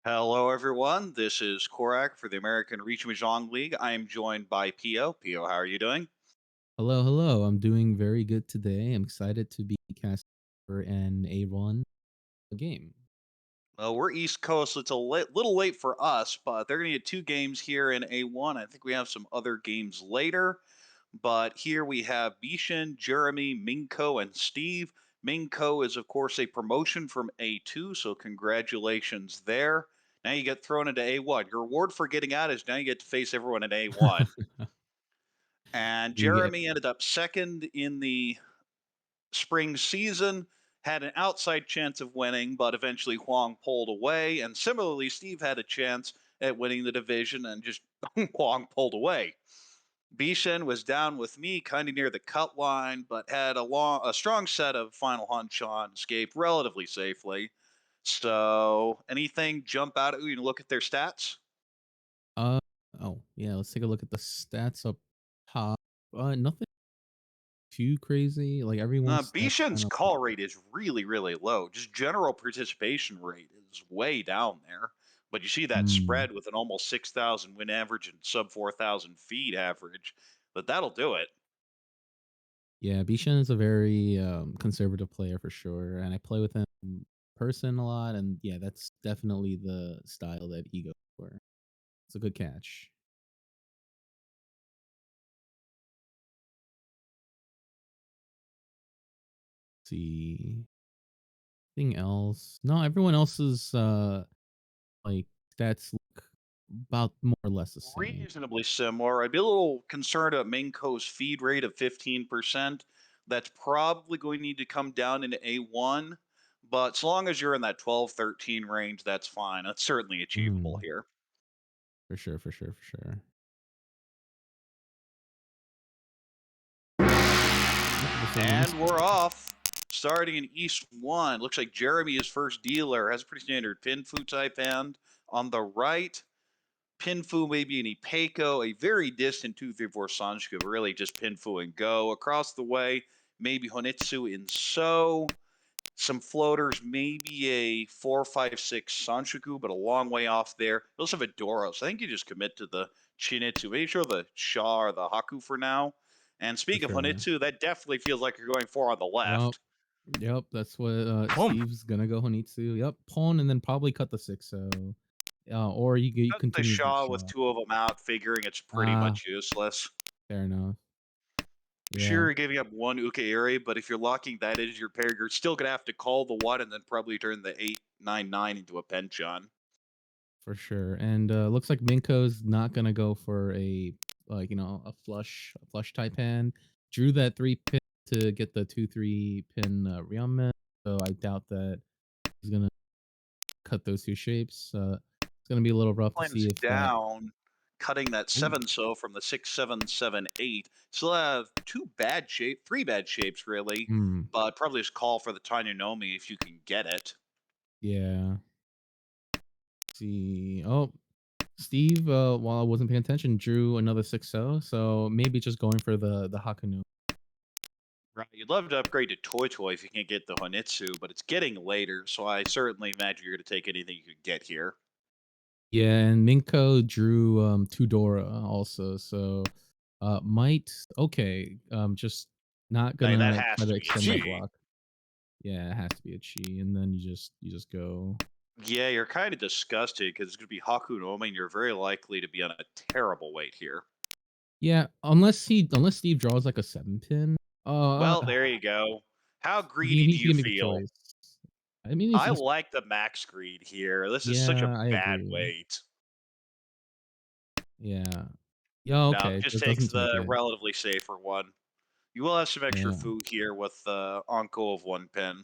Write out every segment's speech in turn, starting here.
Hello, everyone. This is Korak for the American Reach Mahjong League. I am joined by Pio. Pio, how are you doing? Hello, hello. I'm doing very good today. I'm excited to be cast for an A1 game. Well, we're East Coast, so it's a little late for us, but they're going to get two games here in A1. I think we have some other games later, but here we have Bishan, Jeremy, Minko, and Steve. Minko is, of course, a promotion from A2, so congratulations there. Now you get thrown into A1. Your reward for getting out is now you get to face everyone in A1. And You get Jeremy ended up second in the spring season, had an outside chance of winning, but eventually Huang pulled away. And similarly, Steve had a chance at winning the division and just Huang pulled away. Bishan was down with me, kind of near the cut line, but had a strong set of final hunch on, escaped relatively safely. So, anything jump out at you and look at their stats? uh oh yeah, let's take a look at the stats up top. Nothing too crazy. Like everyone's stats Bishan's kind of call rate is really, really low. Just general participation rate is way down there. But you see that mm, spread with an almost 6,000 win average and sub 4,000 feed average. But that'll do it. yeah, Bishan is a very conservative player for sure. And I play with him in person a lot, and yeah, that's definitely the style that he goes for. It's a good catch. See anything else? No, everyone else's like stats look about more or less the same. Reasonably similar. I'd be a little concerned about Minko's feed rate of 15%. That's probably going to need to come down into A1. But as long as you're in that 12, 13 range, that's fine. That's certainly achievable Mm, here. for sure, for sure, for sure. Oh, this is And nice. we're off. Starting in East 1. Looks like Jeremy is first dealer. Has a pretty standard Pinfu type hand. On the right, Pinfu maybe an Ipeco, a very distant 234 Sanshku, but really just Pinfu and go. Across the way, maybe Honitsu in So. Some floaters, maybe a 456 Sanshoku, but a long way off there. You also have a Doros. I think you just commit to the Chinitsu. Maybe sure the Sha or the Haku for now. And For speaking of sure. Honitsu, that definitely feels like you're going for on the Yep. left. Yep. That's what Boom. Steve's gonna go Honitsu. Yep. Pawn and then probably cut the 6-0. Or you Cut the continues the Shaw with shot. two of them out, figuring it's pretty Ah, much useless. fair enough. Sure, Yeah, you're giving up one Uke but if you're locking that into your pair, you're still going to have to call the one and then probably turn the 899 into a penchant. for sure. And looks like Minko's not gonna go for a like a flush type hand. Drew that 3 pin to get the 2-3 pin Ryumen. So I doubt that he's gonna cut those two shapes. It's gonna be a little rough to Lines see if that. down, cutting that Ooh. 7 so from the 6778. Still have three bad shapes really, Hmm. but probably just call for the Nomi if you can get it. Yeah. See. Oh, Steve. While I wasn't paying attention, drew another 6-0. So maybe just going for the Hakunu. Right, you'd love to upgrade to Toy Toy if you can't get the Honitsu, but it's getting later, so I certainly imagine you're going to take anything you could get here. Yeah, and Minko drew Tudora also. So might okay. Just not Now, that gonna has try to to be a extend that G. block. Yeah, it has to be a chi, and then you just go. Yeah, you're kind of disgusted because it's going to be Haku no Omi, and you're very likely to be on a terrible weight here. Yeah, unless Steve draws like a 7 pin. Uh, Well, there you go. How greedy do he you can make a feel? choice. I mean, I like the max greed here. This is such a yeah, I bad agree. weight. Yeah. Yeah, No, okay, just just takes doesn't take the it. relatively safer one. You will have some extra Yeah. food here with the Onko of one pin,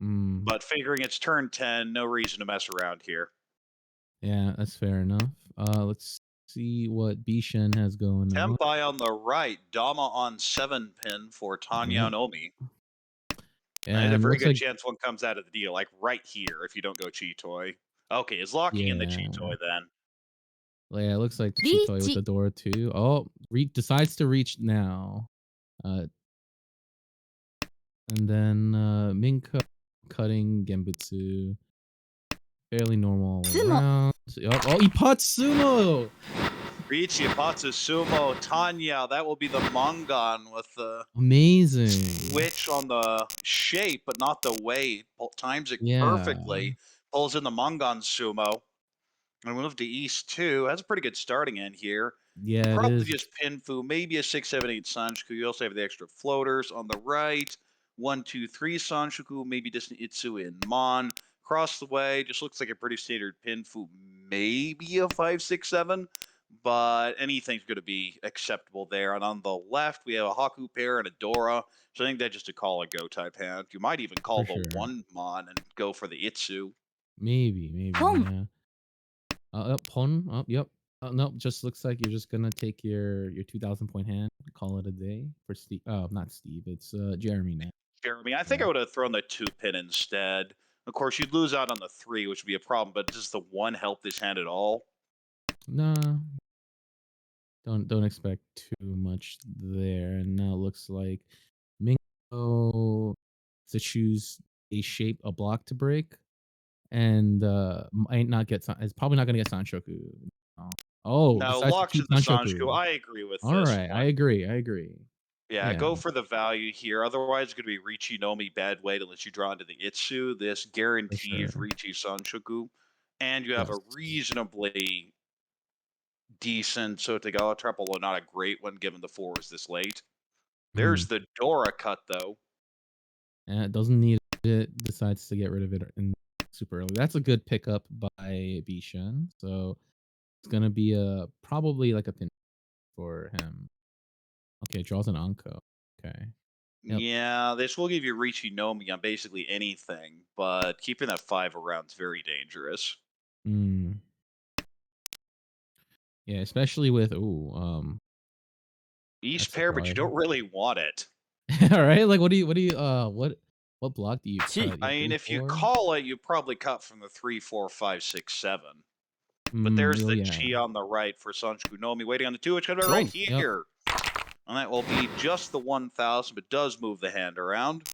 Mm, but figuring it's turn 10, no reason to mess around here. yeah, that's fair enough. Let's see what Bishan has going on. Tempai on the right, Dama on 7 pin for Tanya Yep. and Omi. I had a And very looks good like chance one comes out of the deal, like right here if you don't go Cheetoy. Okay, is locking in the yeah. Cheetoy then. Yeah, it looks like the Cheetoy with the door too. Oh, decides to reach now. Uh, and then Minko cutting Genbutsu. fairly normal all つも around. Yup. Oh, Ipatsumo! Richie Apatsu Sumo Tanya. That will be the Mongon with the Amazing. switch on the shape, but not the weight. Times it Yeah. perfectly. Pulls in the Mongon Sumo. And we move to East 2. That's a pretty good starting end here. Yeah, it Probably is. just Pinfu, maybe a 6, 7, 8 Sanshku. You also have the extra floaters on the right. 1, 2, 3 Sanshuku, maybe Distant Itsu in Mon. Across the way, just looks like a pretty standard Pinfu, maybe a 5, 6, 7. But anything's going to be acceptable there. And on the left, we have a Haku pair and a Dora. So I think that's just a call a go type hand. You might even call For the sure. 1 Mon and go for the Itsu. Maybe, ポン yeah. Pon. Yep. Nope. Just looks like you're just gonna take your 2,000 point hand, call it a day for Steve. Oh, not Steve. It's Jeremy now. Jeremy, I think Yeah. I would have thrown the 2 pin instead. Of course, you'd lose out on the 3, which would be a problem, but does the 1 help this hand at all? Nah. Don't expect too much there. And now it looks like Minko to choose a shape, a block to break, and might not get. It's probably not gonna get Sanshoku. No. Oh, No, decides to locks keep in the Sanshku. Sanshoku. I agree with All this right, I one. agree. I agree. Yeah, Yeah, go for the value here. Otherwise, it's going to be Richi Nomi bad weight unless you draw into the Itsu. This for guarantees sure. Richi Sanshoku. And you have Yes. a reasonably decent Sotegawa trap, although not a great one given the 4 is this late. Mm. There's the Dora cut, though. And it doesn't need it. Decides to get rid of it in super early. That's a good pickup by Bishan. So it's gonna be a probably like a pin for him. Okay, draws an Anko. Okay. Yep. Yeah, this will give you Richi Nomi on basically anything, but keeping that 5 around is very dangerous. Mm. Yeah, especially with East that's pair, but you hard. don't really want it. All right, like what block do you ち cut? I Your mean, three if you four? call it, you probably cut from the 3, 4, 5, 6, 7. But Mm, there's oh the yeah. Chi on the right for Sanshku Nomi waiting on the 2, which comes right Oh, yep. here. And that will be just the 1,000, but does move the hand around.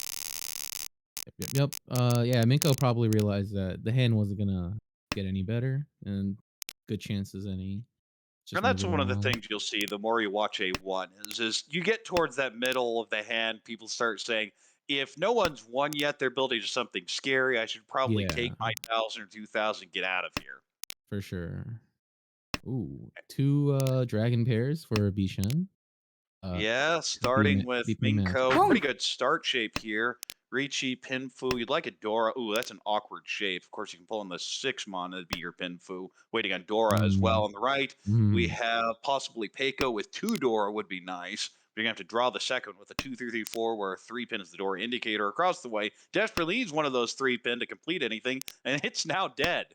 Yep. Yeah, Minko probably realized that the hand wasn't gonna get any better, and good chances any. And Just move that's it one of the around. things you'll see the more you watch A1 is you get towards that middle of the hand, people start saying, if no one's won yet, they're building to something scary. I should probably Yeah, take my 1,000 or 2,000, get out of here. for sure. Ooh, two dragon pairs for Bishan. Uh, Yeah, could be starting with could be Minko. magical. ポン Pretty good start shape here. Richi, Pinfu. You'd like a Dora. Ooh, that's an awkward shape. Of course, you can pull in the 6 mon. That'd be your Pinfu. Waiting on Dora as well. Mm, On the right, we mm. have possibly Peiko with 2 Dora would be nice. You're going to have to draw the second with a 2, 3, 3, 4, where 3 pin is the Dora indicator across the way. Desperately needs one of those 3 pin to complete anything, and it's now dead.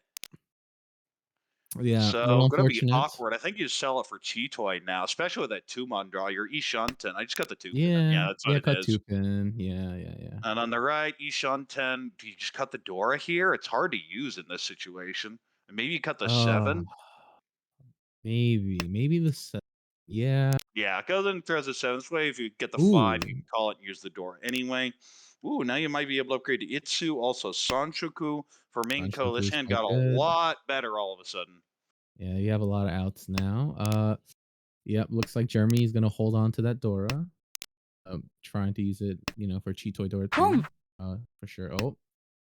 Yeah, a little So gonna be unfortunate. awkward. I think you sell it for Cheetoy now, especially with that 2 mon draw. Your Ishunten. I just got the 2 pin. Yeah, Yeah, that's what yeah, it cut is. two pin. Yeah. And on the right, Ishunten. Do you just cut the Dora here? It's hard to use in this situation. And maybe you cut the Uh, 7. maybe the yeah. Yeah, go then throws the 7th way. If you get the 5, you Ooh, can call it and use the Dora anyway. Ooh, now you might be able to upgrade to Itsu, also Sanshoku. For Minko, Anshoku this is hand quite got a good. lot better all of a sudden. Yeah, you have a lot of outs now. Yep, looks like Jeremy's gonna hold on to that Dora. Trying to use it, for Cheetoy Dora ポ too. ン For sure. Oh,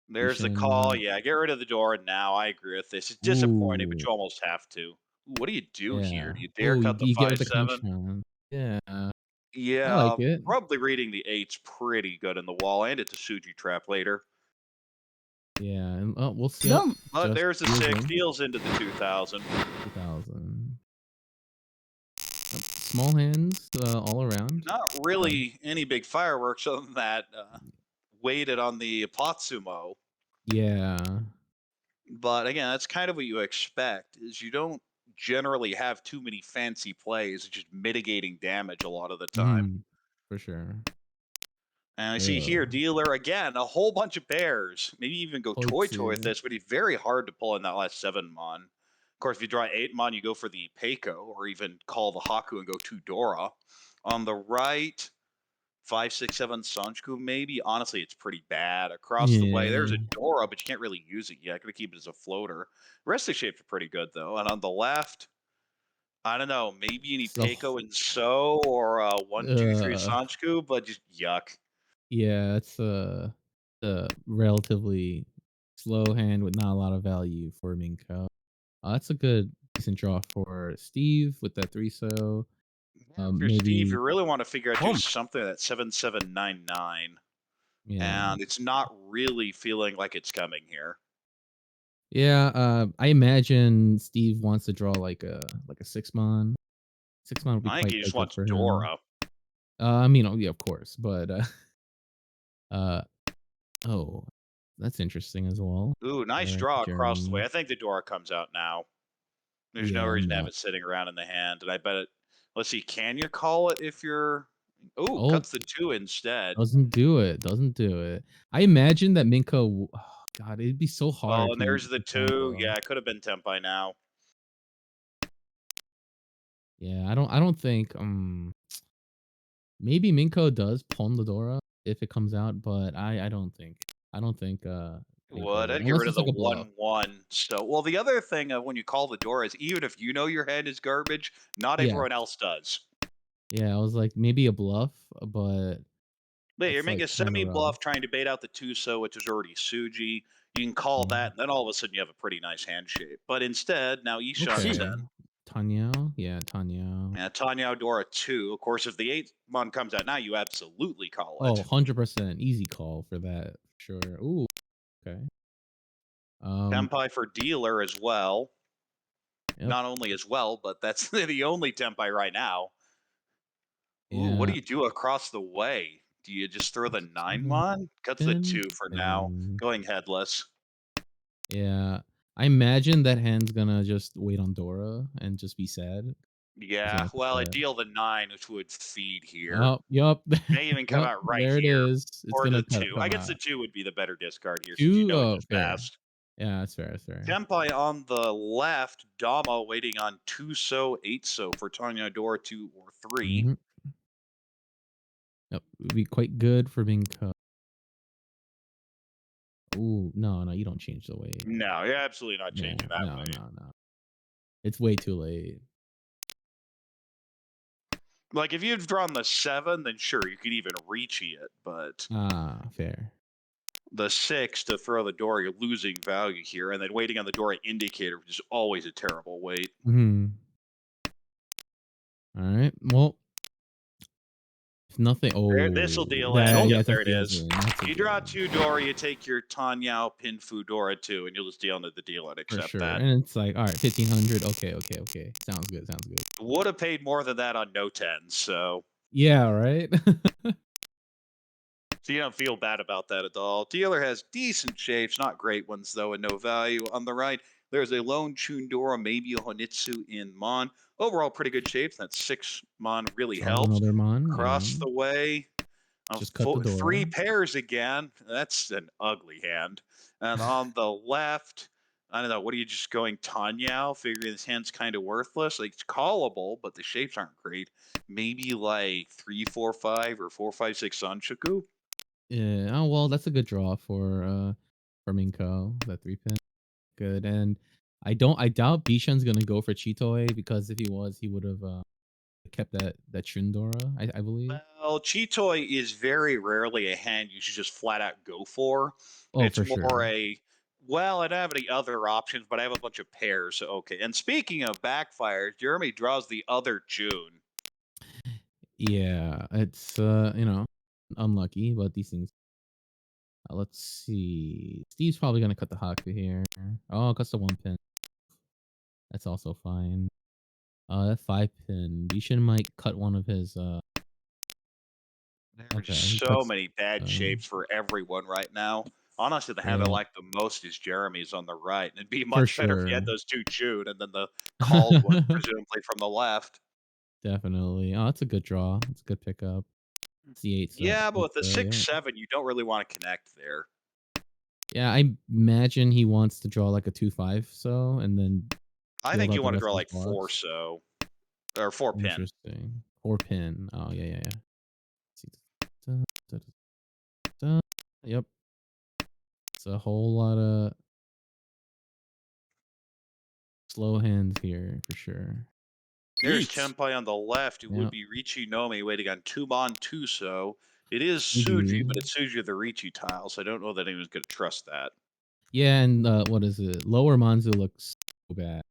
There's the call. Ishan. Yeah, get rid of the Dora now. I agree with this. It's disappointing, but Ooh, you almost have to. Ooh, what do you do here? yeah. Do you dare Oh, cut the you get rid 5, of the 7? Kanchan. Yeah, I like Yeah, it. probably reading the 8's pretty good in the wall, and it's a Suji trap later. Yeah, and we'll see. Yep, 4 But just there's the deals 6, in deals into the 2,000. 2,000. Yep, small hands all around. Not Uh, really any big fireworks other than that waited on the Apotsumo. yeah. But again, that's kind of what you expect, is you don't generally have too many fancy plays. It's just mitigating damage a lot of the time. Mm, for sure. And I see here, Ugh. dealer again, a whole bunch of pairs. Maybe even go toy with Koitsu. this, but it's very hard to pull in that last 7 mon. Of course, if you draw 8 mon, you go for the Peiko, or even call the Haku and go 2 Dora. On the right, 5, 6, 7 Sanchku, maybe. Honestly, it's pretty bad. Across the way, there's Yeah. a Dora, but you can't really use it yet. Gonna keep it as a floater. The rest of the shapes are pretty good though. And on the left, I don't know, maybe any So, Peiko and So or 1, 2, 3 uh, Sanchku, but just yuck. yeah, it's a relatively slow hand with not a lot of value for Minko. That's a good decent draw for Steve with that 3 so. Yeah, if you're Steve, Maybe you really want to figure out do Boom. something at 7799, yeah. and it's not really feeling like it's coming here. Yeah, I imagine Steve wants to draw like a 6-mon. 6-mon would be I think quite he just quite good wants for him. Dora. I mean, oh, yeah, of course, but, uh oh, that's interesting as well. Ooh, nice draw across the way. Jeremy. I think the Dora comes out now. There's no Yeah, reason I'm to have not. it sitting around in the hand, and I bet it. Let's see, can you call it if you're? Ooh, Oh, cuts the 2 instead. doesn't do it, doesn't do it. I imagine that Minko oh god, it'd be so Oh, hard and there's the to 2. combo. Yeah, it could have been Tempai now. Yeah, I don't think, maybe Minko does pawn the Dora if it comes out, but I don't think, Minko Would. would, I'd get unless rid of it's the like a bluff. 1/1. So, well, the other thing when you call the Dora is even if you know your hand is garbage, not Yeah, everyone else does. yeah, I was like, maybe a bluff, but But you're that's, making like, a kinda semi rough. bluff trying to bait out the Tuso, which is already Suji. You can call Mhm. that, and then all of a sudden you have a pretty nice hand shape. But instead, now Ishan's Okay. Sheesh. in. Tanyao? Yeah, Tanyao. And Tanya Dora 2. Of course, if the 8th one comes out now, you absolutely call Oh, it. 100% easy call for that, sure. Ooh, okay. Um, Tempai for dealer as well. yep, Not only as well, but that's the only Tempai right now. Ooh, what do yeah. you do across the way? Do you just throw the 9 2 mon? Cuts the pin, 2 for now, and going headless. yeah. I imagine that hand's gonna just wait on Dora and just be sad. He's Yeah, gonna put well, I that. deal the 9, which would feed here. Oh, yup. May even come Yep, out right there it here. is. It's Or gonna the cut 2. I come guess the out. 2 would be the better discard here since you 2? know it Oh, just fair. passed. Yeah, that's fair, that's fair. Tempai on the left, Dama waiting on 2 so, 8 so for Tanya Dora 2 or 3. Mhm. Yep, would be quite good for being cut. Ooh, no, no, you don't change the weight. No, you're absolutely not Yeah, changing that no, way. no, no. It's way too late. Like, if you'd drawn the 7, then sure, you could even reach it, but Ah, fair. the 6 to throw the door, you're losing value here, and then waiting on the Dora indicator, which is always a terrible wait. Mhm. Alright, well, if nothing This'll oh, deal in. that Nope. yeah, Yep, that there it deals is. in, that's a You deal draw in. 2 Dora, you take your Tanyao Pinfu Dora 2, and you'll just deal into the deal and For accept sure, that. and it's like, alright, 1,500, okay, okay, okay. Sounds good, sounds good. Would have paid more than that on no 10, so Yeah, right? you don't feel bad about that at all. Dealer has decent shapes, not great ones though, and no value. On the right, there's a lone Chundora, maybe a Honitsu in Mon. Overall, pretty good shapes. That 6 Mon really Draw helps. another mon, yeah. Across the way, Just cut the 3 door. pairs again. That's an ugly hand. And on the left, I don't know. What are you just going Tanyao? Figuring this hand's kind of worthless. Like it's callable, but the shapes aren't great. Maybe like 3, 4, 5 or 4, 5, 6 Sanshoku. Yeah, oh, well, that's a good draw for Minko, that 3 pin. Good, and I doubt Bishan's gonna go for Chitoe because if he was, he would've, kept that Shundora, I believe. Well, Chitoi is very rarely a hand you should just flat out go for. Oh, It's for more sure. a, well, I don't have any other options, but I have a bunch of pairs. So okay. And speaking of backfires, Jeremy draws the other June. Yeah, it's, unlucky, but these things let's see. Steve's probably gonna cut the Haku here. Oh, cuts the 1 pin. That's also fine. That 5 pin. Bishan might cut one of his, There are okay, just he so cuts, many bad um shapes for everyone right now. Honestly, the hand I yeah, like the most is Jeremy's on the right. And it'd be for much better if you had sure. those 2 June and then the called one, presumably from the left. Definitely. Oh, that's a good draw. That's a good pickup. C8, so Yeah, but with the 6, yeah. 7, you don't really want to connect there. Yeah, I imagine he wants to draw like a 2-5 so, and then I build think out you the want to rest draw of his like 4 blocks. so or 4 pin. Interesting. 4 pin. Oh, yeah, yeah, yeah. See, Dun, dun, dun. Yep, it's a whole lot of slow hands here for sure. There's Yeet. Tempai on the left, who would Yep, be Ricci Nomi waiting on Tumon Tuso. It is Suji, Fuji. but it's Suji of the Ricci tile, so I don't know that anyone's going to trust that. Yeah, and what is it? Lower Manzu looks so bad.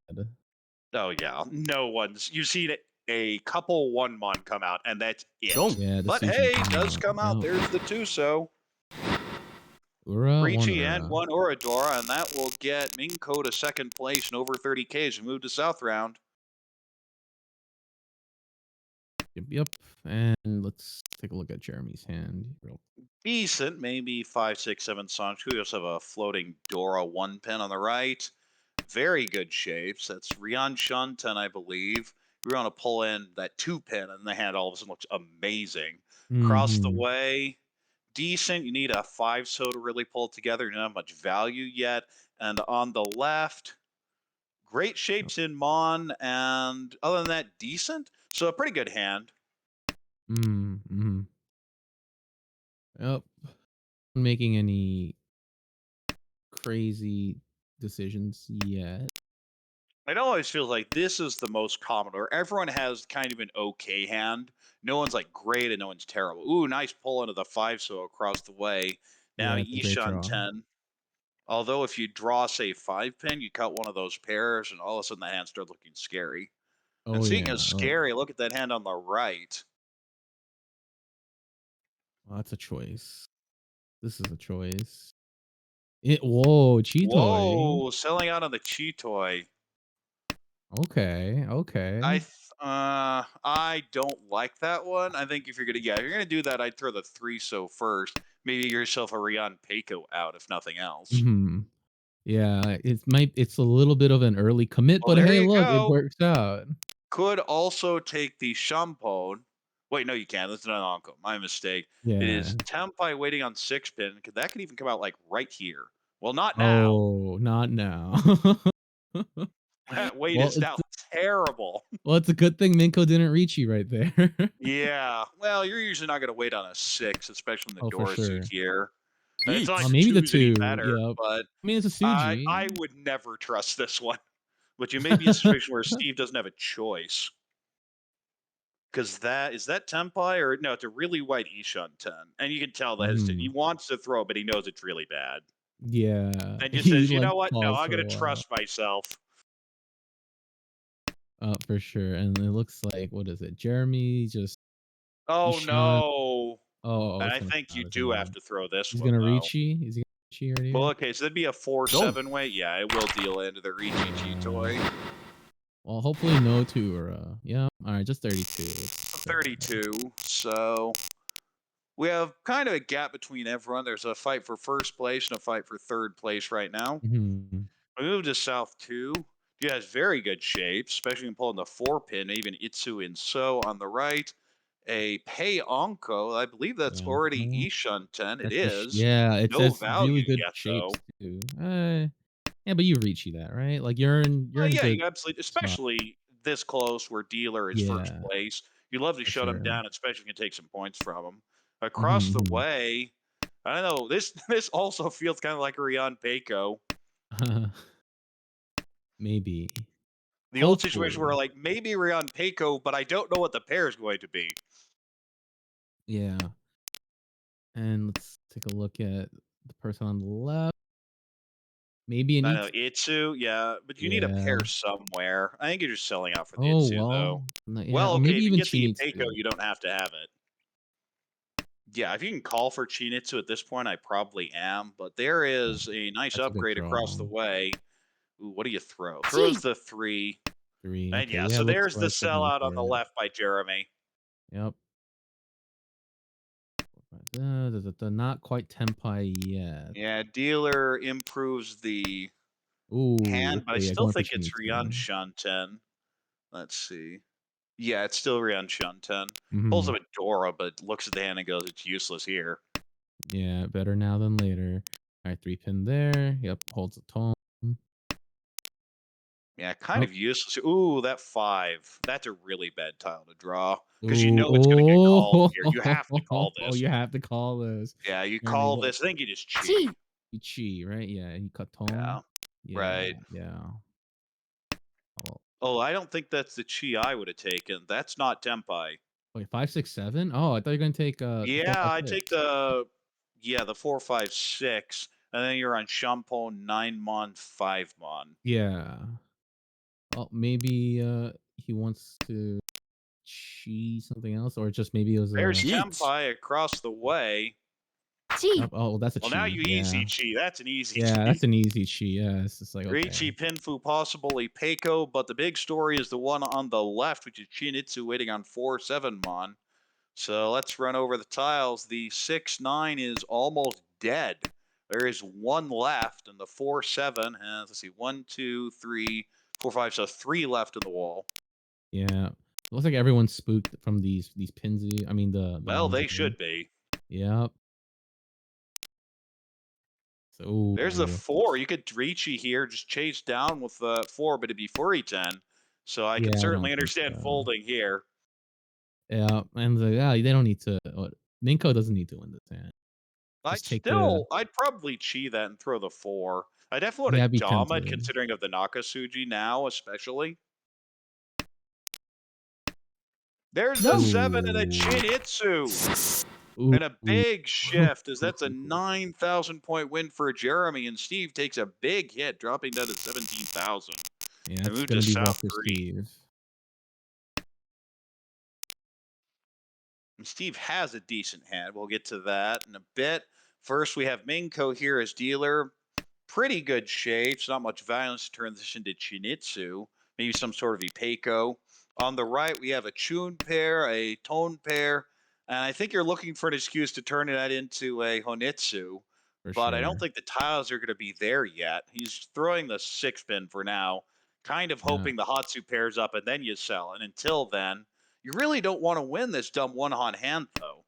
Oh, yeah. No one's. You've seen a couple 1-mon come out, and that's it. Don't. Yeah, the But Suji hey, came does out. come out. Yep. There's the Tuso. Ura, one Ricci and Ura. one Oradora, and that will get Minko to second place and over 30K as we move to South Round. Yep. And let's take a look at Jeremy's hand. Decent, maybe 5, 6, 7 songs. We also have a floating Dora 1 pin on the right. Very good shapes. That's Rian Shunten, I believe. We want to pull in that 2 pin, and the hand all of a sudden looks amazing. Across the Mm-hmm. way, decent. You need a 5 so to really pull it together. You don't have much value yet. And on the left, great shapes in Mon, and other than that, decent. So a pretty good hand. Mm-hmm. Yep. Not making any crazy decisions yet. It always feels like this is the most common, or everyone has kind of an okay hand. No one's like great and no one's terrible. Ooh, nice pull into the 5 so across the way. Now Yeah, it's a great Ishan draw. 10. Although if you draw, say, 5 pin, you cut one of those pairs, and all of a sudden the hand starts looking scary. And Oh seeing yeah. as scary, look at that hand on the right. Well, that's a choice. This is a choice. Whoa, Cheetoy. Whoa, selling out on the Cheetoy. Okay, okay. I don't like that one. I think if you're gonna do that, I'd throw the 3 so first. Maybe get yourself a Rion Peiko out, if nothing else. Hmm. Yeah, it's a little bit of an early commit, Well, but there hey, you look, it go. works out. Could also take the Shampoo. Wait, no, you can't. That's not an Anko. My mistake. It Yeah. is Tempai waiting on 6 pin. That could even come out like right here. Well, not now. Oh, not now. That weight Well, is now terrible. it's a good thing Minko didn't reach you right there. Yeah. Well, you're usually not going to wait on a 6, especially in the Oh, for Dora suit sure. here. And it's not like Yeet. the Maybe the 2's any 2. better, Yep. but I mean, it's a I Suji. would never trust this one. But you may be in a situation where Steve doesn't have a choice. Because that Tempai or no, it's a really white Ishan 10. And you can tell the hesitant. He Mhm. wants to throw, but he knows it's really bad. Yeah. And just He, says, you like, know what? No, paused I'm for gonna a while. trust myself. For sure, and it looks like what is it? Jeremy just Oh Ishan. no. Oh, And it's I gonna think come you out as a do have mod. to throw this He's one gonna though. reach you? Is he gonna reach you right Well, here? okay, so that'd be a Don't. 4-7 weight. Yeah, it will deal into the Ricci toy. Well, hopefully no 2 or yeah. Alright, just 32. It's fair. 32. So we have kind of a gap between everyone. There's a fight for first place and a fight for third place right now. Mhm. We move to South 2. He has very good shapes, especially when pulling the 4 pin, even Itsu and So on the right. A Pei Onko, I believe that's Yeah, already well, Ishan 10. It that's the is. yeah, No it's really value good yet, shapes though. too. Yeah, but you reachy that, right? Like, you're in a Yeah, good you absolutely, spot. especially this close where dealer is first Yeah, place. You love to for shut him sure. down, especially if you can take some points from him. Across the Mhm, way, I don't know. This also feels kind of like a Rion Peiko. mhm. Maybe. The old situation where Hopefully. like maybe Rion Peiko, but I don't know what the pair is going to be. Yeah. And let's take a look at the person on the left. Maybe an I know ET. Itsu, yeah, but you need a Yeah. pair somewhere. I think you're just selling out for the Oh, Itsu well, though. yeah, Well, or okay, maybe if you even get the Chinitsu. Peiko, you don't have to have it. Yeah, if you can call for Chinitsu at this point, I probably am. But there Yeah, is a nice that's a good upgrade across draw. the way. Ooh, what do you throw? Throws Yeet. the 3. 3. And Okay, yeah, yeah, so looks there's the like they're going sellout on for the it. left by Jeremy. Yep. Not quite Tenpai yet. Yeah, dealer improves the Ooh, hand, but I okay, yeah, still going for think it's Ryan Chinitsu. Shunten. Let's see. Yeah, it's still Ryan Shunten. Pulls up Mhm. a Dora, but looks at the hand and goes, it's useless here. Yeah, better now than later. Alright, 3 pin there. Yep, holds a tone. Yeah, kind Nope. of useless. Ooh, that 5. That's a really bad tile to draw because you Ooh, know it's gonna get called here. You have to call oh, this. you have to call this. Yeah, you I mean, call what this, I think you just Chi. cheat. Ichi, right? Yeah, he cut tone. Yeah, Yeah, right. yeah. Oh, Oh, I don't think that's the chi I would have taken. That's not Tempai. wait, 5, 6, 7? Oh, I thought you were gonna take the 4, Yeah, 5, I 6. take the 4, 5, 6, and then you're on Shampoo 9 mon, 5 mon. Yeah. Oh, maybe he wants to cheese something else, or just maybe it was a There's Cheat. Tempai across the way. Chi. oh, that's a Well, now chi. you Yeah. easy chi. That's an easy Yeah, chi. that's an easy chi. Yeah, it's just like okay. Ricci, Pinfu, possibly Peiko, but the big story is the one on the left, which is Chinitsu waiting on 4-7 mon. So let's run over the tiles. The 6-9 is almost dead. There is one left, and the 4-7 has, let's see, 1, 2, 3, 4, 5, so 3 left in the wall. Yeah. Looks like everyone's spooked from these pins. I mean the Well, mons they again. should be. Yep. So There's the 4. You could Ricci here, just chase down with the 4, but it'd be Furi-10. So I can yeah, I certainly don't think understand so. folding here. Yeah, and yeah, they don't need to. Minko doesn't need to win this hand. Just take the. I'd probably chi that and throw the 4. I definitely Yeah, want I'd to be dom it, tempted. considering of the Nakasuji now, especially. There's the No. 7 and a Ooh. Chinitsu. Ooh. And a big shift, as that's a 9,000 point win for Jeremy, and Steve takes a big hit, dropping down to 17,000. Yeah, And it's move to gonna be rough South for 3. Steve. And Steve has a decent hand. We'll get to that in a bit. First, we have Minko here as dealer. Pretty good shapes, not much violence to turn this into Chinitsu. Maybe some sort of Ipeiko. On the right, we have a Chun pair, a Tone pair, and I think you're looking for an excuse to turn that into a Honitsu. For But I don't sure. think the tiles are going to be there yet. He's throwing the 6 pin for now, kind of Yeah. hoping the Hatsu pairs up and then you sell. And until then, you really don't want to win this dumb one-on hand, though.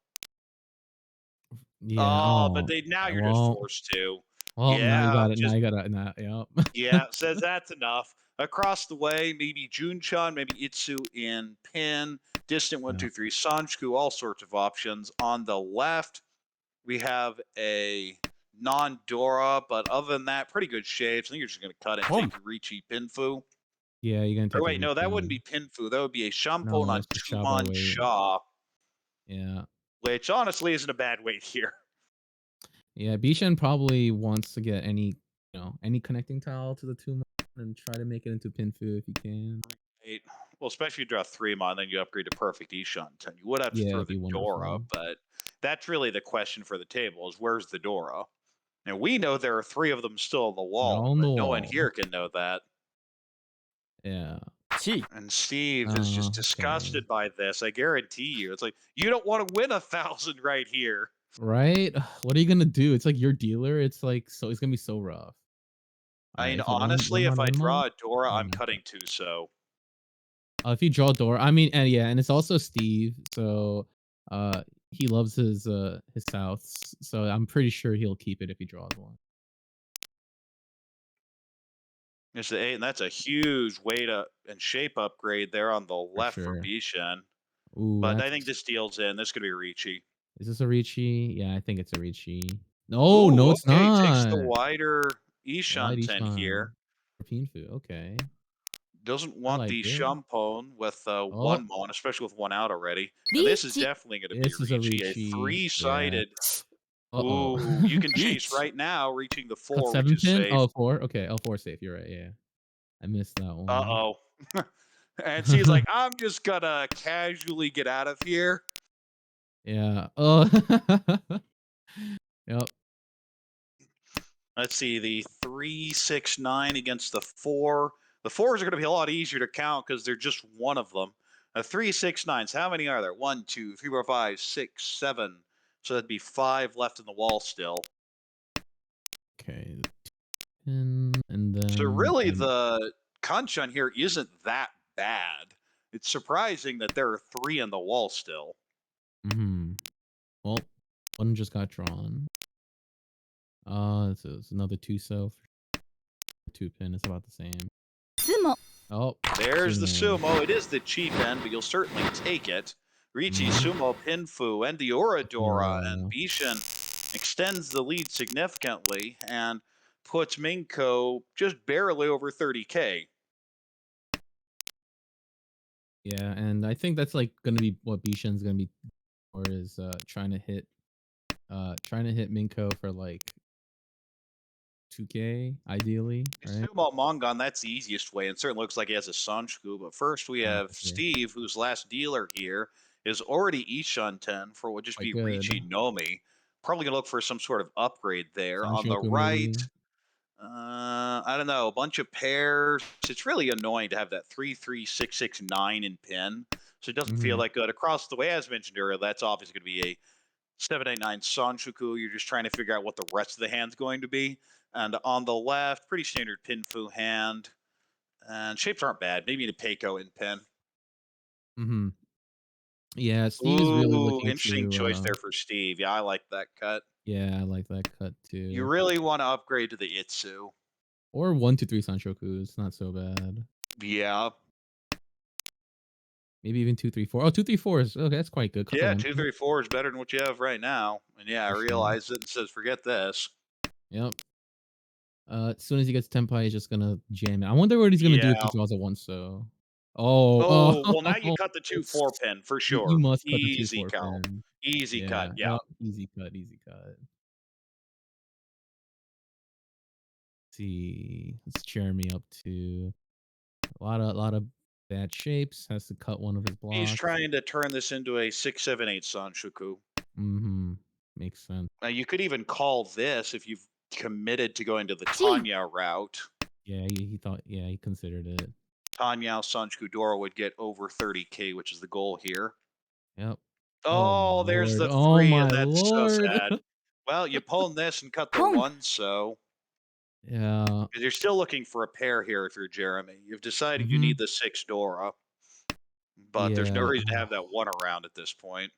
Yeah. Oh, but Oh. now you're just Well. forced to. Well. Now you Yeah, got it. Now just you got it. Now. Yep. yeah, says that's enough. Across the way, maybe Junchan, maybe Itsu in pin, distant one, yeah. 2, 3, Sanchku, all sorts of options. On the left, we have a non-Dora, but other than that, pretty good shapes. I think you're just going to cut it and Home. take Richi Pinfu. Yeah. You're gonna Or take the wait, no, that wouldn't Ricci. be Pinfu. That would be a Shampoo No, on it's the Shaba Tumon weight. Shaw, Yeah. which honestly isn't a bad weight here. Yeah. Bishan probably wants to get any connecting tile to the two and try to make it into Pinfu if you can. Right. Well, especially if you draw 3 mon, then you upgrade to perfect Ishan 10. You would have to Yeah, throw it'd the be Dora, wonderful. but that's really the question for the table is where's the Dora? And we know there are 3 of them still on the They're wall, all on the but no one wall. here can know that. Yeah. Chi. And Steve is just Okay. disgusted by this. I guarantee you. It's like, you don't want to win 1,000 right here. Right? What are you gonna do? It's like your dealer. It's like so. It's gonna be so rough. All I right. mean, If one honestly, if mon, I one mon. draw a Dora, Oh, I'm nice. cutting 2 so. If you draw door, I mean, and yeah, and it's also Steve. So, he loves his Souths. So I'm pretty sure he'll keep it if he draws one. It's the 8, and that's a huge weight up and shape upgrade there on the For left for sure. Bishan. Ooh, But I think that's this deal's in. This could be Ricci. is this a Ricci? Yeah, I think it's a Ricci. No, no, Ooh, it's okay. Takes the not. wider Wide Ishan 10 Ishman. here. European food. Okay. Doesn't I want like the it. Shampone with Oh, 1 mon, especially with 1 out already. And this is Richi. definitely going to be this is a Ricci. A Ricci. Yeah. 3-sided. Uh-oh. Ooh, you can chase Cheat. right now, reaching the Cut 4, which 7 is pin? safe. Oh, 4? Okay, L4 safe. You're right. Yeah. I missed that one. Uh-oh. And she's like, I'm just going to casually get out of here. Yeah. Oh. Yep. Let's see, the 3-6-9 against the 4. The 4s are going to be a lot easier to count because they're just one of them. 3-6-9s, how many are there? 1, 2, 3, 4, 5, 6, 7. So that'd be 5 left in the wall still. Okay. Pin, and So then really the Kanchan here isn't that bad. It's surprising that there are 3 in the wall still. well, one just got drawn. So it's another two so 2 pin. It's about the same. つも Oh, There's the sumo. sumo. It is the cheap end, but you'll certainly take it. Ricci, Mhm. sumo, Pinfu, and the Oradora, and Aura. Bishan extends the lead significantly and puts Minko just barely over 30K. Yeah, and I think that's like gonna be what Bishan's gonna be or is trying to hit Minko for like 2K ideally, right? Sumo Mongon, that's the easiest way, and certainly looks like he has a Sanshku. But first, we Oh, have okay. Steve, whose last dealer here is already Ishan 10 for what would just Quite be good. Ricci Nomi. Probably going to look for some sort of upgrade there. On the Sanshoku right, maybe. I don't know, a bunch of pairs. It's really annoying to have that 33669 in pin, so it doesn't feel Mhm. that good. Across the way, as mentioned earlier, that's obviously going to be a 789 Sanshoku. You're just trying to figure out what the rest of the hand's going to be. And on the left, pretty standard Pinfu hand. And shapes aren't bad. Maybe a Peiko in pin. Mhm. Yeah, Steve is really Ooh, looking interesting to choice there for Steve. Yeah, I like that cut. yeah, I like that cut You too. really want to upgrade to the Itsu. Or 1 to 3 Sanshoku, it's not so bad. Yeah. Maybe even 2, 3, 4. Oh, 2, 3, 4 is okay, that's quite good. Cut the Yeah, 1 two, pin three, four is better than what you have right now. And yeah, I for sure. realize it and says, forget this. Yep. As soon as he gets Tenpai, he's just gonna jam it. I wonder what he's gonna do if he Yeah. draws at once, so oh, Oh, well, now you oh, cut the 2-4 pin for you sure. must cut the 2, Easy 4 count. pin. Easy cut. Yeah, Yeah. yep, easy cut, easy cut. See, let's Jeremy up to a lot of bad shapes. Has to cut one of his He's blocks. trying to turn this into a 678 Sanshoku. Mm-hmm. Makes sense. Now, you could even call this if you've committed to going to the Gee. Tanya route. Yeah, he thought. Yeah, he considered it. Tanya Sanshoku Dora would get over 30K, which is the goal here. Yep. Oh my Oh, there's lord. the Oh 3, and my that's so lord. sad. Well, you pwn this and cut the Home. 1, so Yeah. 'cause you're still looking for a pair here if you're Jeremy. You've decided you Mm-hmm. need the 6 Dora, but there's no Yeah. reason to have that 1 around at this point.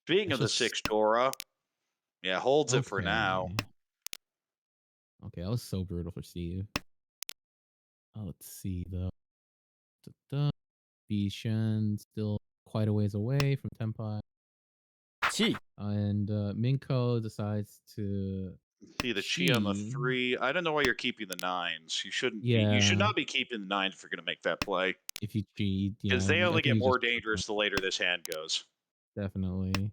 Speaking It's of the just 6 Dora, yeah, holds it for now. okay. Okay, that was so brutal for Steve. Let's see though. Da-da. Bishan still quite a ways away from Tenpai. Gee. And Minko decides to See the chi on the she 3. I don't know why you're keeping the 9s. You shouldn't be. You should yeah, not be keeping the 9s if you're going to make that play, if you cheat, because yeah, they I only think get you more just dangerous the later this hand goes. definitely.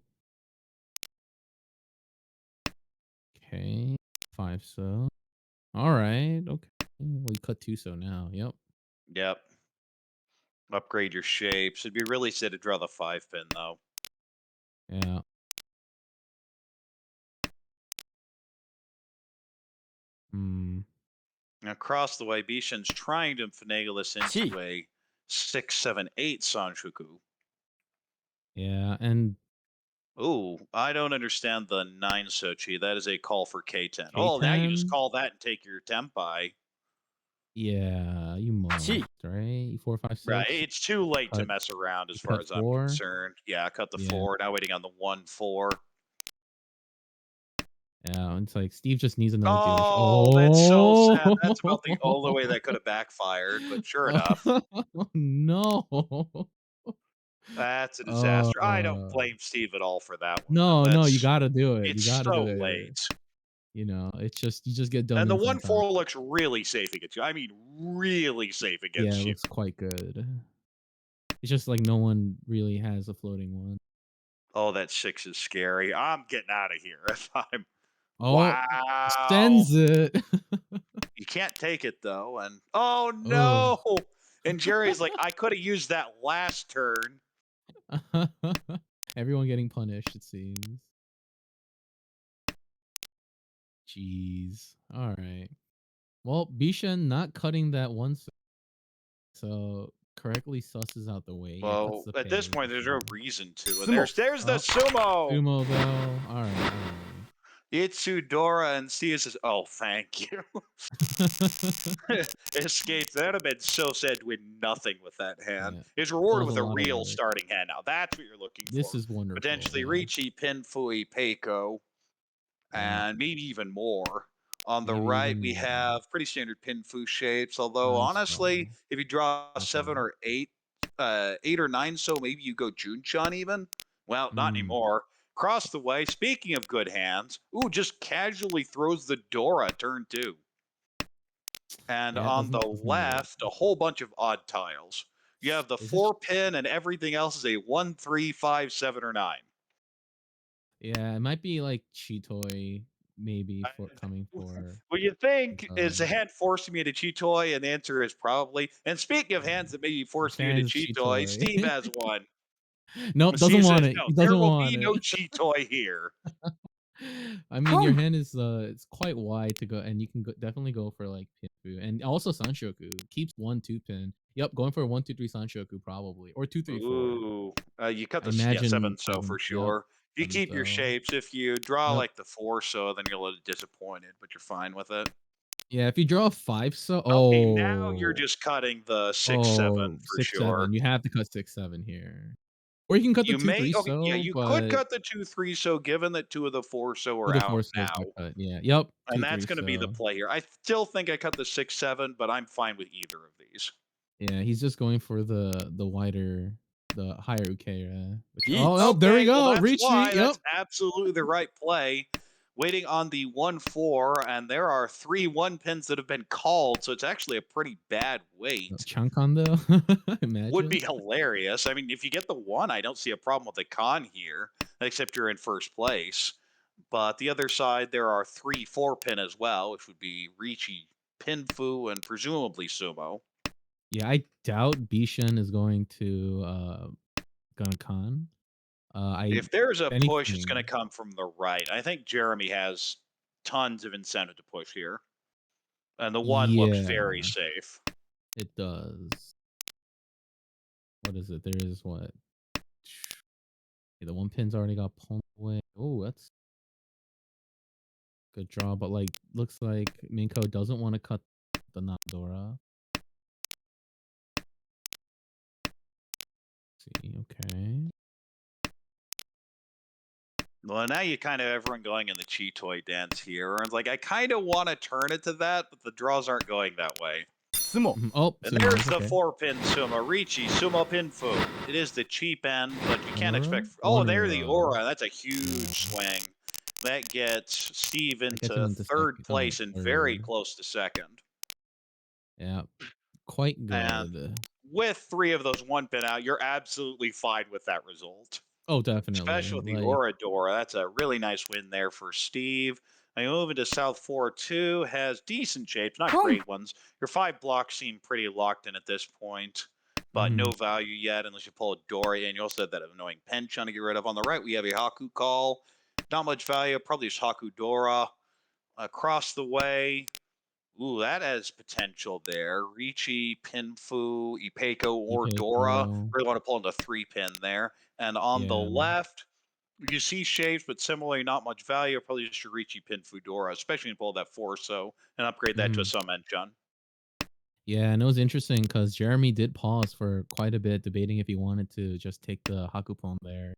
Okay. 5 so. All right. Okay. We cut 2 so now. Yep. Yep. Upgrade your shapes. It'd be really sad to draw the 5 pin though. Yeah. Hmm. Now across the way, Bishan's trying to finagle this Gee. into a 678 Sanshoku. Yeah, and Ooh, I don't understand the 9 Sochi. That is a call for K10. Oh, now you just K10. call that and take your Tempai. Yeah, you Gee. must, right? 4, 5, Right. 6. It's too late to Cut. mess around as You far cut as I'm 4. concerned. Yeah, cut the Yeah. 4. Now waiting on the 1-4. Yeah, it's like Steve just needs another dealership. Oh, that's so sad. That's about the only way Oh. that could have backfired, but sure enough, No. that's a disaster. I don't Uh, blame Steve at all for that one, though. no, no, you That's gotta do it. You it's gotta do so it. late. You know, it's just you just get done And the in 1-4 sometimes. looks really safe against you. I mean, really safe Yeah, it against you. looks quite good. It's just like no one really has a floating one. Oh, that 6 is scary. I'm getting out of here if I'm. Oh, Wow. sends it. You can't take it though. And oh Oh. no. And Jerry's like, I could have used that last turn. Everyone getting punished, it seems. Jeez. All right. Well, Bishan not cutting that one, so correctly susses out the way. Yeah, cuts Well, the at this pay point, for there's sure. no reason to. And Sumo. there's the Oh, sumo. sumo though. All right. Itsudora and Sia says, "Oh, thank you." All right. Escapes. That would have been so sad to win nothing with that hand. Yeah, It's that rewarded was a with a lot of real work. starting hand now. That's what you're looking This for. is wonderful. Potentially Yeah. Ricci, Pinfui, Peiko, Yeah. and maybe even more On the Maybe right, we even have pretty standard pin fu shapes. Although nice honestly, draw. if you draw a Okay. 7 or 8, 8 or 9, so maybe you go Junchan even. Well, not Mm. anymore. Across the way, speaking of good hands, ooh, just casually throws the Dora turn 2. And Yeah, it on the doesn't work. left, a whole bunch of odd tiles. You have the Is this 4 pin, and everything else is a 1, 3, 5, 7, or 9. yeah, it might be like Cheetoy maybe I- for coming for What you think is a the hand forcing me to cheat toy, and the answer is probably. And speaking of hands that may be his forcing you to hands cheat toy, Cheetoy. Steve has one. Nope, doesn't Steve want says, it. "No, He there doesn't will want be no it. cheat toy here." I mean, your hand is it's quite wide to go, and you can definitely go for like Pinfu, and also Sanshoku keeps 1-2 pin. Yep, going for a 1-2-3 Sanshoku probably, or 2-3-4. Ooh, you cut I the imagine 7 so for 7. Yep, sure. If you 7 keep your so. shapes, if you draw Yep. like the 4 so, then you're a little disappointed, but you're fine with it. Yeah, if you draw a 5 so Okay, now you're oh. just cutting the 6, 7 Oh, for 6, sure. 7. You have to cut 6, 7 here. Or you can cut the You 2, may 3 okay, yeah, so, you could but cut the 2, 3 so given that 2 of the 4 so or are the out 4 so now. got cut. Yeah. Yep. And 2, that's 3 gonna be the so. play here. I still think I cut the 6, 7, but I'm fine with either of these. Yeah, he's just going for the wider, the higher Ukera. Which Yeet. oh, oh, there we Okay, well, go. that's Ricci. why. Yep. That's absolutely the right play. Waiting on the 1-4, and there are 3 1 pins that have been called, so it's actually a pretty bad wait. Chankondo. Would Imagine. be hilarious. I mean, if you get the 1, I don't see a problem with the con here, except you're in first place. But the other side, there are 3 4 pin as well, which would be Ricci, Pinfu, and presumably Sumo. Yeah, I doubt Bishan is going to gonna con. I If there's a if push, it's going to anything, come from the right. I think Jeremy has tons of incentive to push here, and the 1 looks yeah, very safe. it does. What is it? There is what? Yeah, the 1 pin's already got pulled away. Oh, that's good draw, but like looks like Minko doesn't want to cut the Nandora. See, okay. Well, now you kind of everyone going in the cheat toy dance here, and like I kind of want to turn it to that, but the draws aren't going that way. Sumo. Oh, And there's Sumo. the Okay. 4 pin Sumo Ricci, Sumo Pinfu. It is the cheap end, but you can't Aura? expect. Oh, there the Aura. aura. That's a Yeah. huge swing. That gets Steve That gets him into into third second. Oh, place and very third. close to second. Yeah. Quite And good. with 3 of those 1 pin out, you're absolutely fine with that result. Oh, definitely. Especially with the Like, Oradora. That's a really nice win there for Steve. I move into South 4-2, has decent shapes, not Boom. great ones. Your 5 blocks seem pretty locked in at this point, but mhm. no value yet unless you pull a Dory, and you also have that annoying pen trying to get rid of. On the right, we have a Haku call. Not much value, probably just Haku Dora. Across the way, ooh, that has potential there. Ricci, Pinfu, Ipeco, or Dora. Ipeco. Really want to pull into 3 pin there. And on the Yeah. left, you see shapes, but similarly not much value. Probably just your Ricci, Pinfu, Dora, especially when you pull that 4 so and upgrade that to a Mhm. Summon Chun. Yeah, and it was interesting because Jeremy did pause for quite a bit, debating if he wanted to just take the Hakupon there.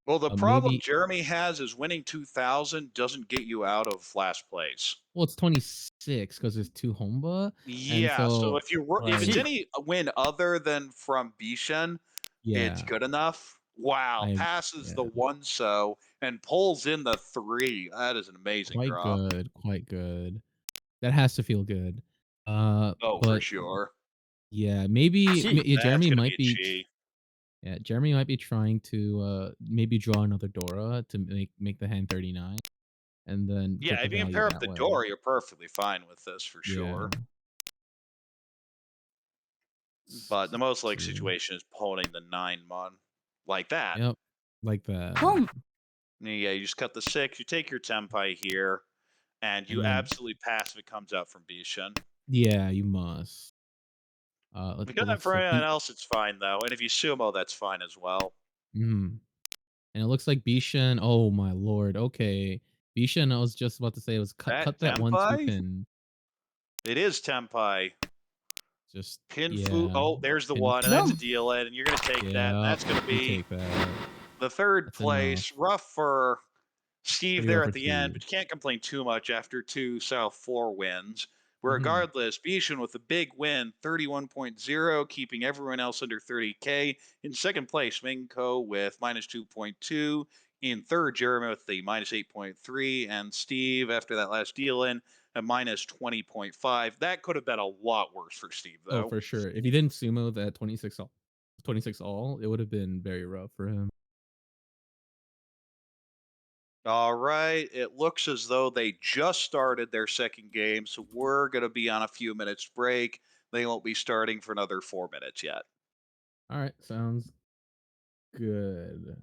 Well, the problem Maybe. Jeremy has is winning 2,000 doesn't get you out of last place. Well, it's 26 because it's 2 Homba, and Yeah, so so if it's like, Sheik. any win other than from Bishan, it's yeah, good enough. Wow, I passes the yeah, 1 so and pulls in the 3. That is an amazing quite draw. good, quite good. That has to feel good. Oh, for But sure. yeah, maybe Sheik. yeah, That's Jeremy gonna be might a be G. yeah, Jeremy might be trying to maybe draw another Dora to make the hand 39 and then Yeah, get the if you can value pair up that the way. door, you're perfectly fine with this for Yeah. sure. But the most like See. situation is pulling the 9 mon like that. Yep. Like that. Boom. Yeah, you just cut the 6, you take your Tempai here, and you And then absolutely pass if it comes out from Bishan. yeah, you must. If you It got that looks for like anyone else, it's fine though. And if you sumo, that's fine as well. mhm. And it looks like Bishan, oh my lord. Okay. Bishan, I was just about to say it was That cut that 1-2 Tempai? pin. It is Tempai. Just Pinfu. yeah. Oh, there's the Pin one, and that's a Boom. deal in, and you're gonna take that, and yeah, that's gonna you be take that. the third That's enough. place. Rough for Steve Pretty there rough at for the end, Steve. but you can't complain too much after two South 4 wins. Mhm. Regardless, Bishan with a big win, 31.0, keeping everyone else under 30K. In second place, Minko with minus 2.2. In third, Jeremy with the minus 8.3. And Steve, after that last deal in, a minus 20.5. That could have been a lot worse for Steve, Oh, though. for sure. If he didn't sumo that 26 all, it would have been very rough for him. All right. It looks as though they just started their second game, so we're going to be on a few minutes break. They won't be starting for another 4 minutes yet. All right, sounds good.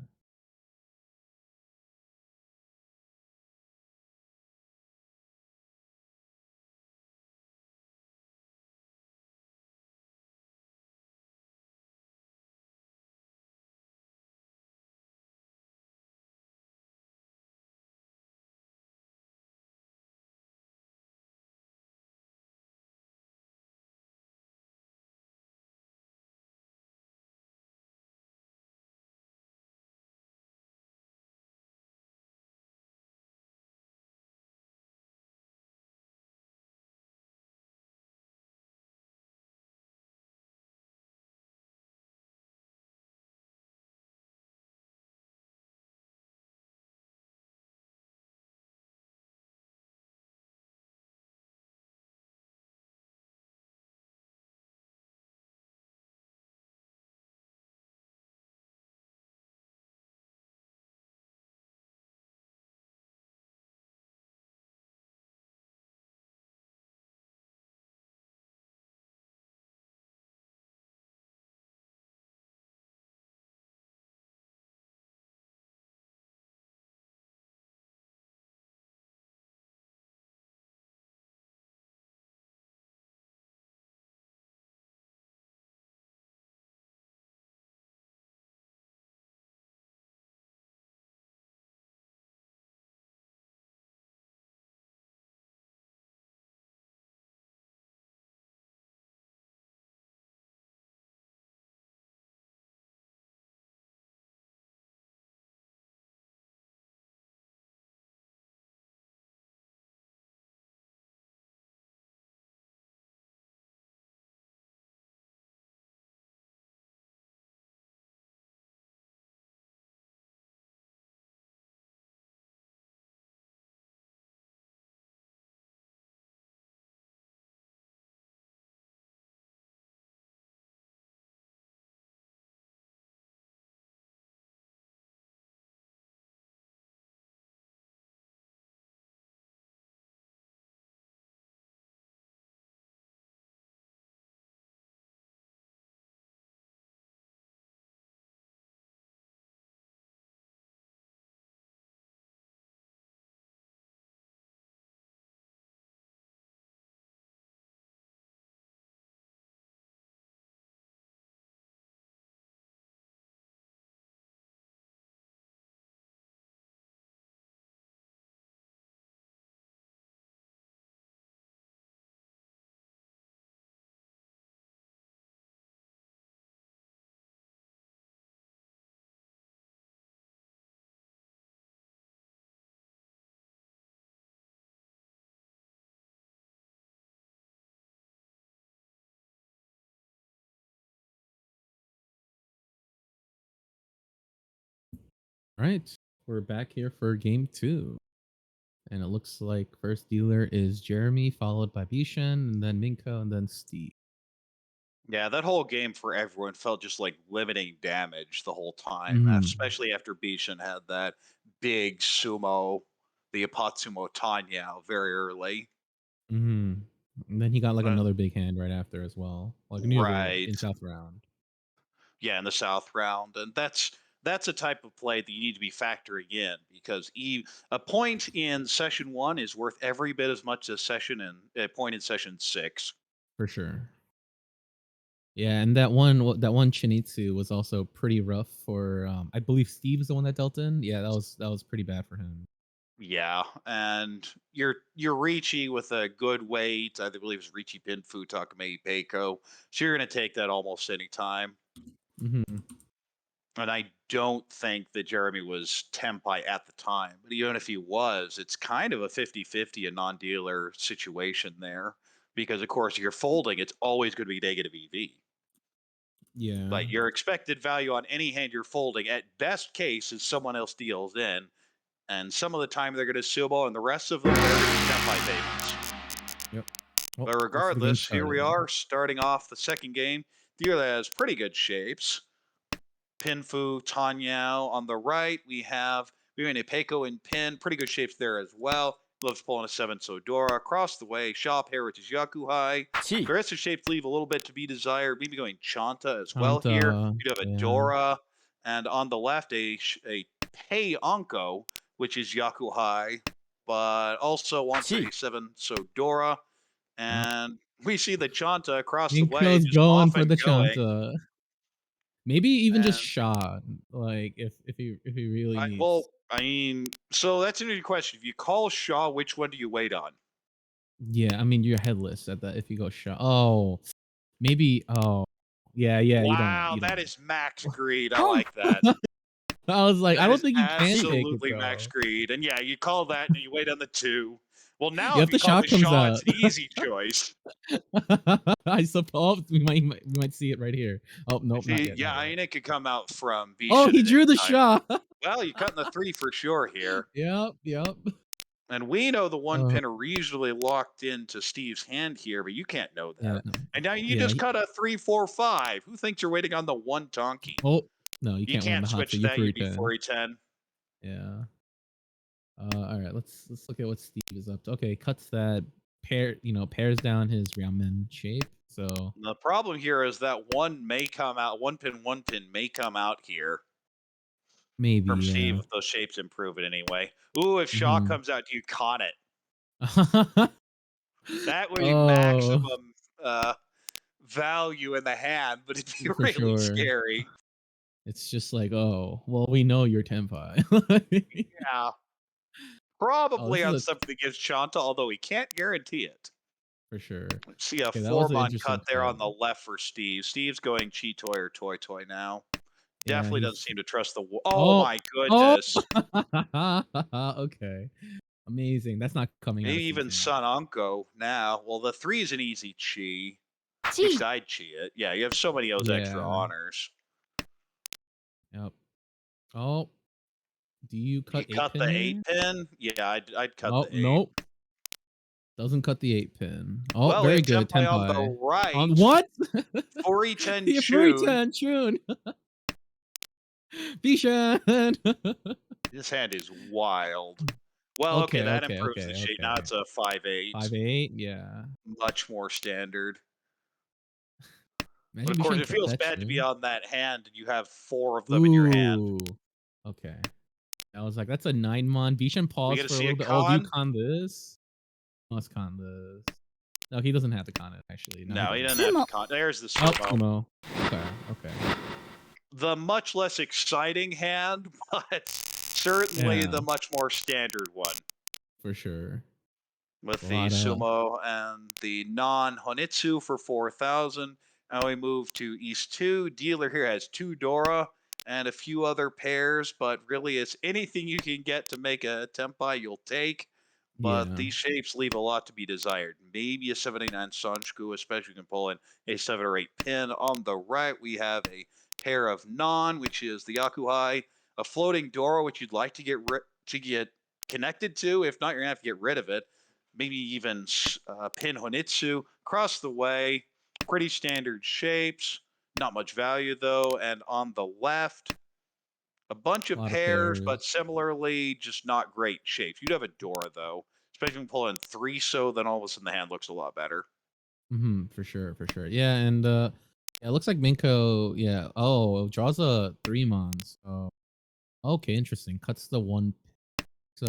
All right, we're back here for game two. And it looks like first dealer is Jeremy, followed by Bishan, and then Minko, and then Steve. Yeah, that whole game for everyone felt just like limiting damage the whole time, Hmm. especially after Bishan had that big sumo, the Apatsumo Tanya very early. Hmm. And then he got like But another big hand right after as well, like near right. in South round. Yeah, in the South round. And that's a type of play that you need to be factoring in because a point in session one is worth every bit as much as session in a point in session six. For sure. Yeah, and that one Chinitsu was also pretty rough for I believe Steve's the one that dealt in. Yeah, that was pretty bad for him. Yeah, and you're Ricci with a good weight. I believe it's Ricci Pinfu Takame Peiko. So you're gonna take that almost any time. Hmm. And I don't think that Jeremy was Tempai at the time. But even if he was, it's kind of a 50-50, a non-dealer situation there. Because of course, if you're folding, it's always going to be negative EV. Yeah. Like your expected value on any hand you're folding, at best case, is someone else deals in. And some of the time they're going to sumo, and the rest of them they're going to be Tempai payments. Yep. Oh, But looks like the game regardless, here we started. are starting off the second game. Dealer has pretty good shapes. Pinfu, Tanyao on the right. We have Peiko and Pin. Pretty good shapes there as well. Loves pulling a 7 Sodora. Across the way, Shop Heritage Yakuhai. The rest of shapes leave a little bit to be desired. Maybe going Chanta as well here. Chanta, You'd have a yeah. Dora. And on the left, a Pei Anko, which is Yakuhai, but also wants a 7 Sodora. And we see the Chanta across the way, Minko's just going off for and the going. Chanta. Maybe even just And Shah, like if he really needs. I mean, so that's an interesting question. If you call Shaw, which one do you wait on? Yeah, I mean you're headless at that if you go Shah. Oh, maybe. Oh, yeah, yeah. Wow, You that don't. is max greed. I like that. I was like, I That don't is think you can take it absolutely max though. greed. And yeah, you call that and you wait on the 2. Well, now Yeah, if if you the call Shah the comes Shaw, out, it's an easy choice. I suppose we might see it right here. Oh nope, not See, yet, not yeah, yet. Aina could come out from Oh, Bishan he at any drew the time. Shah. Well, you're cutting the 3 for sure here. Yep, yep. And we know the one Uh, pin are reasonably locked into Steve's hand here, but you can't know yeah, that. no, And now you yeah. just cut a 3-4-5. Who thinks you're waiting on the one donkey? Oh no, you You can't win can't the hot switch set. You're that. free You'd be 10. 4-10. Yeah. All right. Let's look at what Steve is up to. Okay, cuts that pairs down his Ramen shape. So The problem here is that one may come out. One pin may come out here maybe, from Steve yeah. if those shapes improve it anyway. Ooh, if Shaw Hmm. comes out, do you con it? That would be Oh, maximum uh, value in the hand, but it'd be for really sure. scary. It's just like, oh, well, we know you're Tenpai. Yeah. Oh, this Probably is on a something against Shanta, although we can't guarantee it. for sure. See a Okay, that was an four-mon interesting cut there cut. on the left for Steve. Steve's going Chi-Toy or Toy now. Yeah, Definitely doesn't he's seem to trust the oh oh my oh. goodness. Okay, amazing. That's not coming out Maybe of Steve's even hand. Sun Unko now. Well, the 3 is an easy Chi. At Chi. least I'd Chi it. Yeah, you have so many of those extra Yeah. honors. Yep. Oh, do you You cut 8 cut the pin 8 here? pin? Yeah, I'd cut Oh, the 8. nope. Doesn't cut the 8 pin. Oh, Well, we very have good. Tempai on Tenpai. the On right. what? 4-10 Yeah, free Chun. 10, Chun. Bishan. This hand is wild. Well, okay, Okay, that okay, improves the okay, shape. Now okay. it's a 5-8. 5-8, yeah. Much more standard. But Imagine of course, Bishan it kept feels that bad to be Chun. on that hand and you have 4 of them in your hand. Ooh. Okay. I was like, that's a 9-mon. Bishan We paused gonna for a see a little bit. Oh, do you con? con this? Must con this. No, he doesn't have to con it, actually. No, No, he doesn't have to Sumo. con. There's the Oh, sumo. sumo. Okay, okay. The much less exciting hand, but certainly Yeah, the much more standard one. for sure. With A the lot of sumo and the non-honitsu for 4,000. Now we move to East 2. Dealer here has 2 Dora and a few other pairs, but really it's anything you can get to make a Tempai you'll take. But yeah. these shapes leave a lot to be desired. Maybe a 79 Sanshku, especially you can pull in a 7 or 8 pin. On the right, we have a pair of Non, which is the Yakuhai, a floating Dora, which you'd like to get connected to. If not, you're gonna have to get rid of it. Maybe even pin Honitsu across the way. Pretty standard shapes. Not much value though. And on the left, a bunch A of lot of pairs, pairs. but similarly, just not great shapes. You'd have a Dora though, especially when you pull in 3 so, then all of a sudden the hand looks a lot better. For sure, for sure. Yeah, and yeah, it looks like Minko, yeah. Oh, draws a 3-mon. So okay, interesting. Cuts the 1. So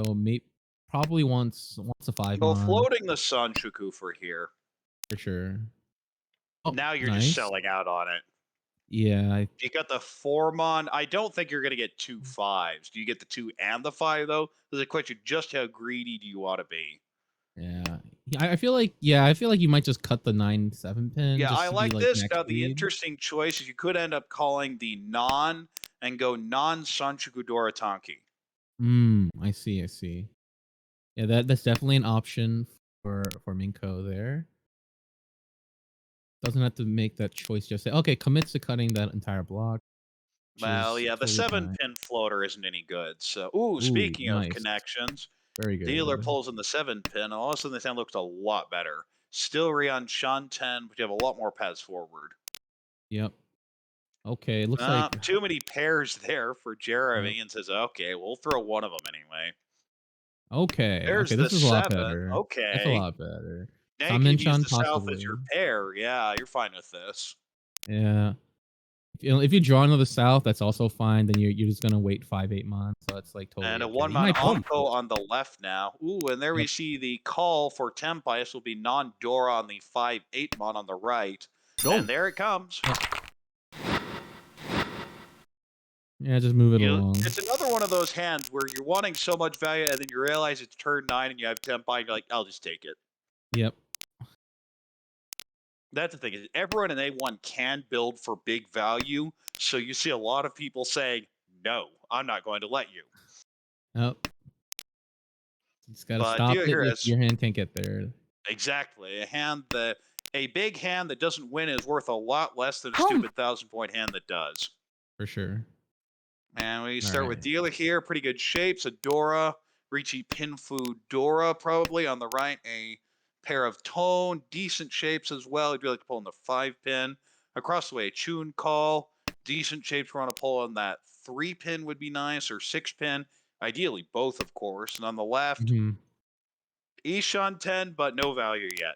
probably wants a Well, 5-mon floating the Sanshuku for here. for sure. Oh, Now you're just nice. selling out on it. Yeah, You got the 4-mon. I don't think you're going to get 2 5s. Do you get the 2 and the 5 though? There's a question: just how greedy do you want to be? yeah. I feel like you might just cut the 9-7 pin Yeah, just I to be like like this. max Now, the speed. interesting choice is you could end up calling the non and go non-Sanchuku Dorotanki. I see, I see. Yeah, that's definitely an option for Minko there. Doesn't have to make that choice, just say, "Okay, commits to cutting that entire block," which Well, is yeah, the totally 7 fine. pin floater isn't any good. So, ooh, Ooh, speaking of nice. connections, Very dealer good. pulls in the 7 pin, and all of a sudden this hand looks a lot better. Still Rion Shanten, but you have a lot more paths forward. Yep. Okay, it looks like Too many pairs there for yep. Jeremy, and says, okay, we'll throw one of them anyway. Okay, okay, There's this the is a lot 7. better. That's a Okay. lot better. Now you can even use Sanminchan the south as possibly. your pair. Yeah, you're fine with this. Yeah. If you draw into the south, that's also fine. Then you're just gonna wait 5-8 months, so it's like And totally a okay. one You man might pull. Onko on the left now. Ooh, and there we Yep. see the call for Tempai. This will be non Dora on the 5/8 mon on the right. And there it comes. Yep. Yeah, just move it along. It's another one of those hands where you're wanting so much value, and then you realize it's turn 9 and you have Tempai, and you're like, I'll just take it. Yep. That's the thing, is everyone in A1 can build for big value. So you see a lot of people saying, no, I'm not going to let you. Yep. You just gotta But stop dealer it here if has your hand can't get there. exactly a big hand that doesn't win is worth a lot less than a stupid 1,000 point hand that does. For sure. And we start with Alright. dealer here, pretty good shapes. A Dora, Ricci Pinfu Dora probably on the right. A pair of Tone, decent shapes as well. I'd like to pull in the 5 pin. Across the way, a Chun Call, decent shapes. We want to pull on that 3 pin would be nice, or 6 pin. Ideally both, of course. And on the left, Mhm. Ishan 10, but no value yet.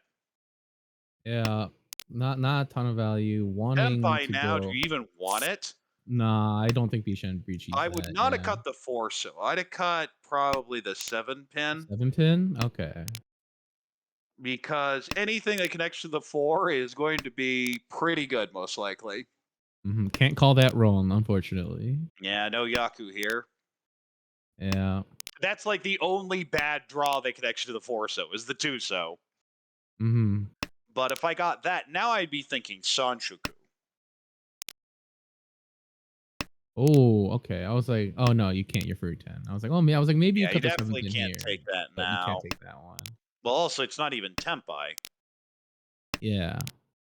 Yeah. Not a ton of value. Wanting Tempai to now, do go. you even want it? Nah, I don't think Bishan breaches I would that, not have yeah. cut the 4, so I'd have cut probably the 7 pin. 7 pin? Okay. Because anything that connects to the 4 is going to be pretty good, most likely. Can't call that wrong, unfortunately. Yeah, no Yaku here. Yeah. That's like the only bad draw that connects to the 4 so is the 2 so. Mhm. But if I got that, now I'd be thinking Sanshuku. Oh, okay. I was like, "Oh, no, you can't. You're free 10." I was like, "Oh, I was like, maybe you Yeah, you cut the 7 definitely pin can't here, take that but you can't now. take that one." Well, also, it's not even Tempai. Yeah.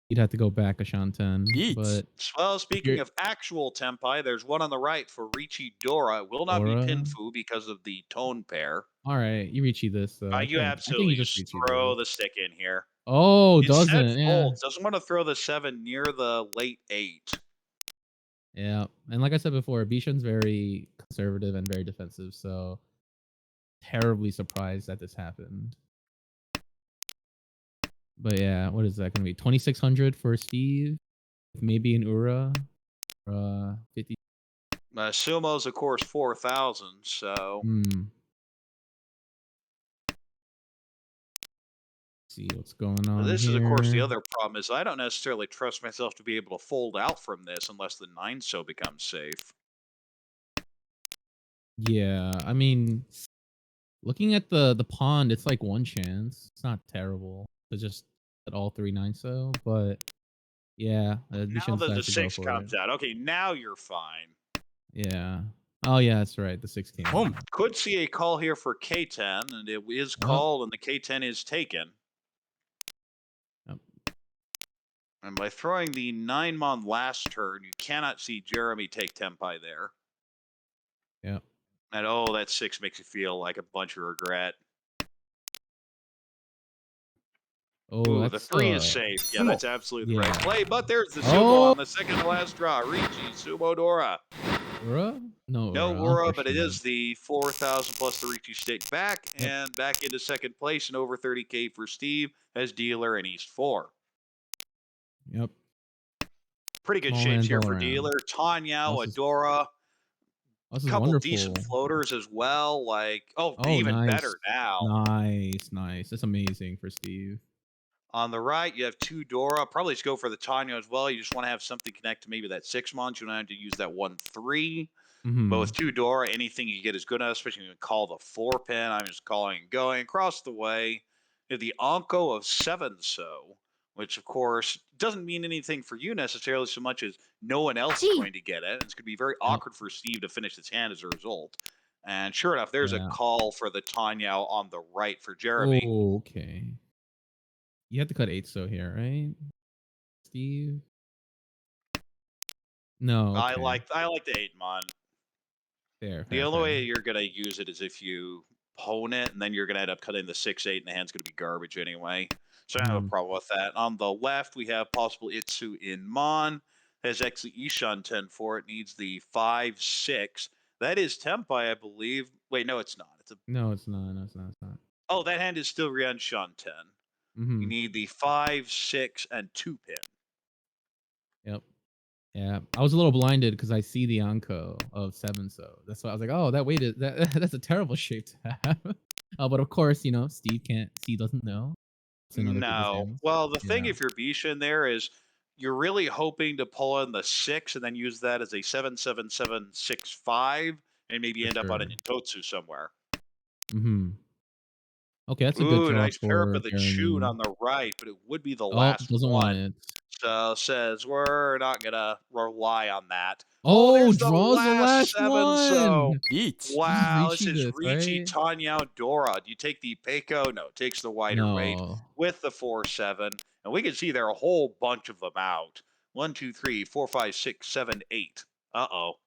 You'd have to go back a Shanten, but Well, if speaking you're of actual Tempai, there's one on the right for Ricci Dora. It will not be Dora. Pinfu because of the tone pair. Alright, you Ricci this, though. You I think you absolutely just just Ricci throw this. the stick in here. Oh, Instead doesn't, yeah. folds. Doesn't want to throw the 7 near the late 8. Yeah, and like I said before, Bishan's very conservative and very defensive, so terribly surprised that this happened. But yeah, what is that gonna be? 2,600 for Steve? Maybe an Ura? 50. Sumo's, of course, 4,000. So Hmm. See what's going on this is, of course, the here. other problem is I don't necessarily trust myself to be able to fold out from this unless the 9 so becomes safe. Yeah, I mean, looking at the pond, it's like one chance. It's not terrible to just at all 3 9 so, but yeah, Now Bishan that the decided to go 6 for it. comes out, okay, now you're fine. Yeah. Oh yeah, that's right. The 6 came out. Could see a call here for K10, and it is Yep. called, and the K10 is taken. Yep. And by throwing the 9 mon last turn, you cannot see Jeremy take Tempai there. Yep. And oh, that 6 makes you feel like a bunch of regret. Oh, Ooh, the that's 3 is safe. Yeah, that's absolutely the right yeah. play. But there's the Sumo Oh, on the second to last draw. Ricci, Sumo Dora. Ura? No No Ura, Ura, but it unfortunately. is the 4,000 plus the Ricci stake back, Yep. and back into second place and over 30K for Steve as dealer in East 4. Yep. Pretty good Small shapes hands here all for around. dealer. Tanyao, This is Adora, this is couple decent wonderful. floaters as well. Like, oh, Oh, even nice. better now. Nice, nice. That's amazing for Steve. On the right, you have 2 Dora. Probably just go for the Tanya as well. You just want to have something connect to maybe that 6 months. You don't have to use that 1/3. But with Mhm. 2 Dora, anything you get is good enough, especially when you call the 4 pin. I'm just calling and going across the way. You have the Onko of 7 so. which of course doesn't mean anything for you necessarily so much as no one else is Gee. going to get it. It's going to be very Yep. awkward for Steve to finish his hand as a result. And sure enough, there's a Yeah. call for the Tanyao on the right for Jeremy. Oh, okay. You have to cut 8 so here, right? Steve? No, okay. I like the 8 mon. Fair, The fair, only fair. way you're gonna use it is if you pwn it, and then you're gonna end up cutting the 6/8, and the hand's gonna be garbage anyway. So I don't have a Mhm. problem with that. On the left, we have possible Itsu in Mon. Has actually Ishan 10 for it. Needs the 5/6. That is Tempai, I believe. Wait, no, it's not. It's a No, it's not, no, it's not. oh, that hand is still Rianshan 10. You Mhm. need the 5/6 and 2 pin. Yep. Yeah. I was a little blinded because I see the Anko of 7, so that's why I was like, "Oh, that weight is that that's a terrible shape to have." But of course, Steve doesn't know. It's in other people's No. hands. Well, the thing Yeah, if you're Bisha in there is you're really hoping to pull in the 6 and then use that as a 77765 and maybe for end up on a sure. Nintotsu somewhere. Mhm. Okay, that's a good Ooh, draw nice pair up for of the Chune Jeremy. on the right, but it would be the Oh, last doesn't want one. it. So says we're not gonna rely on that. Oh, Oh, there's the draws the last last 7. So one! Yeet. This is wow, this Ricci is this, Ricci right? Tanya Dora. Do you take the Peiko? No, it takes the wider weight No. with the 4/7. And we can see there are a whole bunch of them out. 1, 2, 3, 4, 5, 6, 7, 8. Uh-oh.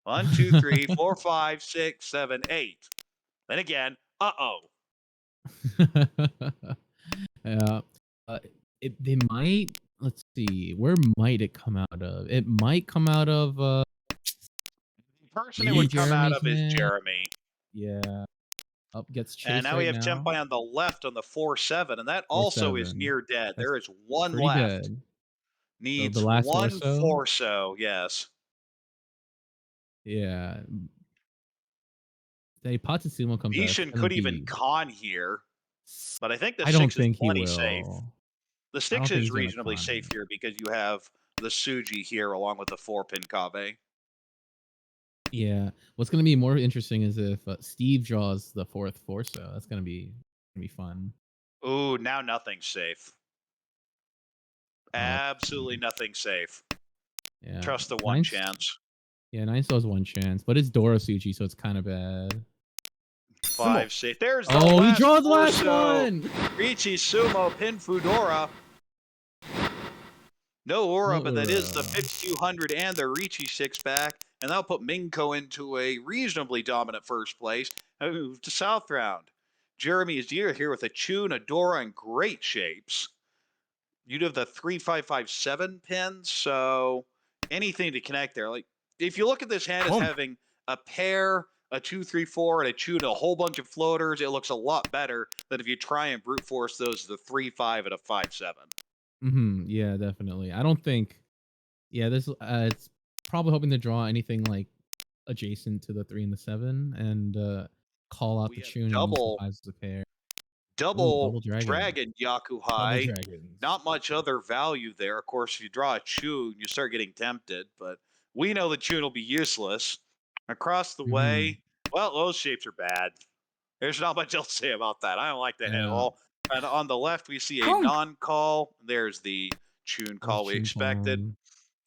1, 2, 3, 4, 5, 6, 7, 8. Then again, uh-oh. Yeah. Uh, they might let's see, where might it come out of? It might come out of, The person it maybe would come out Jeremy's of is hand. Jeremy. Yeah. Gets And chased now we right have now. Tempai on the left on the 4/7, and that also is 4-7. near dead. That's There is one pretty left. bad. The Needs last one Orso? Forso, yes. Yeah. The Ipatsusumo comes out, it's Bishan gonna could even be con here, but I think the I don't 6 is think he plenty safe. will. The I 6 don't think is he's gonna reasonably con safe it. here because you have the Suji here along with the 4-pin Kabe. Yeah. What's gonna be more interesting is if, Steve draws the 4th Forso. That's gonna be fun. Ooh, now nothing's safe. Let's Absolutely see. nothing safe. Yeah. Trust the one 9 chance. yeah, 9 still has 1 chance, but it's Dorosuchi, so it's kinda bad. 5 safe. There's the Oh, he last draws the last Forso. one! Richi Sumo Pin Fudora. No aura, No but that is the Ura. 5200 and the Ricci 6 pack, and that'll put Minko into a reasonably dominant first place and move to South Round. Jeremy is here with a Chune, a Dora, and great shapes. You'd have the 3557 pin, so anything to connect there. Like, if you look at this hand as Home. having a pair, a 2-3-4, and a Chune, a whole bunch of floaters, it looks a lot better than if you try and brute force those the 3-5 and a 5-7. Mhm, yeah, definitely. I don't think yeah, this it's probably hoping to draw anything, like, adjacent to the 3 and the 7 and, call out We the have tune and use the 5s as a pair. Ooh, double double dragon. dragon Double Yakuhai. dragons. Not much other value there. Of course, if you draw a Chune, you start getting tempted, but we know the Chune will be useless. Across the Mhm. way, well, those shapes are bad. There's not much else to say about that. I don't like that at Yeah. all. And on the left, we see a Home. non-call. There's the Chune There's call we expected. Chunpon.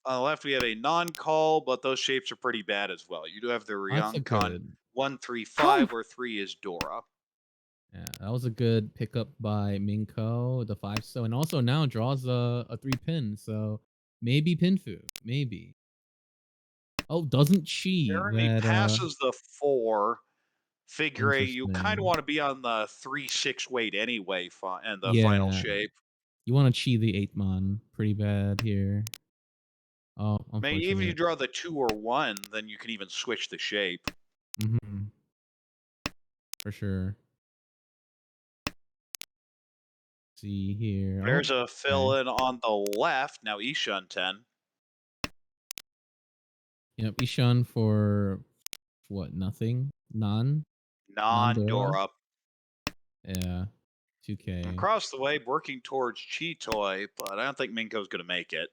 On the left, we have a non-call, but those shapes are pretty bad as well. You do have the That's a Ryonkon good 135, Home. where 3 is Dora. yeah, that was a good pickup by Minko, the 5 so and also now draws a 3 pin, so maybe Pinfu, maybe. Oh, doesn't chi Jeremy that, passes the 4. Figure 8, you kind of interesting. want to be on the 3-6 weight anyway, and the final Yeah, shape. you wanna chi the 8 mon pretty bad here. Oh, Maybe even if you unfortunate. draw the 2 or 1, then you can even switch the shape. Mhm, for sure. See here. There's Oh, a okay. fill in on the left. Now Ishun 10. Yep, Ishan for what, nothing? Non-Dora? Non-Dora. Yeah, 2K. Across the way, working towards Chitoy, but I don't think Minko's going to make it.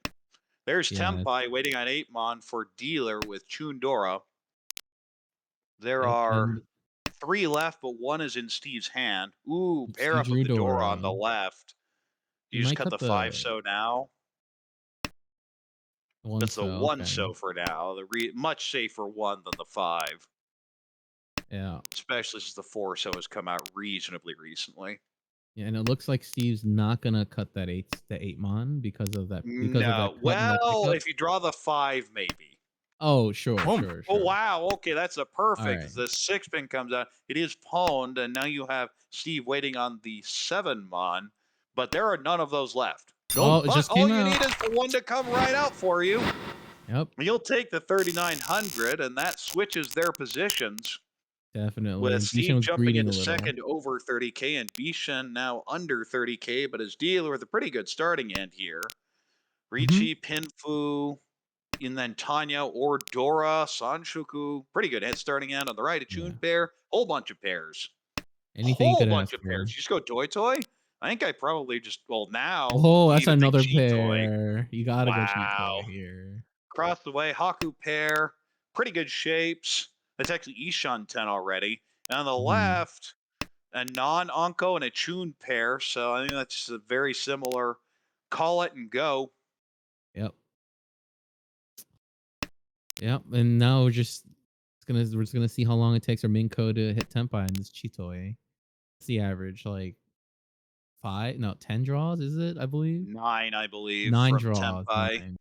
There's Yeah, Tempai waiting on 8mon for Dealer with Chundora. There yep, are and 3 left, but 1 is in Steve's hand. Ooh, pair he up of drew the Dora on the Dora. left. You You just might cut cut the 5 the so now. one That's the so, 1 okay. so for now. The much safer one than the 5, Yeah. especially since the 4 so has come out reasonably recently. Yeah, and it looks like Steve's not gonna cut the 8 mon because of that No. cut and that Well, pickup. if you draw the 5, maybe. Oh, sure, Boom. sure, Oh, sure. wow. Okay, that's a perfect. Alright. The 6 pin comes out. It is pwned, and now you have Steve waiting on the 7 mon, but there are none of those left. Oh, it But just all came you out. need is the one to come right out for you. Yep, You'll take the 3,900, and that switches their positions definitely, with and Bishan Steve was jumping greeting a into little. second over 30K and Bishan now under 30K, but his dealer with a pretty good starting end here. Mhm. Ricci, Pinfu, and then Tanya or Dora, Sanshoku. Pretty good head starting end on the right. A Yeah. Chun pair, whole bunch of pairs. Anything you Whole could bunch ask of pairs. for. You just go Toy Toy? I think I probably just, well, now, Oh, that's even think another Cheat Toy. pair. You gotta go cheat Wow. toy here. Across the way, Haku pair, pretty good shapes. That's actually Ishan 10 already. And on the Mhm. left, a non-Onko and a Chun pair. So I think that's just a very similar call it and go. Yep. Yep, and now we're just gonna see how long it takes for Minko to hit Tempai in this Chitoy. What's the average? Like 5? No, 10 draws, is it? I believe? 9, I believe, 9 from draws, Tempai. 9.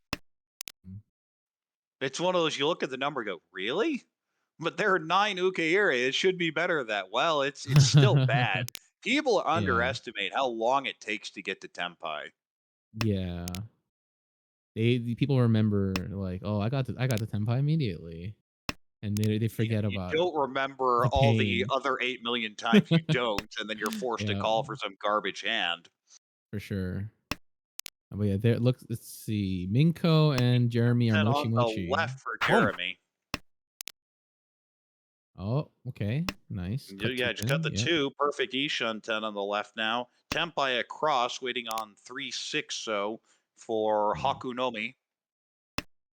It's one of those you look at the number and go, really? But there are 9 Ukeiri. It should be better than that. Well, it's still bad. People Yeah. underestimate how long it takes to get to Tempai. Yeah. The people remember like, "Oh, I got the Tempai immediately." And they Yeah, forget you about don't remember the all the pain. other 8 million times you don't, and then you're forced to Yeah, call for some garbage hand. for sure. But yeah, there let's see. Minko and Jeremy are And mochi on the mochi. left for Boom. Jeremy. Oh, okay. Nice. Cut 2 Yeah, just cut pin. the Yep. 2. Perfect Ishan 10 on the left now. Tempai across, waiting on 3-6 so for Yeah. Hakunomi.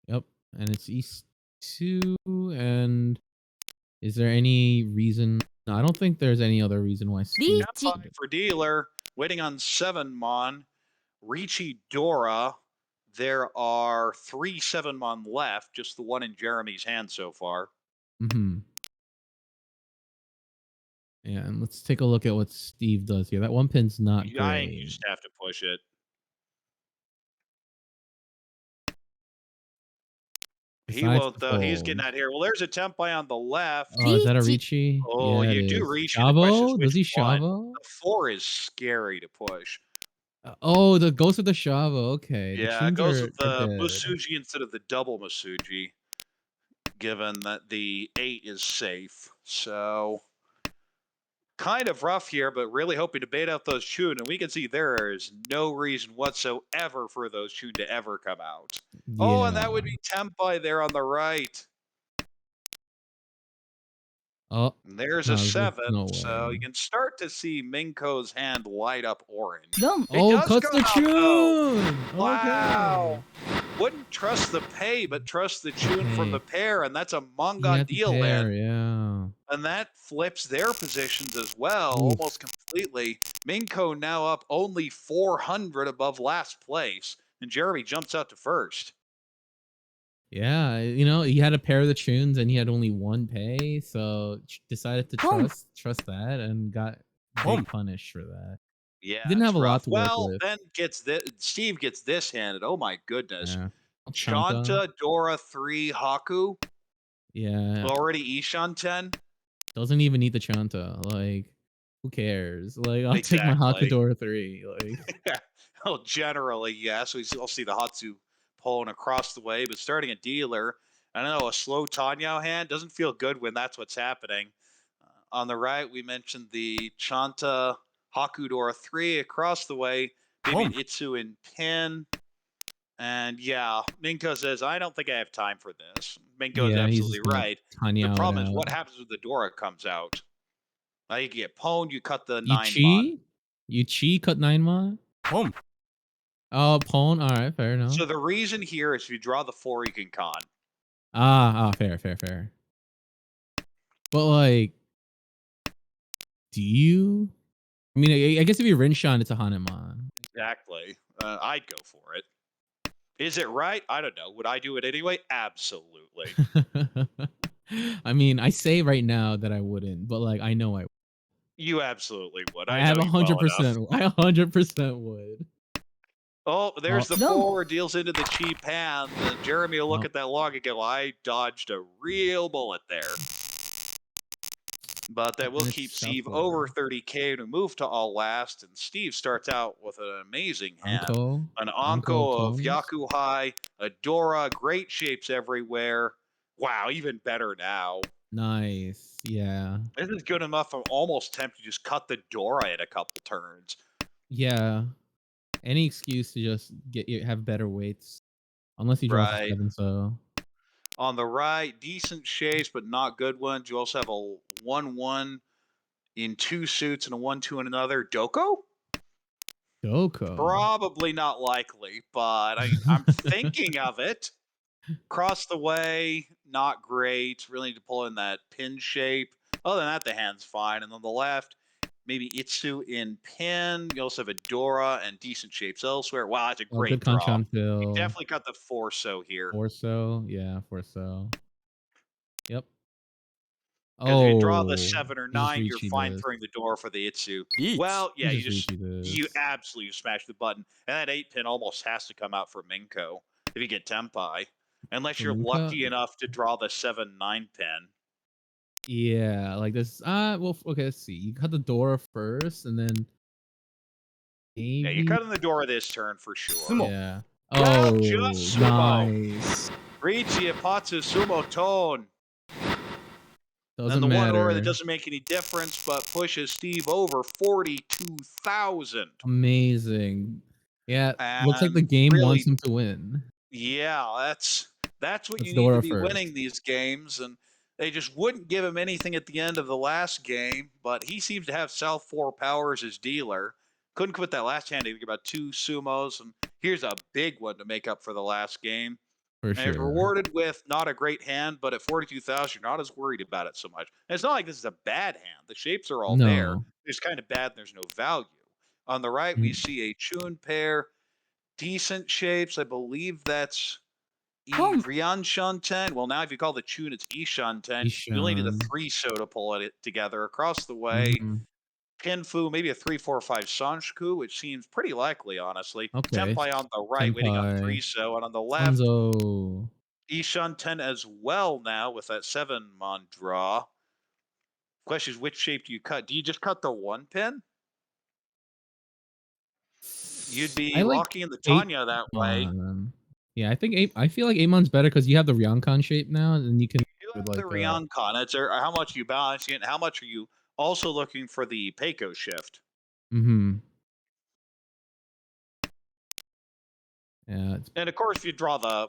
Yep. And it's East 2. And is there any reason? No, I don't think there's any other reason why Steve. Tempai for dealer, waiting on 7 Mon. Ricci Dora. There are 3 7 Mon left, just the one in Jeremy's hand so far. Mm-hmm. Yeah, and let's take a look at what Steve does here. That one pin's not I think you great. just have to push it. He Decides won't to though. He's getting fold. out here. Well, there's a Tempai on the left. Oh, is that a Ricci? Oh, Yeah, it you do is. reach it. The question is Shavo? Does which he one. Shavo? The 4 is scary to push. Oh, the ghost of the Shavo. Okay, the Yeah, it tunes goes with are the dead. Musuji instead of the double Musuji, given that the 8 is safe. So kind of rough here, but really hoping to bait out those Chun, and we can see there is no reason whatsoever for those Chun to ever come out. Oh, and Yeah. that would be Tempai there on the right. Oh, And there's a no, there's 7, no so you way. can start to see Minko's hand light up orange. Boom. It Oh, does cuts come the out though. tune. Wow. Okay. Wouldn't trust the pay, but trust the Chun from Hey, the pair, and that's a he Mongon had the deal pair. in. Yeah. And that flips their positions as well, Oof. almost completely. Minko now up only 400 above last place, and Jeremy jumps out to first. Yeah, he had a pair of the tunes and he had only one pay, so decided to Boom. trust that and got Boom. big punish for that. Yeah, He didn't have it's a lot rough. to work Well, with. then Steve gets this handed. Oh my goodness. Yeah. Chanta. Chanta, Dora 3, Haku, Yeah. already Ishan 10. Doesn't even need the Chanta. Like, who cares? Like, I'll take my Exactly. Hakadora 3. Like, Well, generally, yes. I'll see the Hatsu pulling across the way, but starting a dealer, I don't know, a slow Tanyao hand doesn't feel good when that's what's happening. On the right, we mentioned the Chanta Hakudora 3 across the way, maybe an Boom. Itsu in pin. And yeah, Minko says, I don't think I have time for this. Minko is yeah, he's absolutely just gonna right. The Tanya it problem is out. what happens when the Dora comes out? Now you get pwned, you cut the You 9 mon. chi? You chi cut 9 mon? Boom. Oh, pawn. All right, fair enough. So the reason here is if you draw the 4, you can con. Fair. But like, do you? I mean, I guess if you Rinshan, it's a Hanuman. Exactly. I'd go for it. Is it right? I don't know. Would I do it anyway? Absolutely. I mean, I say right now that I wouldn't, but like I know I You absolutely would. I I have know a you well hundred enough. percent. I 100% would. Oh, Oh there's the no. four, deals into the cheap hand. Jeremy will look Oh, at that log and go, I dodged a real bullet there. But that will and it's keep South Steve over four. 30K to move to all last. And Steve starts out with an amazing hand. Anko. An Anko of Anko of tones. Yakuhai, a Dora, great shapes everywhere. Wow, even better now. Nice. Yeah. This is good enough. I'm almost tempted to just cut the Dora in a couple turns. Yeah. Any excuse to just get you have better weights. Unless he draws a Right. 7, so On the right, decent shapes, but not good ones. You also have a 1-1 in two suits and a 1-2 in another. Doko? Doko. Probably not likely, but I'm thinking of it. Across the way, not great. Really need to pull in that pin shape. Other than that, the hand's fine. And on the left, maybe Itsu in pin. You also have a Dora and decent shapes elsewhere. Wow, that's a Oh, good great draw. Kanchan You fill. definitely got the Forso here. Forso. Yeah, Forso. Yep. Because if you draw the Oh, 7 or he just 9, you're reached fine this. throwing the Dora for the Itsu. Yeet. Well, He yeah, just reached you this. absolutely smash the button. And that 8 pin almost has to come out for Minko if you get Tempai. Unless For you're Minka? lucky enough to draw the 7-9 pin. Yeah, like this. Well, okay. Let's see. You cut the door first, and then Yeah, you're maybe. cutting the Dora this turn for sure. Sumo. Yeah. Well, Oh, just sumo. nice. Riichi Ipatsu sumo tone. And Doesn't the one aura that matter. doesn't make any difference but pushes Steve over 42,000. Amazing. Yeah, looks like the And game wants really, him to win. yeah, that's what Let's you need to Dora be winning first. these games. And they just wouldn't give him anything at the end of the last game, but he seems to have South 4 powers as dealer. Couldn't quit that last hand. He got about 2 sumos, and here's a big one to make up for the last game. For And it's sure. rewarded with not a great hand, but at 42,000, you're not as worried about it so much. And it's not like this is a bad hand. The shapes are all there. No. It's kind of bad and there's no value. On the right, we Mm, see a Chun pair, decent shapes. I believe that's Hum. Rian Shanten. Well, now if you call the Chun, it's Ishanten. You only need a Ishan. 3-so to pull it together. Across the way, Mhm. Pinfu, maybe a 3-4-5 Sanshku, which seems pretty likely, honestly. Okay. Tempai on the right, waiting on Senpai. 3-so, and on the left, Hanzo. Ishanten as well now with that 7-mon draw. Question is, which shape do you cut? Do you just cut the 1 pin? You'd I be like locking in the 8 Tanya that way. mon. Yeah, I think 8 I feel like 8 mon's better because you have the Ryokan shape now, and you can You with have the like, Ryoncon. It's how much are you balancing it, and how much are you also looking for the Peiko shift? mhm. Yeah, it's And of course, if you draw the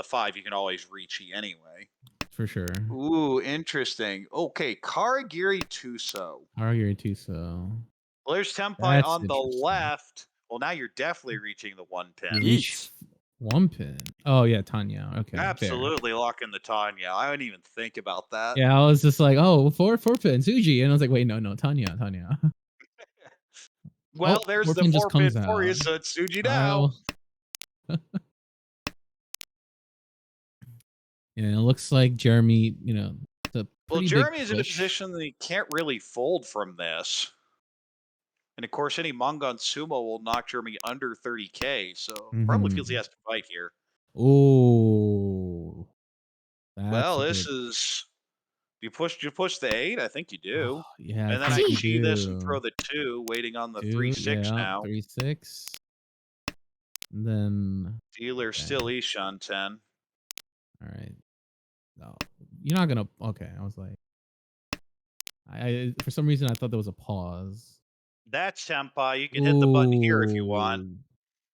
5, you can always reach E anyway. for sure. Ooh, interesting. Okay, Karagiri Tuso. Argue too, so Well, there's Tempai that's on the interesting. left. Well, now you're definitely reaching the 1 You pin. reach Yeet. 1 pin. Oh, yeah, Tanya. Okay, fair. Absolutely lock in the Tanya. I wouldn't even think about that. Yeah, I was just like, "Oh, 4 pin, Suji," and I was like, "Wait, no, no, Tanya, Tanya." Well, Oh, there's 4 the pin just 4 pin comes for you, out. so it's Suji now. I'll Yeah, it looks like Jeremy, it's a Well, pretty big Jeremy is in a push. position that he can't really fold from this. And of course, any Mangon Sumo will knock Jeremy under 30K, so probably feels he Mhm. has to fight here. Ooh, that's Well, a this good is you push the 8? I think you do. yeah, I And then think I you chi this and throw do. the 2, waiting on the 2, 3-6 yeah, now. 3, 6. Then Dealer okay, still Ishan 10. alright. No, you're not gonna okay, I was like I for some reason, I thought there was a pause. That's Senpai. You can hit the button here if you want. Ooh.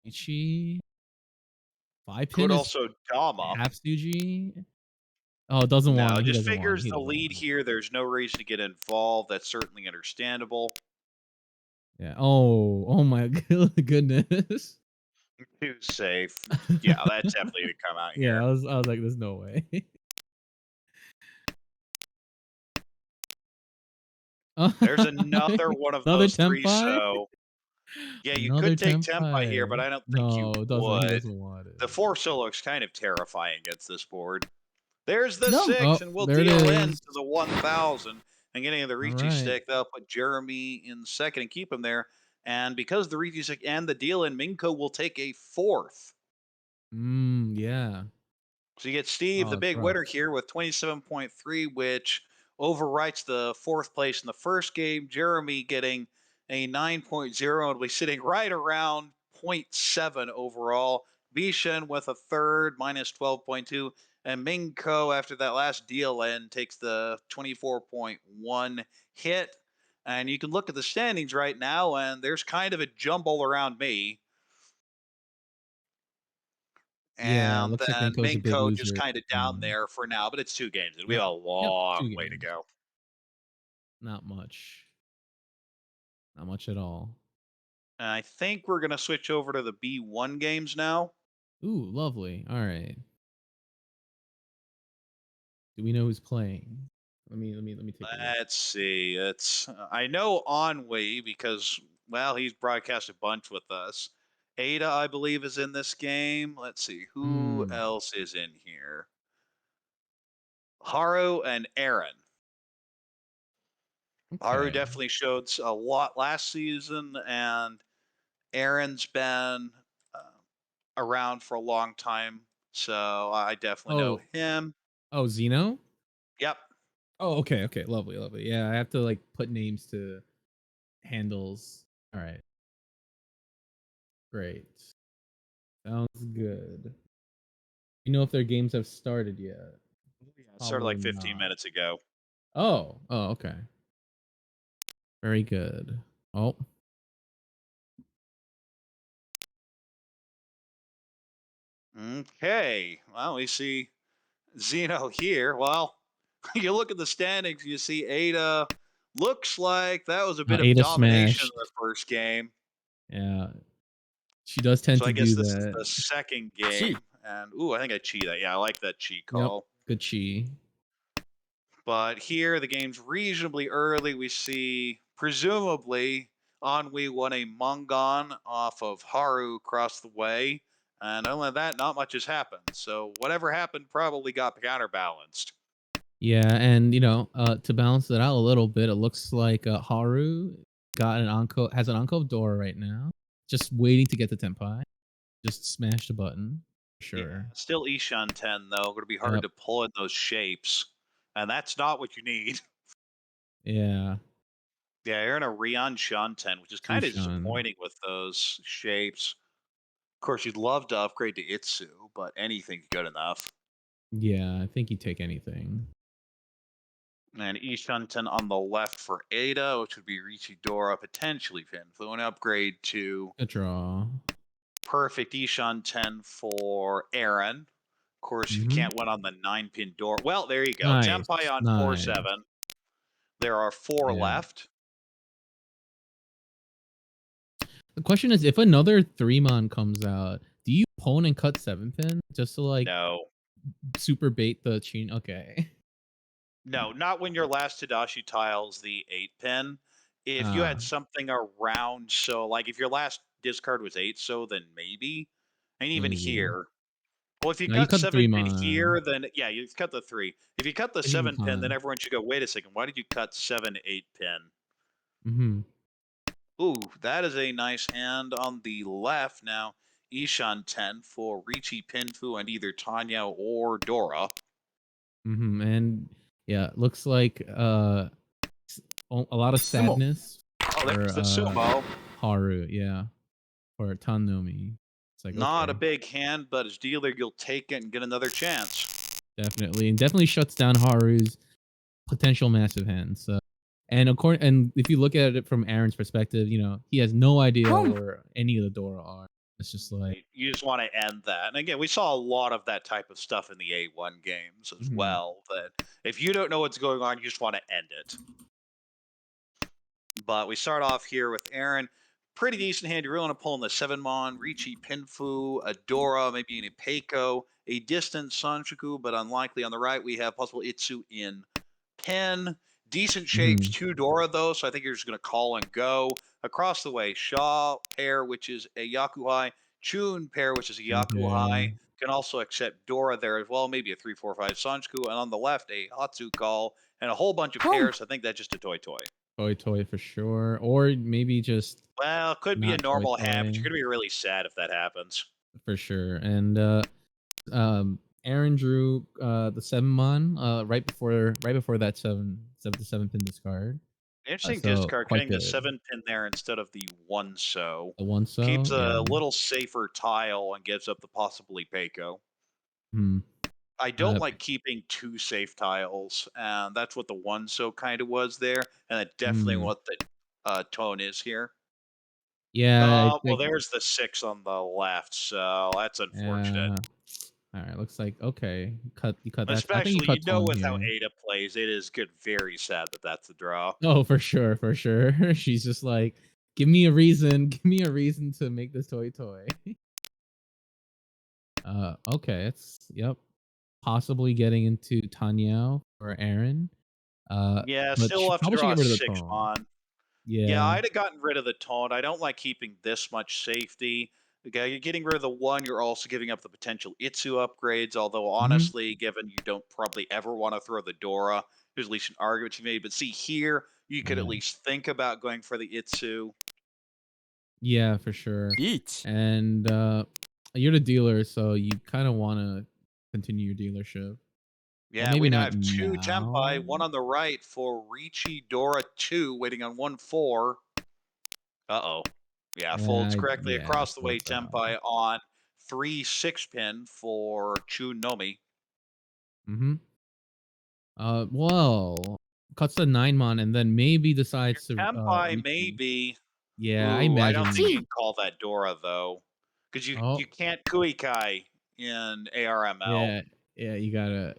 Ichi? 5 pin Could is also Dama. half Suji? Oh, doesn't No, want he just doesn't want figures he the doesn't lead want. here. There's no reason to get involved. That's certainly understandable. Yeah. Oh my goodness. Too safe. Yeah, that's definitely to come out Yeah, here. I was like, "There's no way." Oh, There's another one of another those three. Tempai? So Yeah, you Another could take Tenpai here, but Tenpai. I don't think No, you he would. doesn't want it. The 4 solo looks kind of terrifying against this board. There's the No. 6, Oh, and we'll there it deal in is. to the 1,000. And getting the All Ricci right. stick, that'll put Jeremy in second and keep him there. And because the Ricci stick and the deal in, Minko will take a fourth. Yeah. So you get Steve, Oh, the it's big rough. winner here with 27.3, which overwrites the fourth place in the first game. Jeremy getting a 9.0 and will be sitting right around zero point 0.7 overall. Bishan with a third, minus 12.2. And Minko, after that last deal end, takes the 24.1 hit. And you can look at the standings right now, and there's kind of a jumble around me. Yeah, And looks like then Minko's a big Minko just loser. kind of down there for now, but it's 2 games, and we Yep. have a Yep. long 2 way to games. go. Not much. Not much at all. And I think we're gonna switch over to the B1 games now. Ooh, lovely. All right. Do we know who's playing? Let me take a look. Let's see. It's I know Ennui because well, he's broadcast a bunch with us. Ada, I believe, is in this game. Let's see who Hmm. else is in here. Haru and Aaron. Haru Okay. definitely showed a lot last season, and Aaron's been uh, around for a long time, so I definitely know Oh, him. Zeno? Yep. Oh, okay, okay. Lovely, lovely. Yeah, I have to like put names to handles. All right. Great. Sounds good. You know if their games have started yet? Yeah, it started Probably like 15 not. minutes ago. Oh, okay. Very good. Oh, Okay. Well, we see Zeno here. Well, you look at the standings, you see Ada. Looks like that was a bit of Ada domination in smashed. the first game. Yeah, she does tend So to I guess do this is that. the second She. game. And ooh, I think I cheat that. Yeah, I like that cheat Yep. call. Good chi. But here, the game's reasonably early. We see, presumably, Ennui won a Mungon off of Haru across the way. And other than that, not much has happened. So whatever happened probably got counterbalanced. Yeah, and to balance it out a little bit, it looks like Haru got an Anko has an Anko of Dora right now. Just waiting to get the Tenpai. Just smash the button. Yeah, Sure. still Ishan 10, though. Going to be hard Yep. to pull in those shapes. And that's not what you need. Yeah. Yeah, you're in a Rion Shun 10, which is kind of Tushan. disappointing with those shapes. Of course, you'd love to upgrade to Itsu, but anything's good enough. Yeah, I think you take anything. And Ishunten on the left for Ada, which would be Richidora, potentially Finfu. An upgrade to Good draw. perfect Ishunten for Aaron. Of course, if you Mhm. can't win on the 9-pin door, well, there you go. Nice. Tenpai on Nice. 4-7. There are 4 Yeah. left. The question is, if another 3-mon comes out, do you pwn and cut 7-pin just to like No. super bait the chain? Okay. No, not when your last Tadashi tile's the 8-pin. If you had Ah, something around, so like if your last discard was 8, so then maybe. And even maybe. here, well, if you No, you cut cut the 7 pin 3-mon. here, then yeah, you cut the 3. If you cut the If you can 7 pin, then con. everyone should go, wait a second, why did you cut 7, 8 pin? Mhm. Ooh, that is a nice hand on the left. Now, Ishan 10 for Ricci Pinfu and either Tanya or Dora. Mhm. And yeah, looks like a lot of Sumo. sadness Oh, for there's the Sumo. Haru, yeah. For Tanomi. It's like, Not a okay, big hand, but as dealer, you'll take it and get another chance. definitely. And definitely shuts down Haru's potential massive hand. So and if you look at it from Aaron's perspective, he has no idea where any of the Dora are. It's just like, You just want to end that. And again, we saw a lot of that type of stuff in the A1 games as mhm. well. That if you don't know what's going on, you just want to end it. But we start off here with Aaron. Pretty decent hand. You're really want to pull in the 7-mon, Ricci, Pinfu, Adora, maybe an Ipeiko, a distant Sanchoku, but unlikely. On the right, we have possible Itsu in Pen. Decent shapes, Mhm. 2 Dora though, so I think you're just gonna call and go. Across the way, Shaw pair, which is a Yakuhai, Chun pair, which is a Yakuhai. Okay. Can also accept Dora there as well, maybe a 3-4-5 Sanshku, and on the left, a Hatsu call, and a whole bunch of pairs. I think that's just a toy. Toy for sure, or maybe just Well, could be a not normal hand, but you're toy gonna be really sad if that happens. for sure. And Aaron drew the 7 mon right before that 7 to 7 pin discard. Interesting So discard, quite getting the good. 7 pin there instead of the 1 so. The 1 Keeps so, yeah. a little safer tile and gives up the possibly Peiko. Mhm. I don't Uh, like keeping 2 safe tiles, and that's what the 1 so kinda was there, and that's definitely mm. what the, tone is here. Yeah, I Well, think there's the 6 on the left, so that's unfortunate. yeah. Alright, looks like okay. You cut that. I think you Especially, cut tone with how here. Ada plays, it is good very sad that that's the draw. Oh, for sure, for sure. She's just like, "Give me a reason, give me a reason to make this toy." Okay, it's yep. Possibly getting into Tanyao or Aaron. Yeah, But still she have to probably should draw get a rid of the 6 tone. mon. Yeah, Yeah. I'd have gotten rid of the taunt. I don't like keeping this much safety. Okay, you're getting rid of the 1, you're also giving up the potential Itsu upgrades, although Mhm. honestly, given you don't probably ever want to throw the Dora, there's at least an argument to be made. But see here, you could at Yeah. least think about going for the Itsu. Yeah, for sure. Eat. And, you're the dealer, so you kinda wanna continue your dealership. Well, Yeah, maybe we now not have 2 now. Tempai, one on the right for Ricci Dora 2, waiting on 1-4. Uh-oh. Yeah, folds correctly Yeah, across the way folds out. Tempai on 3-6 pin for Chun Nomi. Mhm. Well, cuts the 9 mon and then maybe decides to, Tempai repeat. maybe. Yeah, I Ooh, I don't think imagine. you can call that Dora though, because you Oh, can't Kuikai in ARML. yeah, yeah, you gotta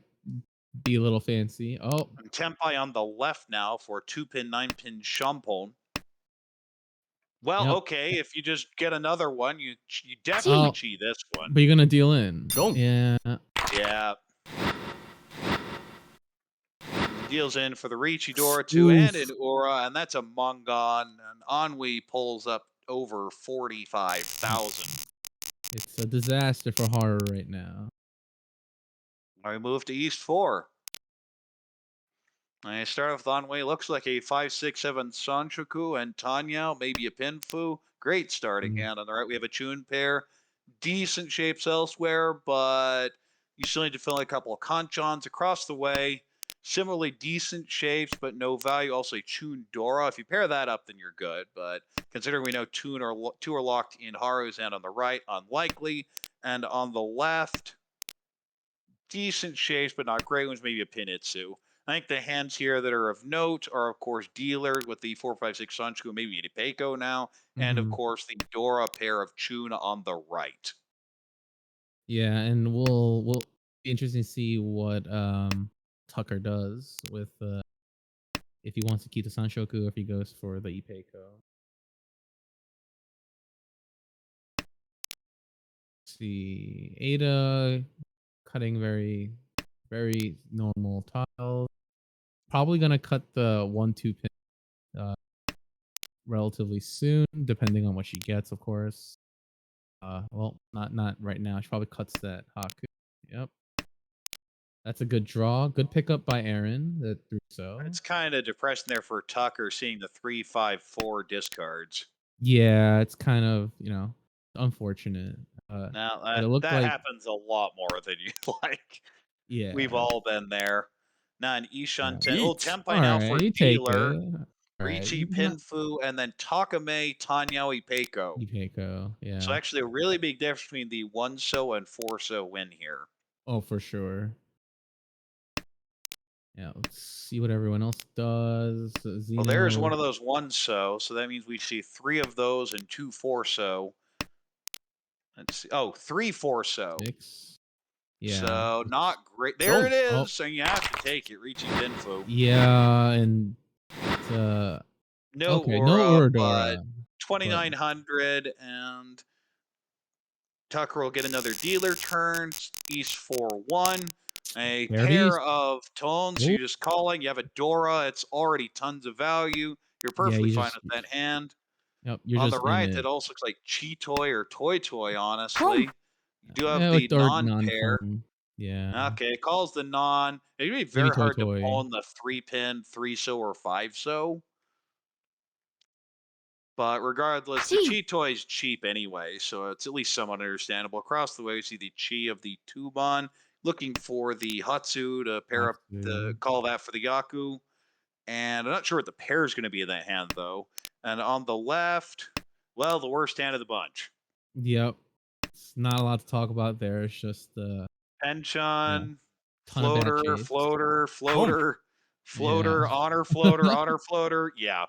be a little fancy. Oh, And Tempai on the left now for 2-pin, 9-pin Shampon. Well, yep. okay, if you just get another one, you definitely Oh, chi this one. but you're gonna deal in. Don't. Yeah. Yeah, deals in for the Ricci Dora 2 and an Oof. Ura, and that's a Mongon. And Ennui pulls up over 45,000. It's a disaster for horror right now. I move to East 4. I start off with Anwei. Looks like a 5-6-7 Sanchoku and Tanya, maybe a Pinfu. Great starting Mm, hand. On the right, we have a Chun pair. Decent shapes elsewhere, but you still need to fill in a couple of Kanchans across the way. Similarly decent shapes, but no value. Also a Chun Dora. If you pair that up, then you're good. But considering we know two are locked in Haru's hand on the right, unlikely. And on the left, decent shapes, but not great ones. Maybe a Pinitsu. I think the hands here that are of note are, of course, Dealer with the 4-5-6 Sanchu, maybe a Peiko now, and of mhm. course the Dora pair of Chuna on the right. Yeah, and we'll be interesting to see what Tucker does with if he wants to keep the Sanshoku or if he goes for the Ipeiko. See Ada cutting very normal tiles. Probably gonna cut the 1-2 pin uh, relatively soon, depending on what she gets, of course. Well, not right now. She probably cuts that Haku. Yep. That's a good draw. Good pickup by Aaron that threw so. It's kind of depressing there for Tucker seeing the 3-5-4 discards. Yeah, it's kind of, unfortunate. Now But that it looked that like happens a lot more than you like. We've yeah. all been there. Now an Yeah. Ishan ten. Oh, Eat. Tempai All now right, for you take Dealer. it. All right. Ricci Not Pinfu, and then Takame Tanyaoi Peiko. Ipeiko. So Yeah. actually a really big difference between the 1-so and 4-so win here. Oh, for sure. Yeah, let's see what everyone else does. Well, there's Xeno one of those 1-so, so that means we see 3 of those and 2 4-so. Let's see. Oh, 3 4-so. 6. Yeah. So not great. There it Don't. Oh, is, and you have to take it. Ricci Pinfu. yeah, and it's, No okay, no Aura, but Uradora, but 2,900, and Tucker will get another dealer turn. East 4-1. A Parodies? pair of tones, Oh, you're just calling. You have a Dora, it's already tons of value. You're yeah, perfectly fine with that hand. yep, you're On the just in right, it. that also looks like Cheetoy or Toy Toy, Con. honestly. You do have Yeah, the like third non-pair. non-con. Yeah. Okay, calls the non. It'd be Maybe very Toy hard to Toy. pawn the 3-pin, 3-so or 5-so. But regardless, the See. Chi toy is cheap anyway, so it's at least somewhat understandable. Across the way, we see the Chi of the Tuban, looking for the Hatsu to pair up the Hatsu. call that for the Yaku. And I'm not sure what the pair is going to be in that hand, though. And on the left, well, the worst hand of the bunch. Yep. It's not a lot to talk about there. It's just you know, Penchon, ton of bad floater, shapes. floater, Con. floater, Yeah. floater, honor floater, honor floater. Yeah.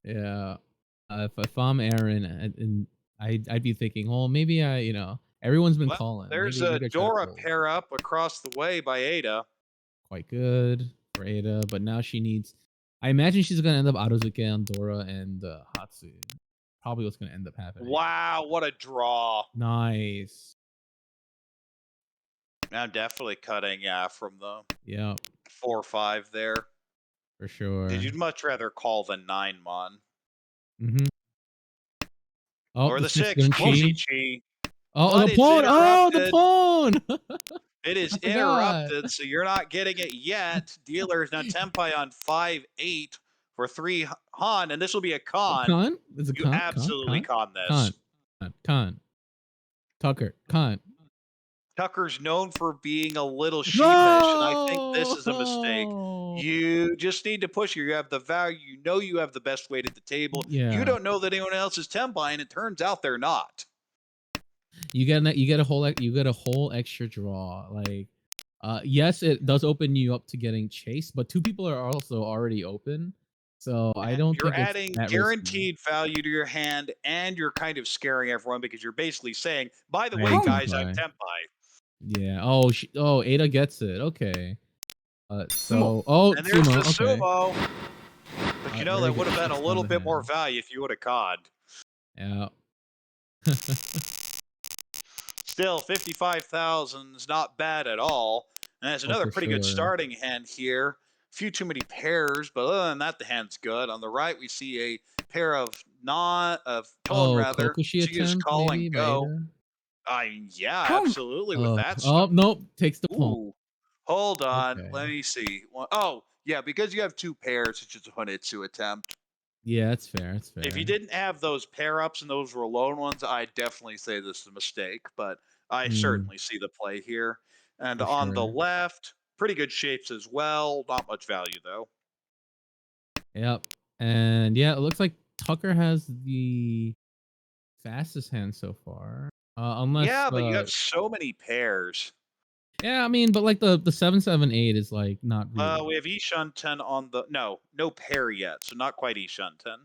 Yeah. If I'm Aaron and I'd be thinking, well, maybe everyone's been Well, calling. there's Maybe a maybe I try to Dora fold. pair up across the way by Ada. Quite good for Ada, but now she needs. I imagine she's gonna end up Aruzuke on Dora and Hatsu. Probably what's gonna end up happening. Wow, what a draw. Nice. I'm definitely cutting, yeah, from the Yep, 4-5 there. for Because sure. you'd much rather call the 9 mon. Mm-hmm. Oh, Or the the six 6, Con. easy Gunchy. chi. Oh, But the it's pawn. Oh, the interrupted. pawn. It I is forgot. interrupted, so you're not getting it yet. Dealer is now Tempai on 5-8 for 3 Han, and this will be a con. Con? Is it You con? Con? absolutely Con? con this. Con? Con? Con? Tucker? Con? Tucker's known for being a little sheepish, and I think this is a mistake. No. You just need to push. You have the value. You know you have the best weight at the table. You Yeah. don't know that anyone else is Tempai, and it turns out they're not. You get a whole extra draw. Like, yes, it does open you up to getting chased, but two people are also already open. So I And don't you're think it's adding that risky. guaranteed value to your hand, and you're kind of scaring everyone because you're basically saying, by the I way, Con. guys, I'm Tempai. Tempai. Yeah. Oh, Ada gets it. Okay. Sumo. And there's the Sumo. Okay. sumo. But you know Very that good would have been a checks on little the bit more hand. value if you would have conned. Yeah. Still, 55,000 is not bad at all. And that's Oh, another for pretty good sure. starting hand here. Few too many pairs, but other than that, the hand's good. On the right, we see a pair of tone Oh, rather. Kokushi So you just attempt call and maybe by go. Ada. Yeah, Con. absolutely with Oh, that oh stuff. nope. Takes the pawn. Ooh, hold on. Okay. Let me see. Oh, yeah, because you have 2 pairs, it's just a Honitsu attempt. Yeah, that's fair. That's If you fair. didn't have those pair ups and those were alone ones, I'd definitely say this is a mistake, but I Mm, certainly see the play here. And for on the sure. left, pretty good shapes as well. Not much value though. Yep. And yeah, it looks like Tucker has the fastest hand so far. Unless Yeah, but you have so many pairs. yeah, I mean, but like the 778 is like not really. We have Ishunten on the no pair yet, so not quite Ishunten.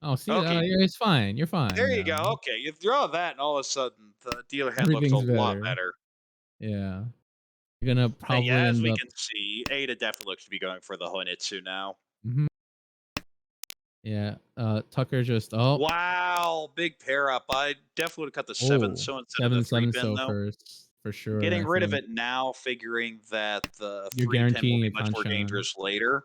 Oh, see, Okay, yeah, it's fine. You're fine there you now. go. Okay, you throw that, and all of a sudden the dealer hand looks a Everything's lot better. better. Yeah. You're gonna And yeah, probably as end we up can see, Ada definitely looks to be going for the Honitsu now. mhm. Yeah. Tucker just oh Wow, big pair up. I definitely would have cut the 7 oh so instead of the 3 7 pin so though. first for sure. Getting I rid of think it now, figuring that the you're 3 pin will guaranteeing be a much more Kanshan. dangerous later.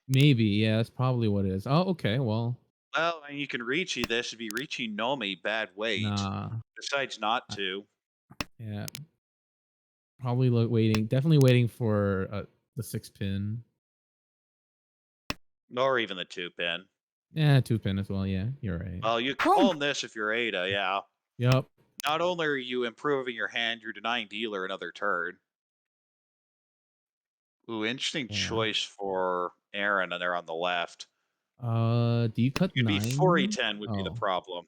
Maybe, yeah, that's probably what it is. Oh, okay, well, Well, and you can Ricci this would be Ricci Nomi bad weight. nah. Decides not I, to. yeah, probably definitely waiting for the 6 pin. Or even the 2 pin. Yeah, 2 pin as well. Yeah, you're right. Well, you Con. own this if you're Ada, yeah. Yep. Not only are you improving your hand, you're denying dealer another turn. Ooh, interesting Yeah. choice for Aaron, and they're on the left. Do you cut You'd be 9? 4-10 would be the Oh. problem.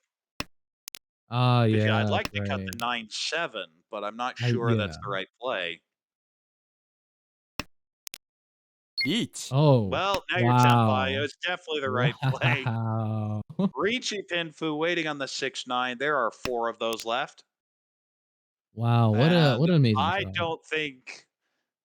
Because yeah, I'd Yeah, like that's to cut right. the 9-7, but I'm not sure that's Yeah. the right play. Each. Oh. Well, now you're Tempai. It Wow. was definitely the right play. Wow. Ricci Pinfu waiting on the 6-9. There are 4 of those left. Wow, And what an amazing I job. don't think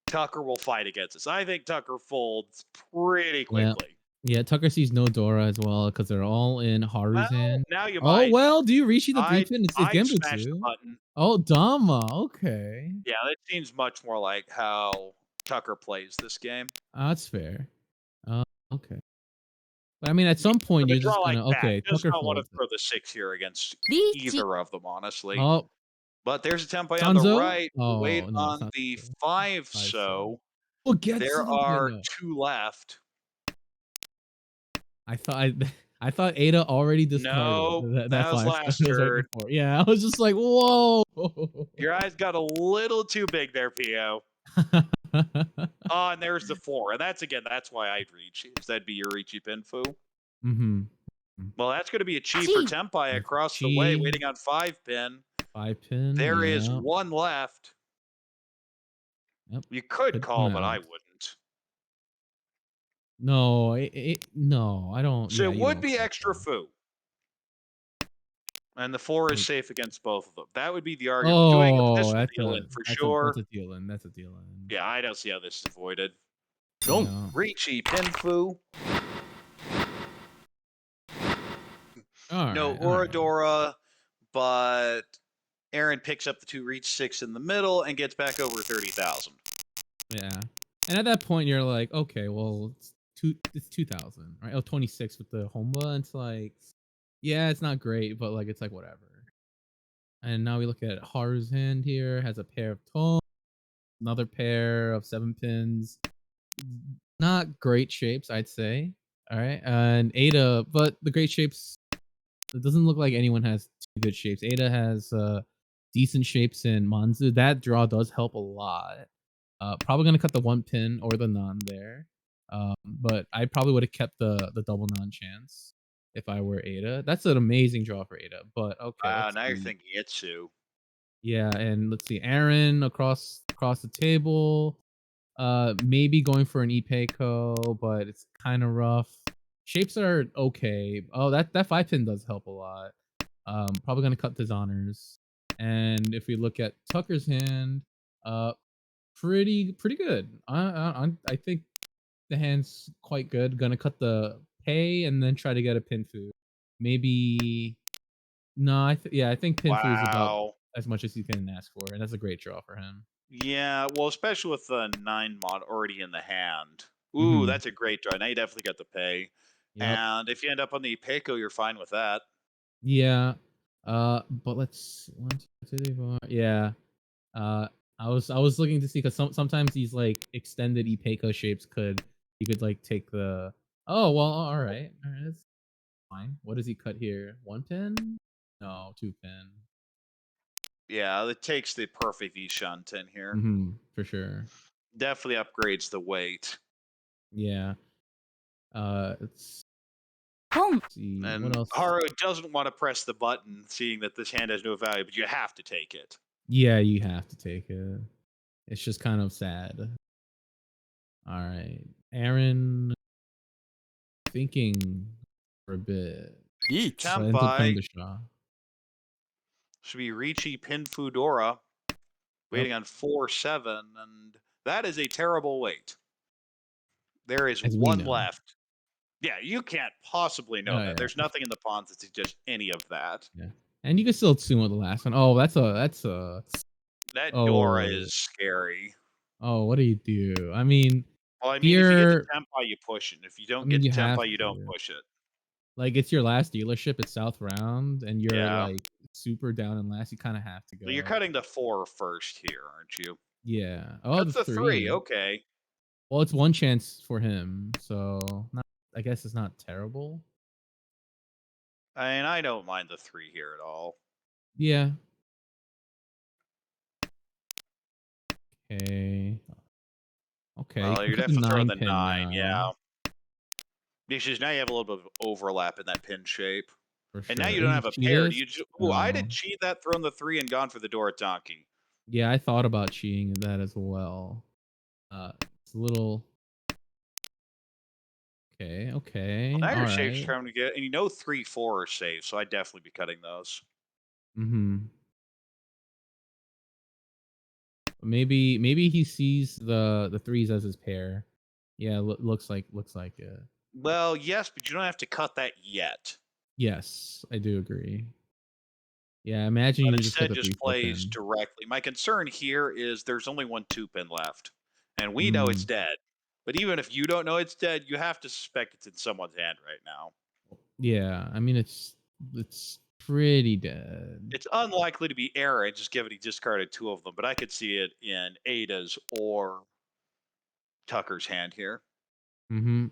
Tucker will fight against this. I think Tucker folds pretty Yeah. quickly. Yeah, Tucker sees no Dora as well because they're all in Haru's Well, hand. now you Oh might. well, do you reach the three I'd pin? It's I'd smash the Genbutsu. button. Oh, Dama. Okay, Yeah, that seems much more like how Tucker plays this game. that's fair. Okay, but I mean, at Yeah, some point, with a you're draw just like gonna that, okay. does Tucker not want to folds it. throw the 6 here against リーチ either of them, honestly. Oh, But there's a tempo on the Sanzo. right. We wait Oh no, it's on not the Sanzo. 5 Five so. so. Oh, gets There are no. 2 left. I thought I thought Ada already discarded No, that that was five last that was right turn. before. Yeah, I was just like, whoa. Your eyes got a little too big there, Pio. Oh, and there's the 4. And that's why I'd reach. Is that'd be your Ichi Pinfu. Mm-hmm. Well, that's going to be a chi for Chi. Tempai That's across the way, Chi. waiting on 5 pin. 5 pin. There is Yeah. 1 left. Yep. You could Could come call, but I out. wouldn't. No, no, I don't. So Yeah, it you would don't be call extra that. foo. And the 4 is Like, safe against both of them. That would be the argument. Doing this oh, with that's Dylan for sure. that's a deal in. That's a deal in. Yeah, I don't see how this is avoided. Don't. Yeah. Ricci, Pinfu. All No right. All right. Oradora, but Aaron picks up the 2 reach 6 in the middle and gets back over 30,000. Yeah. And at that point, you're like, okay, well, it's 2,000, right? Oh, 26 with the Homba. It's like, yeah, it's not great, but like, it's like whatever. And now we look at Haru's hand here, has a pair of tones, another pair of 7 pins. Not great shapes, I'd say. All right. And Ada, but the great shapes, it doesn't look like anyone has two good shapes. Ada has decent shapes in Manzu. That draw does help a lot. Probably gonna cut the 1 pin or the non there. But I probably would have kept the double non chance if I were Ada. That's an amazing draw for Ada. But okay, Wow, let's now you're see. thinking Itsu. Yeah, and let's see. Aaron across the table. Maybe going for an Ipeco, but it's kind of rough. Shapes are okay. Oh, that 5 pin does help a lot. Probably gonna cut dishonors. And if we look at Tucker's hand, pretty good. I think the hand's quite good. Gonna cut the pay and then try to get a pin food. Maybe no. I think pin food is about Wow. as much as you can ask for, and that's a great draw for him. Yeah, well, especially with the 9 mod already in the hand. Ooh, Mm-hmm. that's a great draw. Now you definitely got the pay. Yep. And if you end up on the Ipeco, you're fine with that. Yeah. But let's 1, 2, 3, 4. Yeah. Uh, I was looking to see because sometimes these like extended Ipeco shapes you could like take the. Oh well, all right, that's fine. What does he cut here? 1 pin? No, 2 pin. Yeah, it takes the perfect E-shunt in here. Mm-hmm. For sure. Definitely upgrades the weight. Yeah. Let's Boom. see what And else. Haru doesn't want to press the button, seeing that this hand has no value, but you have to take it. Yeah, you have to take it. It's just kind of sad. All right, Aaron. Thinking for a bit. リーチ Temp- But ends up playing Senpai. the Shah. Should be Ricci, Pin Fudora, waiting on 4-7, and that is a terrible wait. There is As we 1 know. left. Yeah, you can't possibly know Oh, that. yeah. There's nothing in the pawns that suggests any of that. Yeah. And you can still sumo the last one. Oh, that's a That Dora oh. is scary. Oh, what do you do? I mean, Well, I mean, if you get the here Tempai, you push it. If you I don't mean get the you have Tempai, you don't to. push it. Like it's your last dealership, it's South Round, and you're Yeah. like super down and last, you kinda have to go. Well, you're cutting the 4 first here, aren't you? Yeah. Oh, That's the the 3. 3. Okay. Well, it's 1 chance for him, so not I guess it's not terrible. I mean, I don't mind the 3 here at all. Yeah. Okay. Okay, you Well, can you're cut the definitely throwing 9 the pin 9, now. yeah. Because now you have a little bit of overlap in that pin shape. For And sure. now you And don't you have a cheat pair. this? Do you just, ooh, I'd No. have cheated that, thrown the 3, and gone for the Dora Donkey. Yeah, I thought about cheating that as well. It's a little. Okay. Now All your shapes right. trying to get, and you know 3-4 are safe, so I'd definitely be cutting those. Mm-hmm. Maybe he sees the threes as his pair. Yeah, looks like it. Well, yes, but you don't have to cut that yet. Yes, I do agree. Yeah, imagine But you just cut instead the just 3/4 plays pin. directly. My concern here is there's only one 2-pin left, and we know it's Mm, dead. But even if you don't know it's dead, you have to suspect it's in someone's hand right now. yeah, I mean it's pretty dead. It's unlikely to be Aaron, just given he discarded 2 of them, but I could see it in Ada's or Tucker's hand here. Mhm.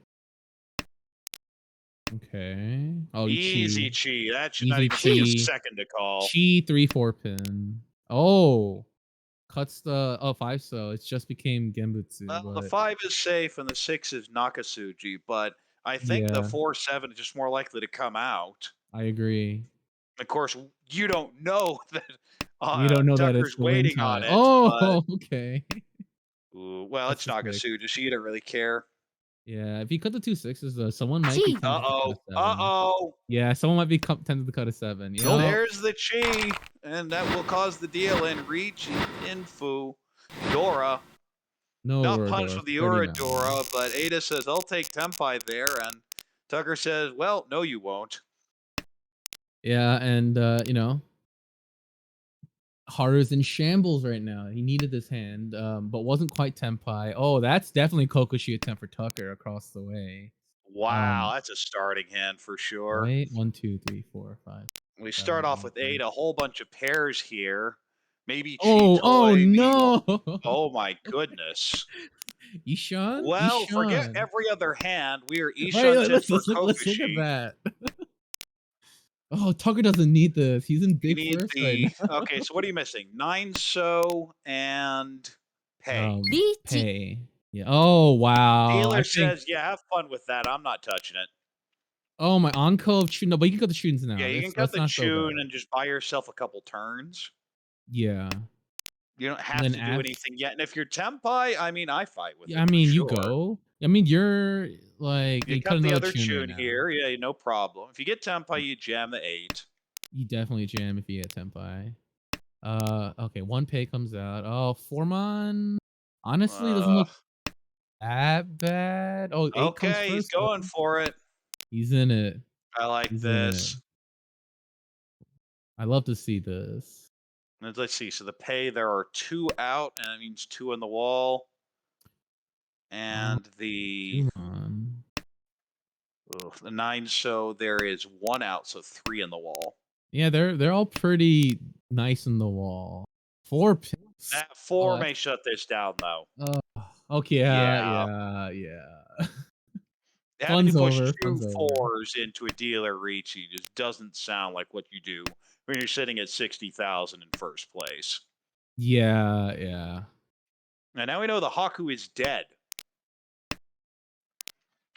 Okay. Oh, Easy Chi. Chi. That should not Easy even take a Chi. second to call. Chi 3/4 pin. Oh, cuts the 5 so it just became Genbutsu, Well, the but 5 is safe and the 6 is Nakasuji, but I think the yeah, 4-7 is just more likely to come out. I agree. Of course, you don't know that We don't know that it's Tucker's the win waiting tie. on it, but Oh, okay. ooh, well, That's it's the 6. Nakasuji. Does he don't really care? Yeah, if you cut the 2 sixes, though, someone might be Chi. tempted to cut a 7. Uh-oh. Yeah, someone might be tempted to cut a 7. Nope. Yeah. There's the Chi, and that will cause the deal in Ricci, Infu, Dora. No Not punch Urador, with the 39. Uradora, but Ada says, I'll take Tempai there, and Tucker says, well, no, you won't. Yeah, and Haru's in shambles right now. He needed this hand, but wasn't quite Tenpai. Oh, that's definitely Kokoshi attempt for Tucker across the way. Wow, Um, that's a starting hand for sure. right? 1, 2, 3, 4, 5, We 7, start off 8, with 9. Ada, a whole bunch of pairs here. Maybe Oh, oh Cheetoy, maybe. no! Oh my goodness. Ishan? Well, forget Ishan. every other hand. We are Right, Ishan 10 for let's look at Kokushi. that. Oh, Tucker doesn't need this. He's in You big need first right the. now. Okay, so what are you missing? 9 So and Pay. Lychee. Pay. Yeah. Oh wow. I Dealer think. says, yeah, have fun with that. I'm not touching it. Oh my Anko of no, but you can cut the students now. Yeah, you can cut That's the not so tune bad. and just buy yourself a couple turns. Yeah. You don't And have then to do add. anything yet. And if you're Tempai, I mean, I fight with Yeah, it I for mean, you sure. go. I mean, you're like You you cut cut the another other tune right tune now. here. Yeah, no problem. If you get Tempai, you jam the 8. You definitely jam if you get Tenpai. Okay, one pay comes out. Oh, Formon honestly doesn't Uh, look that bad. Oh, 8 comes okay, he's first going though. for it. He's in it. I like He's in it. this. I love to see this. Let's see. So the pay, there are 2 out, and that means 2 on the wall. Oh, And the come on. the 9, so there is 1 out, so 3 on the wall. Yeah, they're all pretty nice in the wall. 4 pins. That Oh, 4 that's may shut this down, though. okay. Yeah, Yeah. yeah, yeah. Having to Fun's push over. 2 Fun's over. 4s into a dealer Ricci just doesn't sound like what you do when you're sitting at 60,000 in first place. Yeah, yeah. And now we know the Haku is dead.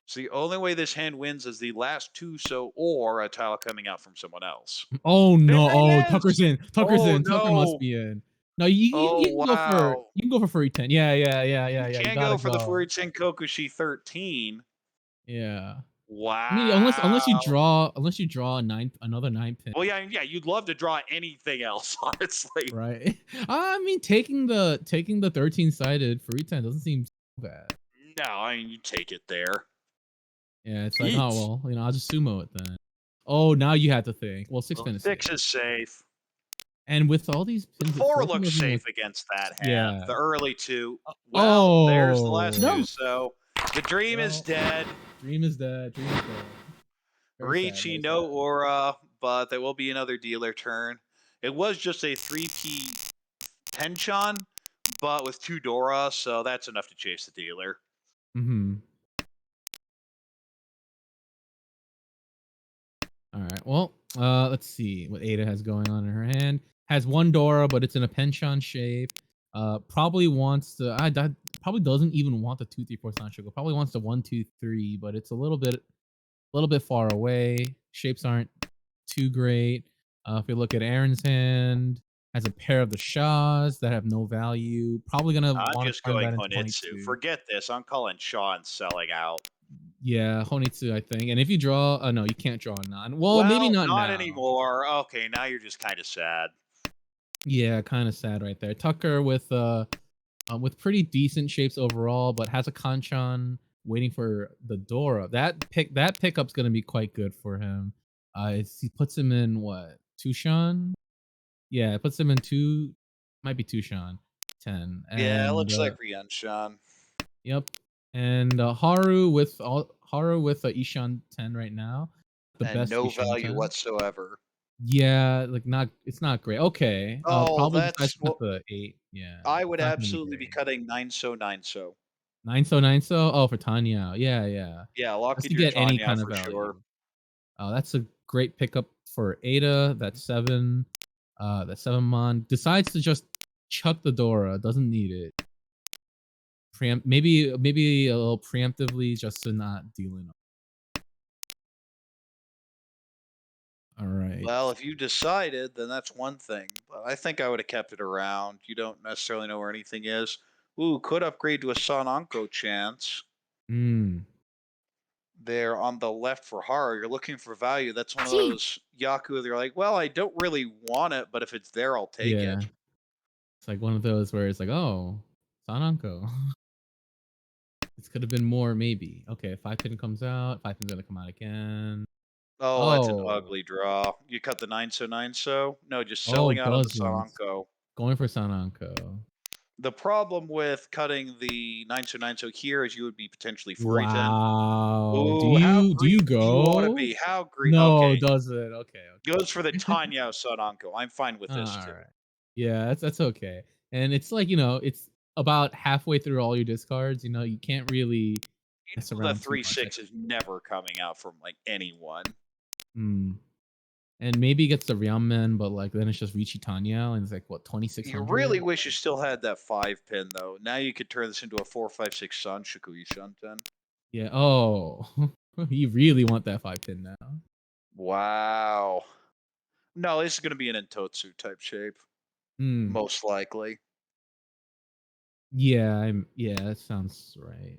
So the only way this hand wins is the last 2 so or a tile coming out from someone else. Oh There no! Oh, it is! Tucker's in. Tucker's Oh in. Tucker must no! be in. No, Oh wow! you can go for free 10. Yeah, yeah, yeah, You yeah, yeah. You can't gotta go for the go. Furuchin Kokushi 13. Yeah. I mean, Wow. unless you draw another 9 pin. Well, yeah, you'd love to draw anything else, honestly. Right. I mean, taking the 13 sided free 10 doesn't seem so bad. No, I mean you take it there. Yeah, it's like, oh Yeet. well, I'll just sumo it then. Oh, now you have to think. Well, 6 Well, pin is safe. 6 is safe. And with all these The pins, 4 4 pin looks doesn't look. safe against that hand. Yeah. The early 2. Well, there's the last Oh. 2. No. So the dream is Well, dead. dream is dead. Dream is dead. Very sad. Ricci, Very no sad. aura, but there will be another dealer turn. It was just a 3P Tenchon, but with 2 Dora, so that's enough to chase the dealer. Mm-hmm. All right. Well, let's see what Ada has going on in her hand. Has 1 Dora, but it's in a penchant shape. Probably wants to. Probably doesn't even want the 2, 3, 4 Sanchoku. Probably wants the 1, 2, 3, but it's a little bit far away. Shapes aren't too great. If you look at Aaron's hand, has a pair of the Shahs that have no value. Probably gonna I'm want to just turn going that into Honitsu. 22. Forget this. I'm calling Shaw and selling out. Yeah, Honitsu, I think. And if you draw, no, you can't draw a non. Well, maybe Well, not not now. anymore. Okay, now you're just kind of sad. Yeah, kind of sad right there. Tucker with pretty decent shapes overall, but has a Kanchan waiting for the Dora. That pickup's gonna be quite good for him. He puts him in what, Tushan? Yeah, it puts him in might be Tushan 10. Yeah, it And looks like Rian Shan. yep. And Haru with Ishan 10 right now. The And best no Ishan value 10. whatsoever. Yeah, like it's not great. Okay. Oh, Probably that's decides to put what the 8. Yeah. I It's would not gonna be absolutely be great. cutting 9 so. 9 so. Oh, for Tanya. Yeah, yeah. Yeah, lock Just in to your get any Tanya kind of for sure. value. Oh, that's a great pickup for Ada. That's 7. That's 7 mon. Decides to just chuck the Dora. Doesn't need it. Maybe a little preemptively just to not deal in. All right. Well, if you decided, then that's one thing. But I think I would have kept it around. You don't necessarily know where anything is. Ooh, could upgrade to a Sananko chance. Mm. There on the left for horror. You're looking for value. That's one of Gee. those Yaku. They're like, well, I don't really want it, but if it's there, I'll take Yeah. it. It's like one of those where it's like, oh, Sananko. This could have been more, maybe. Okay, 5 pin comes out. 5 pin's gonna come out again. Oh, that's an Oh, ugly draw. You cut the 9 so? No, just oh, selling out on the doesn't. Sananko. Going for Sananko. The problem with cutting the 9 so here is you would be potentially 4-10. Wow. Do Ooh, how you do greedy you do you want to go? be? How greedy? No, Okay, does it? Okay, goes for the okay. Tanya Sananko. I'm fine with this All too. right. Yeah, that's okay. And it's like, it's about halfway through all your discards, you can't really You mess know the around too much. 3-6 is never coming out from like anyone. Mm. And maybe it gets the Ryumen, but like then it's just Richie Tanya and it's like what, You really 2600? wish you still had that 5 pin though. Now you could turn this into a 4-5-6 Sun Shikui Shunten. Yeah. Oh, you really want that 5 pin now. Wow. No, this is going to be an Intotsu type shape, Hmm. most likely. Yeah, that sounds right.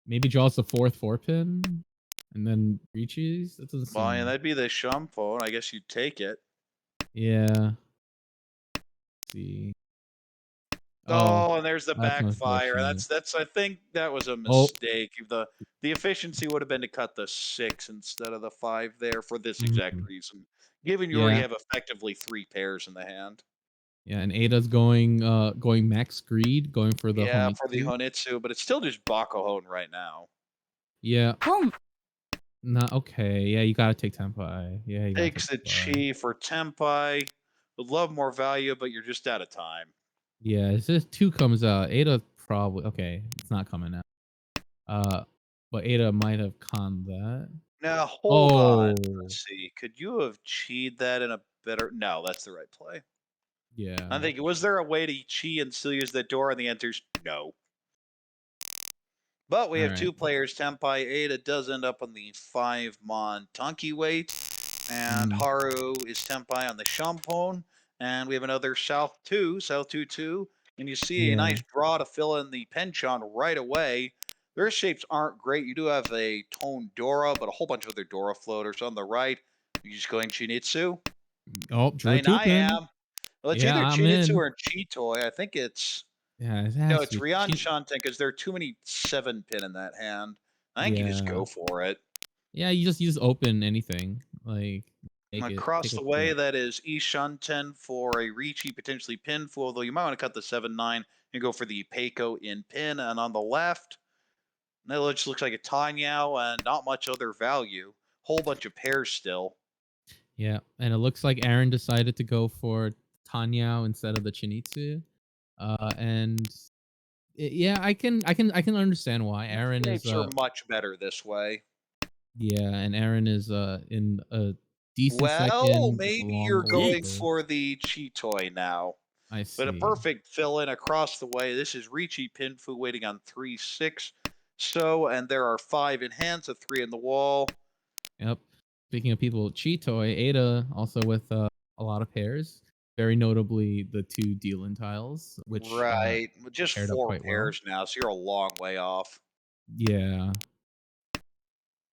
Maybe draws the fourth 4 pin and then reaches. That doesn't Well, yeah, seem. that'd be the Shumphone. I guess you'd take it. Yeah. See. Oh, Oh, and there's the that's backfire. unfortunate. That's. I think that was a Oh. mistake. The efficiency would have been to cut the 6 instead of the 5 there for this exact Mhm. reason. Given you already Yeah. have effectively 3 pairs in the hand. Yeah, and Ada's going max greed, going for the Yeah, for the Honitsu. Honitsu, but it's still just Bakuhon right now. Yeah. Boom. Not okay. Yeah, you gotta take Tempai. Yeah, you gotta take Takes the Tempai. Chi for Tempai. Would love more value, but you're just out of time. Yeah, it says 2 comes out. Ada probably okay, it's not coming out. Uh, but Ada might have conned that. Now hold on. Oh, Let's see. Could you have cheated that in a better? No, that's the right play. I'm yeah. thinking, was there a way to chi and still use that door? And the answer's no. But we have Alright. two players. Tempai Ada does end up on the 5 mon Tonki weight, and Mm, Haru is Tempai on the Shampone. And we have another South 2 2. And you see a yeah. nice draw to fill in the Penchon right away. Their shapes aren't great. You do have a Tone Dora, but a whole bunch of other Dora floaters on the right. You just going Chinitsu? Oh, I drew mean, 2 I pin. am. Well, it's Yeah, either I'm Chinitsu in. or Chitoy. I think it's Yeah, it no, has to it's be Rian Shanten because there are too many 7 pin in that hand. I think you just Yeah. go for it. Yeah, you just open anything. Like, Across take a the way, chance. that is Ishanten for a Ricci, potentially Pinful, although you might want to cut the 7-9 and go for the Peiko in pin. And on the left, that just looks like a Tanyao and not much other value. Whole bunch of pairs still. Yeah, and it looks like Aaron decided to go for Tanyao instead of the Chinitsu. And yeah, I can understand why. The Aaron is shapes are much better this way. yeah, and Aaron is in a decent Well, second with a maybe long you're way to going Yeeks. go. for the Chitoy now. I But a see. perfect fill in across the way. This is Ricci Pinfu waiting on 3-6. So, and there are 5 in hands, a 3 in the wall. Yep. Speaking of people, Chitoy, Ada also with a lot of pairs, very notably the 2 Dealin tiles, which Right. Just paired up 4 quite well. pairs now, so you're a long way off. Yeah.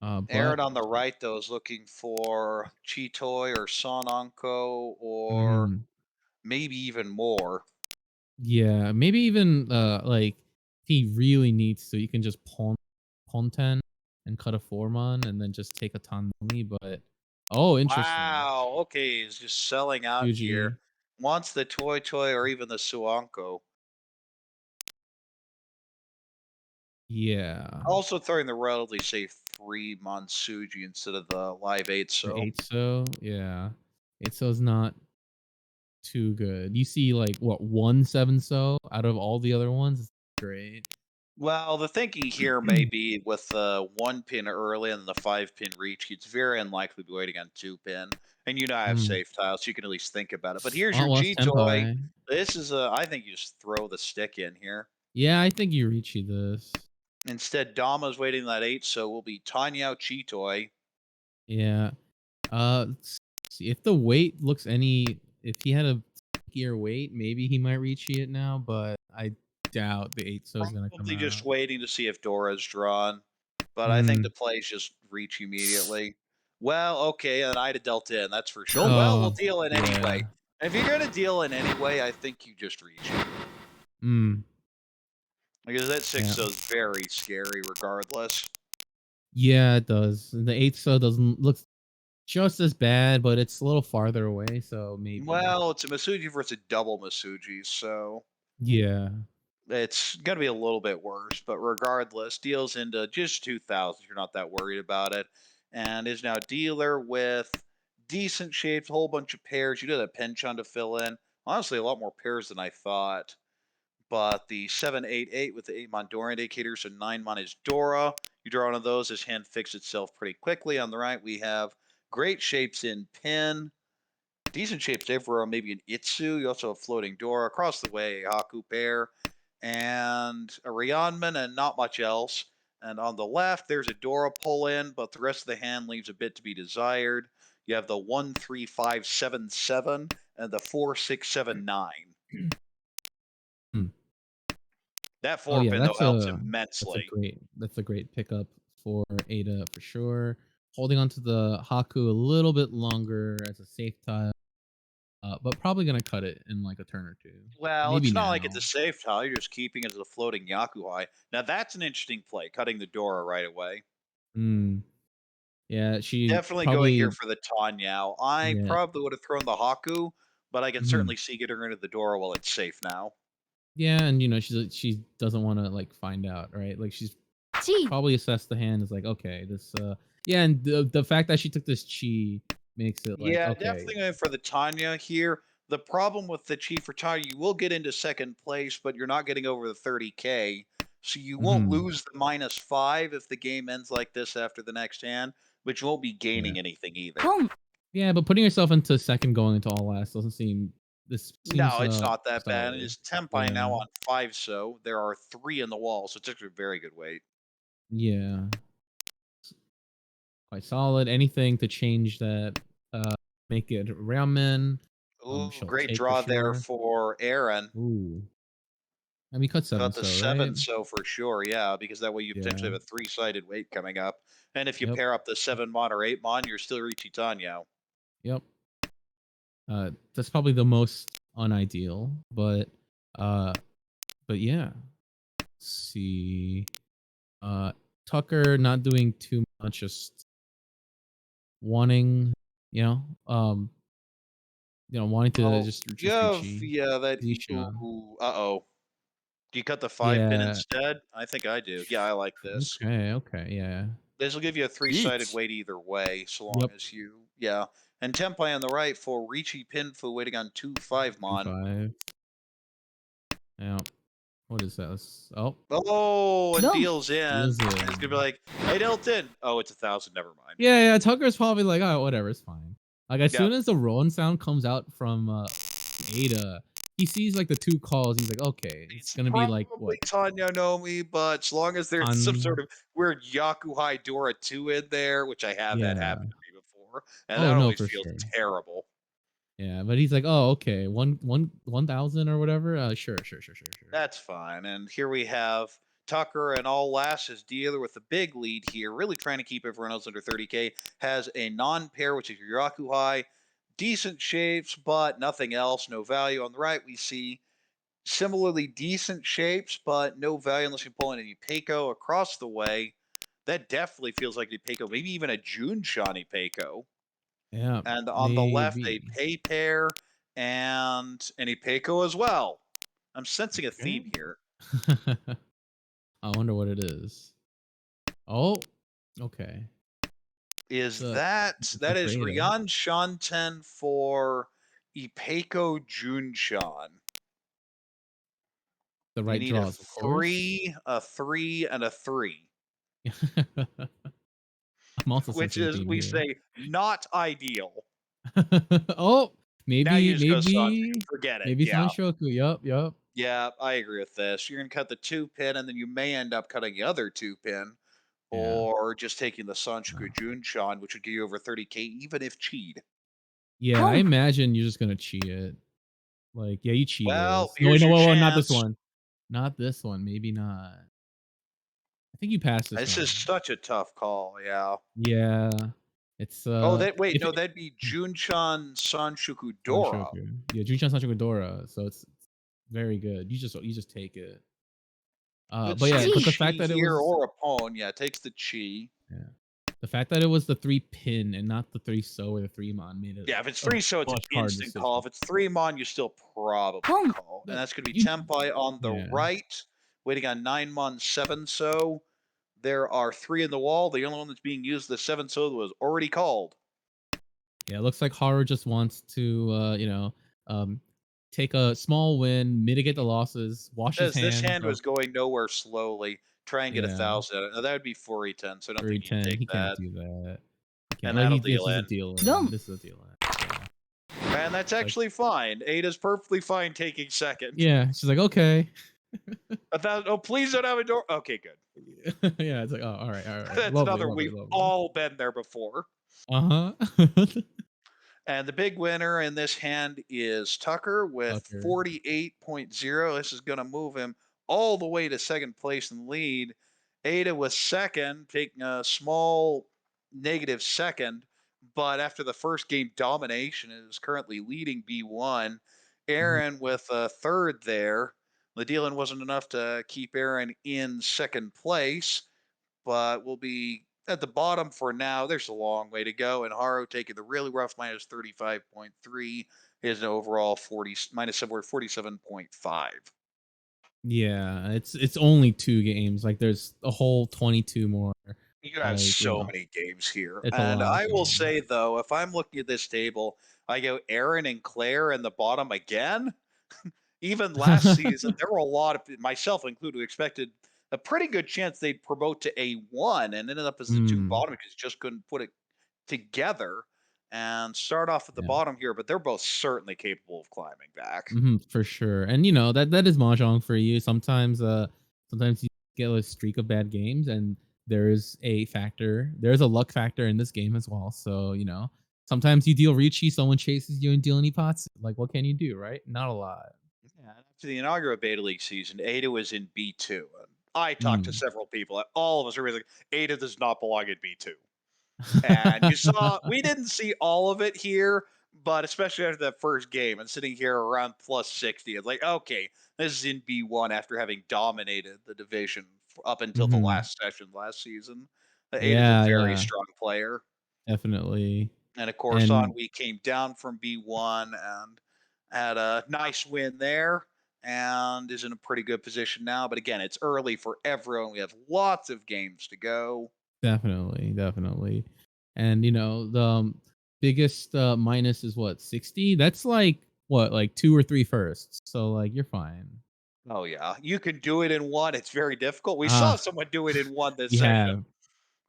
Aaron But on the right, though, is looking for Chitoy or Sonanko or mhm. maybe even more. Yeah, maybe even like he really needs to, you can just pawn. Ponten and cut a Formon and then just take a Tanomi, but oh, interesting. Wow. Okay, he's just selling out here. Fuji. Wants the Toy or even the Suanko. Yeah. Also throwing the relatively safe 3 Monsuji instead of the live 8 The so. 8-so, yeah. 8-so's not too good. You see like what, 1 7-so out of all the other ones? It's great. Well, the thinking here may be with the 1 pin early and the 5 pin reach, it's very unlikely to be waiting on 2 pin. And you know I have Mm. safe tiles, so you can at least think about it. But here's Oh, your well, that's G-Toy. Tenpai. This is a I think you just throw the stick in here. Yeah, I think you Yurichi this. Instead, Dama's waiting that 8, so will be Tanyao Chi-Toy. Yeah. Let's see if the weight looks any. If he had a gear weight, maybe he might reach it now, but I doubt the 8-so is gonna come Probably just out. waiting to see if Dora's drawn. But I think the Mm. plays just reach immediately. Well, okay, and I'd have dealt in, that's for sure. Don't. Well, we'll Oh, deal in anyway. yeah. And if you're gonna deal in anyway, I think you just reach it. Mm. Because that Yeah. 6 is very scary regardless. Yeah, it does. The 8-so doesn't look just as bad, but it's a little farther away, so maybe. Well, it's a Masuji versus a double Masuji, so Yeah. it's gonna be a little bit worse. But regardless, deals into just 2,000. You're not that worried about it, and is now dealer with decent shapes, a whole bunch of pairs. You do have Penchon to fill in. Honestly, a lot more pairs than I thought. But the 788 with the 8-mon Dora indicators and 9-mon is Dora. You draw one of those, his hand fixes itself pretty quickly. On the right, we have great shapes in Pin. Decent shapes everywhere, maybe an Itsu. You also have floating Dora. Across the way, a Haku pair and a Ryanman and not much else. And on the left, there's a Dora pull in, but the rest of the hand leaves a bit to be desired. You have the 13577 and the 4679. Hmm. That Oh 4 yeah, pin though helps that's a immensely. great pickup for Ada for sure. Holding on to the Haku a little bit longer as a safe tile, but probably gonna cut it in like a turn or two. Well, Maybe it's not like it's now. a safe tile. You're just keeping it as a floating Yakuhai. Now that's an interesting play, cutting the Dora right away. Mm. Yeah, she Definitely going here probably. for the Tanyao. I Yeah. probably would have thrown the Haku, but I can Mhm. certainly see getting rid of the Dora while it's safe now. Yeah, and you know she doesn't want to like find out, right? Like she's Chi. probably assessed the hand as like, okay, this yeah, and the fact that she took this chi makes it like, Yeah, okay. definitely going for the Tanya here. The problem with the Chief for Tanya, you will get into second place, but you're not getting over the 30K. So you won't Mhm. lose the -5 if the game ends like this after the next hand, but you won't be Yeah. gaining anything either. Boom. Yeah, but putting yourself into second going into all last doesn't seem this seems No, it's not that bad. It solid. is Tempai Yeah. now on 5, so there are 3 in the wall, so it's actually a very good weight. Yeah. Quite solid. Anything to change that make it ramen. Ooh, She'll great take for draw there sure. for Aaron. Ooh. I mean cut Cut 7 the so, 7 right? so for sure, yeah, because that way you potentially Yeah. have a 3-sided weight coming up. And if you Yep. pair up the 7 mon or 8 mon, you're still reaching Tanyo. Yep. That's probably the most unideal, uh but yeah. Let's see. Uh Tucker not doing too much, just wanting, you know, wanting to Oh, just you have Richie. yeah, that Zisha. ooh, uh-oh. Do you cut the 5 pin Yeah. instead? I think I do. Yeah, I like this. Okay, okay, yeah. This will give you a 3-sided Eat. weight either way, so long Yep. as you yeah. And Tempai on the right for Richi Pinfu waiting on 2 5 mon. 2-5. Yeah. What is that? Oh, Oh, and Done. deals in. deals And it's gonna be in. like, hey, dealt in. Oh, it's 1,000. Never mind. Yeah, yeah. Tucker's probably like, oh, whatever, it's fine. Like as Yeah. soon as the rolling sound comes out from Ada, he sees like the 2 calls. He's like, okay, it's It's gonna be like probably what? Tanya Nomi, but as long as there's some On sort of weird Yakuhai Dora 2 in there, which I have had yeah. happen to me before, and Oh that no, always for feels sure. terrible. Yeah, but he's like, oh, okay, 1,000 or whatever. Sure, sure, sure, sure, sure. That's fine. And here we have Tucker and all last is dealer with the big lead here, really trying to keep everyone else under 30K. Has a non-pair, which is your Yakuhai. Decent shapes, but nothing else, no value. On the right, we see similarly decent shapes, but no value unless you pull in any Peiko across the way. That definitely feels like a Peiko, maybe even a Junshan Peiko. Yeah, And on the left, a maybe. Pay Pair and an Ipeco as well. I'm sensing a Okay. theme here. I wonder what it is. Oh, okay. Is So that for is Ada. Ryan Shanten for Ipeco Junshan. The You right need a draws, of course. 3, a 3, and a 3, I'm also which sensing a is, theme we here. say, not ideal. Oh, Now you maybe, just go Sancho. maybe, Forget it. maybe Yeah. Sanshoku. Yup, yup. Yeah, I agree with this. You're going to cut the 2-pin, and then you may end up cutting the other 2-pin, Yeah. or just taking the Sanchoku Uh, Junshan, which would give you over 30K, even if cheat. yeah, I Boom. imagine you're just gonna cheat it. Like, yeah, you cheat Well, this. No, wait, here's no, your whoa, whoa, not this chance. one. Not this one. Maybe not. I think you passed this This is one. such a tough call. Yeah. Yeah. It's Oh, that wait, if no, it, that'd be Junshan Sanshoku Dora. Sanshoku. Yeah, Junchan Sanshoku Dora. So it's very good. You just take it. Could But see yeah, a but the Sheesh. fact chi that it here was or a pawn. Yeah, takes the chi. yeah, the fact that it was the 3-pin and not the 3 so or the 3 mon made it Yeah, if it's a 3 so it's an much harder instant call. decision. If it's 3 mon, you still probably Boom. call. And But that's gonna be you Tempai on the yeah. right, waiting on 9 mon 7 so. There are 3 in the wall. The only one that's being used, the 7 so, was already called. Yeah, it looks like Haru just wants to take a small win, mitigate the losses, wash his Says this hands hand of was going nowhere slowly. Try and get yeah, 1,000. Now, that would be 4e10, so I don't think you can 10. take He can't that. do that. He can't. And Oh, that'll this deal is a in. deal in. Boom. This is a deal in. Yeah. And that's Like actually fine. Ada's perfectly fine taking second. yeah, she's like, okay. 1,000. Oh, please don't have a door. Okay, good. Yeah, it's like, oh, all right, all right. That's Lovely, another. lovely, We've lovely. all been there before. Uh-huh. And the big winner in this hand is Tucker with Tucker. 48.0. This is going to move him all the way to second place in the lead. Ada was second, taking a small negative second. But after the first game domination, is currently leading B1. Mhm. Aaron with a third there. Ladilin wasn't enough to keep Aaron in second place, but we'll be at the bottom for now. There's a long way to go. And Haro taking the really rough minus 35.3 is an overall 40 minus somewhere 47.5. Yeah, it's only 2 games. Like there's a whole 22 more. You have Like, so many games here. it's a And lot of I will games. say, though, if I'm looking at this table, I go Aaron and Claire in the bottom again. Even last season, there were a lot of, myself included, who expected a pretty good chance they'd promote to A1 and ended up as the 2 Mm, bottom because just couldn't put it together and start off at the yeah. bottom here, but they're both certainly capable of climbing back. For sure. And you know, that is mahjong for you. Sometimes you get a streak of bad games and there's a luck factor in this game as well. So, you know, sometimes you deal Ricci, someone chases you and deal any pots. Like what can you do, right? Not a lot. Yeah, after the inaugural Beta League season, Ada was in B2. I talked to Mm. several people. All of us are really like, Ada does not belong in B2. And you saw, we didn't see all of it here, but especially after that first game and sitting here around plus 60, it's like, okay, this is in B1 after having dominated the division up until the Mhm. last session last season. Ada's a Yeah, very yeah, strong player. definitely. And of course, on And we came down from B1 and had a nice win there and is in a pretty good position now. But again, it's early for everyone. We have lots of games to go. definitely, definitely. And you know, the biggest minus is what, 60? That's like what, like 2 or 3 firsts. So like you're fine. Oh, yeah. You can do it in one. It's very difficult. We saw Ah, someone do it in one this we session. have.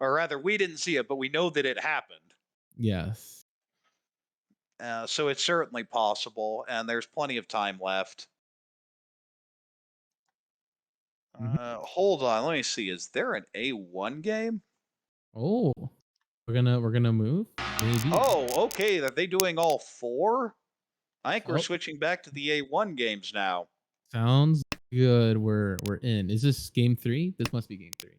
Or rather, we didn't see it, but we know that it happened. Yes. So it's certainly possible, and there's plenty of time left. Mhm. Hold on. Let me see. Is there an A1 game? Oh, we're gonna move? Maybe. Oh, okay. Are they doing all 4? I think we're Oh, switching back to the A1 games now. sounds good. We're in. Is this game 3? This must be game 3.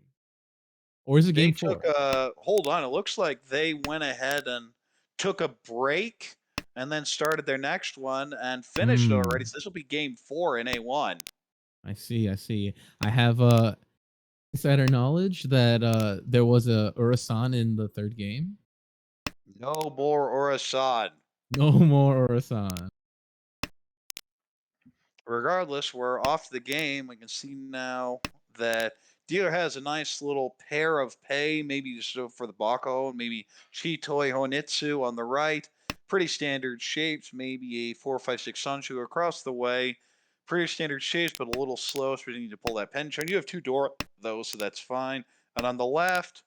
Or is it They game took 4? a hold on. It looks like they went ahead and took a break and then started their next one and finished it already. Hmm. So this will be game 4 in A1. I see. I see. I have insider knowledge that there was a Urasan in the third game. No more Orasan. No more Urasan. Regardless, we're off the game. We can see now that dealer has a nice little pair of pay, maybe just for the Bako, maybe Chitoi Honitsu on the right. Pretty standard shapes, maybe a 456 Sanshu across the way. Pretty standard shapes, but a little slow, so we need to pull that pen train. You have 2 Dora, though, so that's fine. And on the left,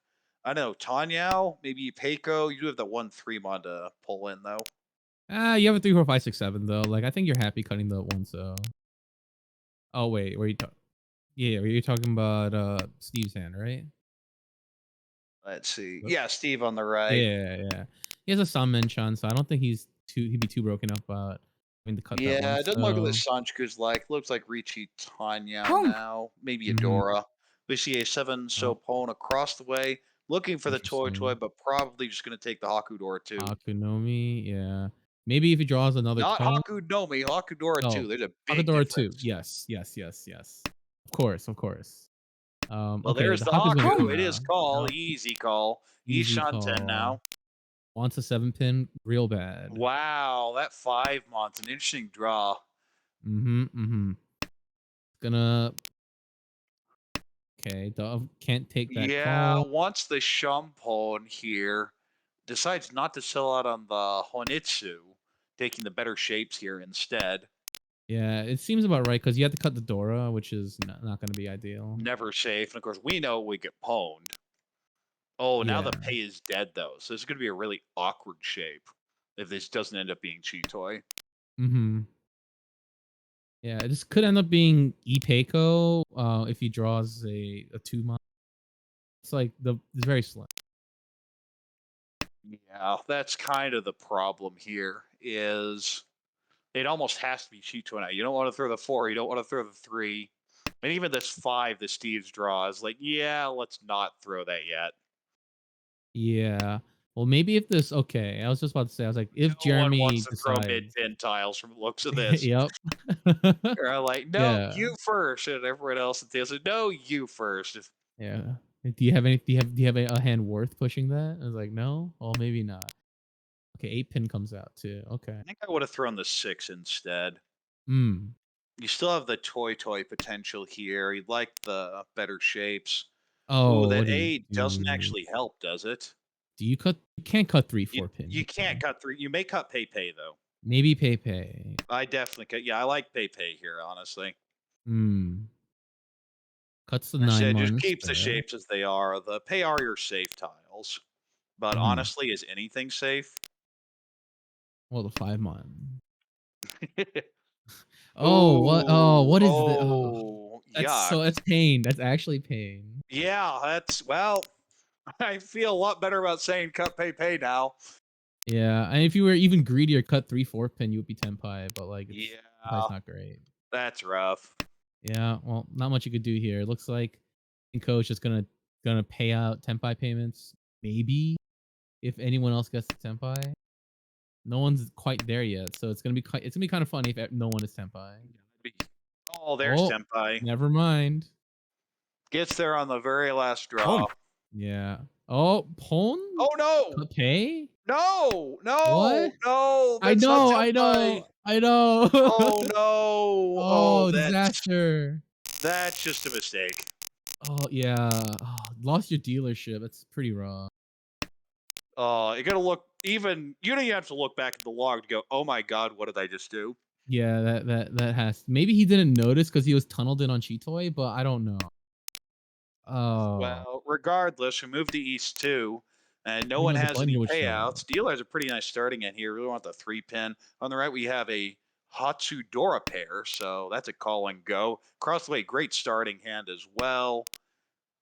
I don't know, Tanyao, maybe Peiko. You do have the 1-3 to pull in, though. You have a 3, 4, 5, 6, 7 though. Like I think you're happy cutting the 1 so. Oh wait, were you talking? Yeah, were you talking about Steve's hand, right? Let's see. Yep. Yeah, Steve on the right. Yeah. He has a Sanmenchan, so I don't think he'd be too broken up about having to cut that Yeah, one. it doesn't look what the So Sanchku's like. Looks like Ricci Tanya Pong. now. Maybe a mhm. Dora. We see a 7 Oh, Sopone across the way, looking for the Toy, interesting. but probably just going to take the Haku Dora too. Hakunomi, yeah. Maybe if he draws another Not cone. Haku Nomi, Haku Dora Oh, 2. There's a big Hakadora 2. difference. Yes. Of course. Well, Okay, there's the the Haku's gonna come Haku. It is out. call. Yep, Easy call. easy Ishanten call. now. Wants a 7-pin real bad. Wow, that 5 month's an interesting draw. Gonna okay, Dove can't take that Yeah, call. once the Shumpon here decides not to sell out on the Honitsu, taking the better shapes here instead. Yeah, it seems about right because you have to cut the Dora, which is not gonna be ideal. Never safe. And of course, we know we get pwned. Oh, now Yeah. the pay is dead, though. So this is going to be a really awkward shape if this doesn't end up being Chitoy. Yeah, this could end up being Ipeiko if he draws a 2 month. It's like it's very slim. Yeah, that's kind of the problem here is it almost has to be Chitoy now. You don't want to throw the 4. You don't want to throw the 3. And even this 5 that Steve's draws, like, yeah, let's not throw that yet. Yeah. Well, maybe if this okay, I was just about to say, I was like, if No one Jeremy wants to throw decides, mid-pin tiles from the looks of this. yep, They're like, no, yeah, you first, and everyone else at the other, no, you first. yeah. Do you have any? Do you have a hand worth pushing that? I was like, no. Well, maybe not. Okay, 8-pin comes out too. Okay. I think I would have thrown the 6 instead. Hmm. You still have the toy potential here. You'd like the better shapes. Ooh, Oh, that what do you 8 doesn't do? actually help, does it? Do you cut? You can't cut 3, You 4-pin you can't here. cut 3. You may cut Pei though. Maybe Pepe. I definitely cut. Yeah, I like Pei here, honestly. Hmm. Cuts the I 9 said just months keeps the there. shapes as they are. The Pei are your safe tiles. But Hmm. honestly, is anything safe? Well, the 5 month. Oh, what? Oh, Ooh, what is the? Oh, oh, yuck. that's pain. That's actually pain. Yeah, that's well. I feel a lot better about saying cut pay now. Yeah, and if you were even greedier, cut 3, 4-pin, you would be Tenpai, but like it's Yeah, Tenpai's not great. that's rough. Yeah, well, not much you could do here. It looks like Coach is gonna pay out Tenpai payments, maybe if anyone else gets the Tenpai. No one's quite there yet, so it's gonna be kind of funny if no one is Tenpai. Oh, there's Oh, Senpai. never mind. Gets there on the very last Pwn. draw. Yeah. Oh, Pon? Oh no! Pay? No! What? No! No! I That's not know, Senpai! I know. Oh no! Oh, Oh, disaster. that's just a mistake. Oh yeah. Oh, lost your dealership. That's pretty raw. You gotta look even you don't even have to look back at the log to go, oh my god, what did I just do? Yeah, that has maybe he didn't notice because he was tunneled in on Chitoy, but I don't know. Oh, Well, regardless, we moved to East 2, and no he one knows a has button any would show. payouts. Dealer has a pretty nice starting end here. We want the 3-pin. On the right, we have a Hatsudora pair, so that's a call and go. Across the way, great starting hand as well.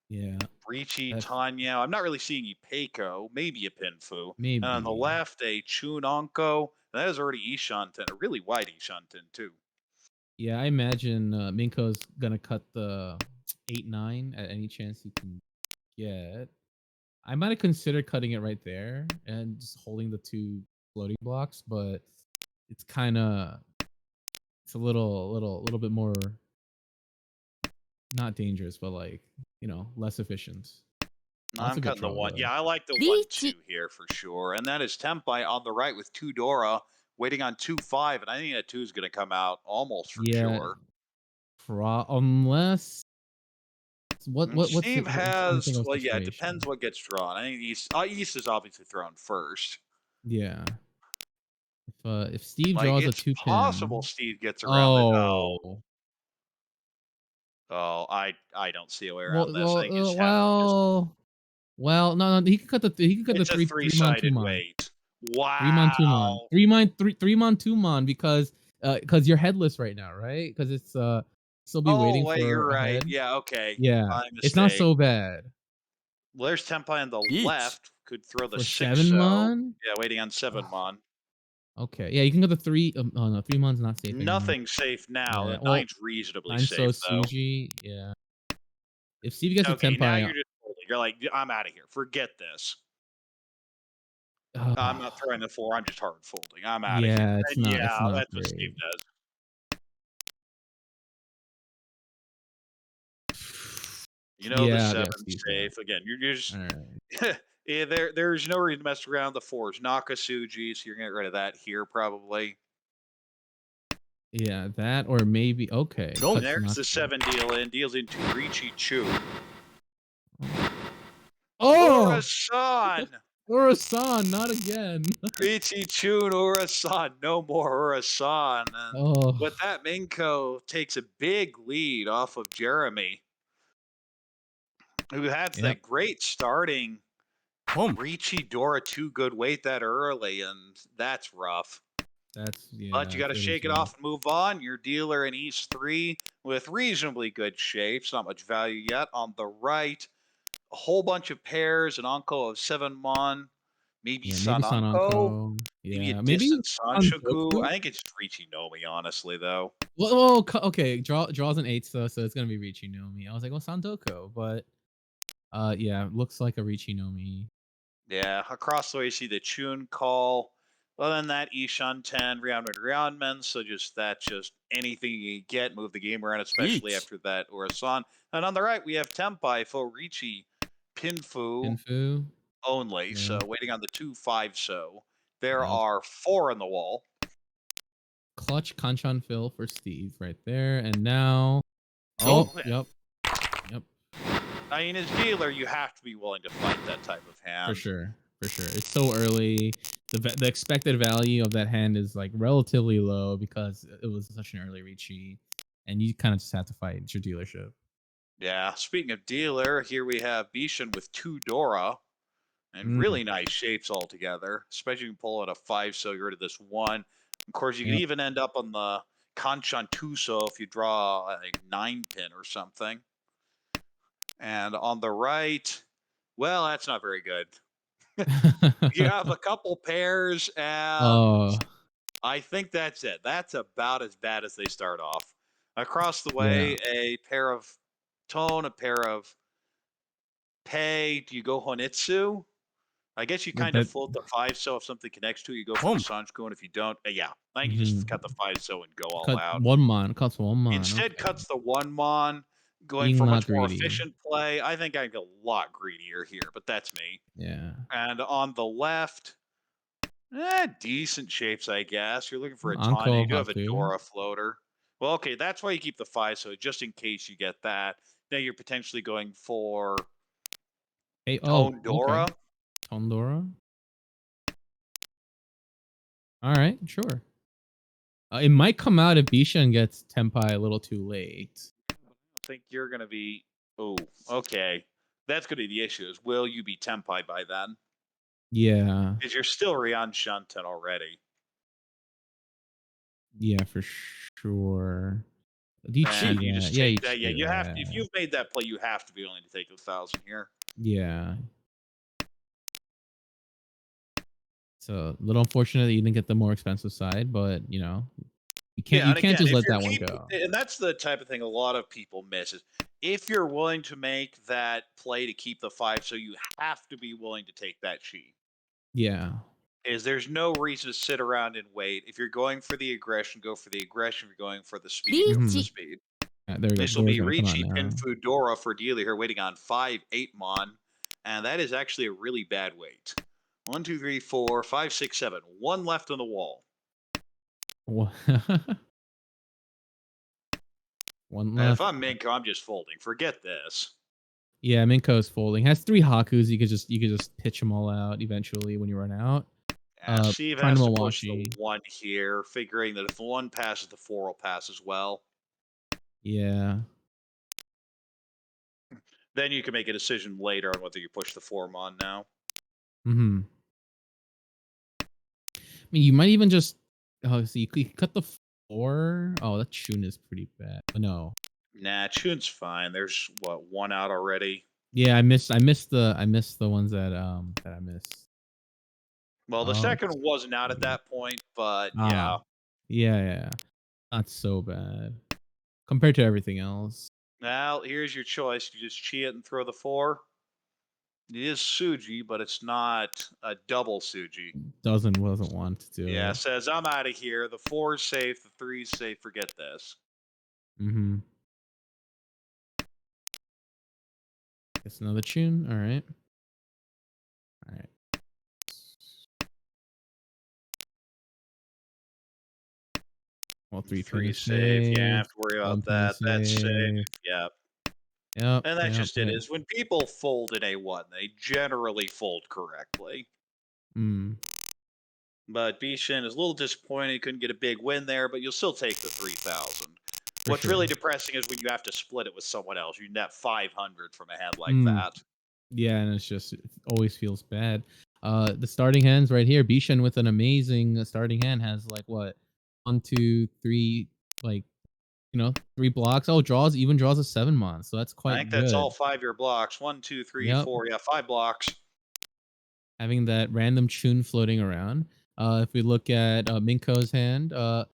Yeah, Ricci, that's Tanya. I'm not really seeing Ipeiko, maybe a Pinfu. And on the maybe. left, a Chunonko. And that is already Ishanten, a really wide Ishanten, too. Yeah, I imagine Minko's gonna cut the 8-9 at any chance he can get. I might have considered cutting it right there and just holding the 2 floating blocks, but it's kind of it's a little bit more not dangerous, but like less efficient. Oh, that's I'm a good cutting the draw one. though. Yeah, I like the 1-2 here for sure. And that is Tempai on the right with 2 Dora, waiting on 2-5. And I think that 2 is going to come out almost for Yeah, sure. unless And Steve what, I'm trying to has, think of a well, yeah, it depends situation. what gets drawn. I think East is obviously thrown first. Yeah, if Steve Like, draws a it's 2-pin. possible Steve gets around the. Oh, Oh, oh, I don't see a way well, around this. I well, think his hand just. well, well. No, he could cut he could cut the It's a three mon two three-sided mon weight. 3-mon 2-mon Wow. 3-mon 2-mon because you're headless right now, right? Because it's still be Oh, waiting wait, for you're a right. head. Yeah, okay. Yeah, My it's not mistake. so bad Well, there's Tempai on the Yeet. left. Could throw the for 6 7 so. mon. Yeah, waiting on 7 Oh, mon. okay, yeah, you can go the 3. Oh no, 3-mon's not safe anymore. Nothing's safe now. Yeah, The well, 9's reasonably 9 so safe, though. Suji. Yeah, if Steve gets a Okay, now Tenpai, you're just folding. You're like, I'm out of here. Forget this. I'm not uh, throwing the 4. I'm just hard folding. I'm out of here. yeah, And it's yeah, not that's what Steve great. does. You know the Yeah, 7's Steve. safe. Again, you're just. All right. Yeah, there's no reason to mess around. The 4 is Nakasuji, so you're going to get rid of that here probably. Yeah, that or maybe okay. Don't. And Cuts there's not the 7 deals into Richi Chu. Oh, Orasan! Urasan, not again. Richi Chu and Orasan. No more Orasan. And Oh, with that, Minko takes a big lead off of Jeremy, who has yep. that great starting Boom. Richi Dora 2 good weight that early, and that's rough. But you got to It is shake it rough. off and move on. Your dealer in East 3 with reasonably good shapes, not much value yet. On the right, a whole bunch of pairs, an Anko of 7 Mon, maybe Yeah, maybe Sun Anko, Sananko. maybe a Yeah, maybe distant Sanshoku. Santoku. I think it's just Richinomi, honestly, though. Okay, draws an 8, so it's gonna be Richinomi. I was like, well, Sandoko, but yeah, looks like a Richinomi. Yeah, across the way you see the Chun call. Other than that, Ishan 10, Ryanmen. So that's just anything you get, move the game around, especially Yeet. after that Orasan. And on the right, we have Tempai, Forichi, Pinfu Pinfu. only. Yeah. So waiting on the 2-5 so. There Yeah, are 4 on the wall. clutch Kanchan fill for Steve right there, and now. Oh, Yep. Yep. I mean, as dealer, you have to be willing to fight that type of hand. For sure. It's so early. The expected value of that hand is like relatively low because it was such an early Ricci, and you kind of just have to fight. It's your dealership. Yeah. Speaking of dealer, here we have Bishan with 2 Dora. And really nice shapes altogether, especially if you can pull out a 5 so you're rid of this 1. Of course, you can Yep. even end up on the Kanchan 2 so if you draw a 9 pin or something. And on the right, well, that's not very good. You have a couple pairs, and Oh, I think that's it. That's about as bad as they start off. Across the yeah. way, a pair of Tone, a pair of Pei. Do you go Honitsu? I guess you kind of float the 5 so if something connects to it, you go for Boom. the Sanchku, and if you don't, yeah, I think you Mhm. just cut the 5 so and go all Cut out. 1 mon. Cuts 1 mon. Instead, Okay. cuts the 1 Mon, going Being for a not much more greedy. efficient play. I think I'd be a lot greedier here, but that's me. Yeah. And on the left, decent shapes, I guess. You're looking for a Anko Tanya. You do have a Hatu. Dora floater. Well, okay, that's why you keep the 5 so just in case you get that. Now you're potentially going for Hey, Tone Dora. okay. Tondora. All right, sure. It might come out if Bishan gets Tempai a little too late. I think you're going to be. Oh, okay. That's going to be the issue. Is will you be Tempai by then? Yeah. Because you're still Ryan Shunten already. Yeah, for sure. Do you cheat? And you just Yeah, take you that. Yeah, cheat. you have to. If you've made that play, you have to be willing to take 1,000 here. Yeah. So a little unfortunate that you didn't get the more expensive side, but you can't Yeah, and again, just if let you're that one keeping, go. and that's the type of thing a lot of people miss is if you're willing to make that play to keep the 5, so you have to be willing to take that sheet. Yeah. Is there's no reason to sit around and wait. If you're going for the aggression, go for the aggression. If you're going for the speed, go for the Mhm. speed. there we go. This will Dora's be gonna come out Ricci now. Pinfudora for dealer here, waiting on 5-8 Mon. And that is actually a really bad wait. 1, 2, 3, 4, 5, 6, 7. One left on the wall. Wha- One And if left. I'm Minko, I'm just folding. Forget this. Yeah, Minko's folding. Has 3 Hakus. You could just pitch them all out eventually when you run out. Steve Trying has to to push the Mawashi. 1 here, figuring that if the 1 passes, the 4 will pass as well. Yeah. Then you can make a decision later on whether you push the 4 Mon now. Mm-hmm. I mean, you might even just so you could cut the 4. Oh, that Shun is pretty bad. No. Nah, Chun's fine. There's what, 1 out already. Yeah, I missed the ones that I missed. Well, the Oh, second one wasn't out at that point, but yeah. Yeah. Not so bad compared to everything else. Now, here's your choice. You just cheat and throw the 4. It is Suji, but it's not a double Suji. Wasn't want to do Yeah, it. says I'm out of here. The 4 is safe. The 3 is safe. Forget this. Mm-hmm. Guess another tune. All right. Well, 3 3 pins safe. You don't safe. have to worry 1 about pin that. That's safe. safe. Yep. Yep. And that's yep, just it. yep. Is when people fold in A1, they generally fold correctly. Mm. But Bishan is a little disappointed. He couldn't get a big win there, but you'll still take the 3,000. For What's sure. really depressing is when you have to split it with someone else. You net 500 from a hand like Mm. that. Yeah, and it always feels bad. The starting hands right here. Bishan with an amazing starting hand has like what 1, 2, 3, like 3 blocks. Oh, even draws a 7 mon, so that's I quite think good. that's all 5-year blocks. 1, 2, 3, Yep. 4. Yeah, 5 blocks. Having that random tune floating around. If we look at Minko's hand, a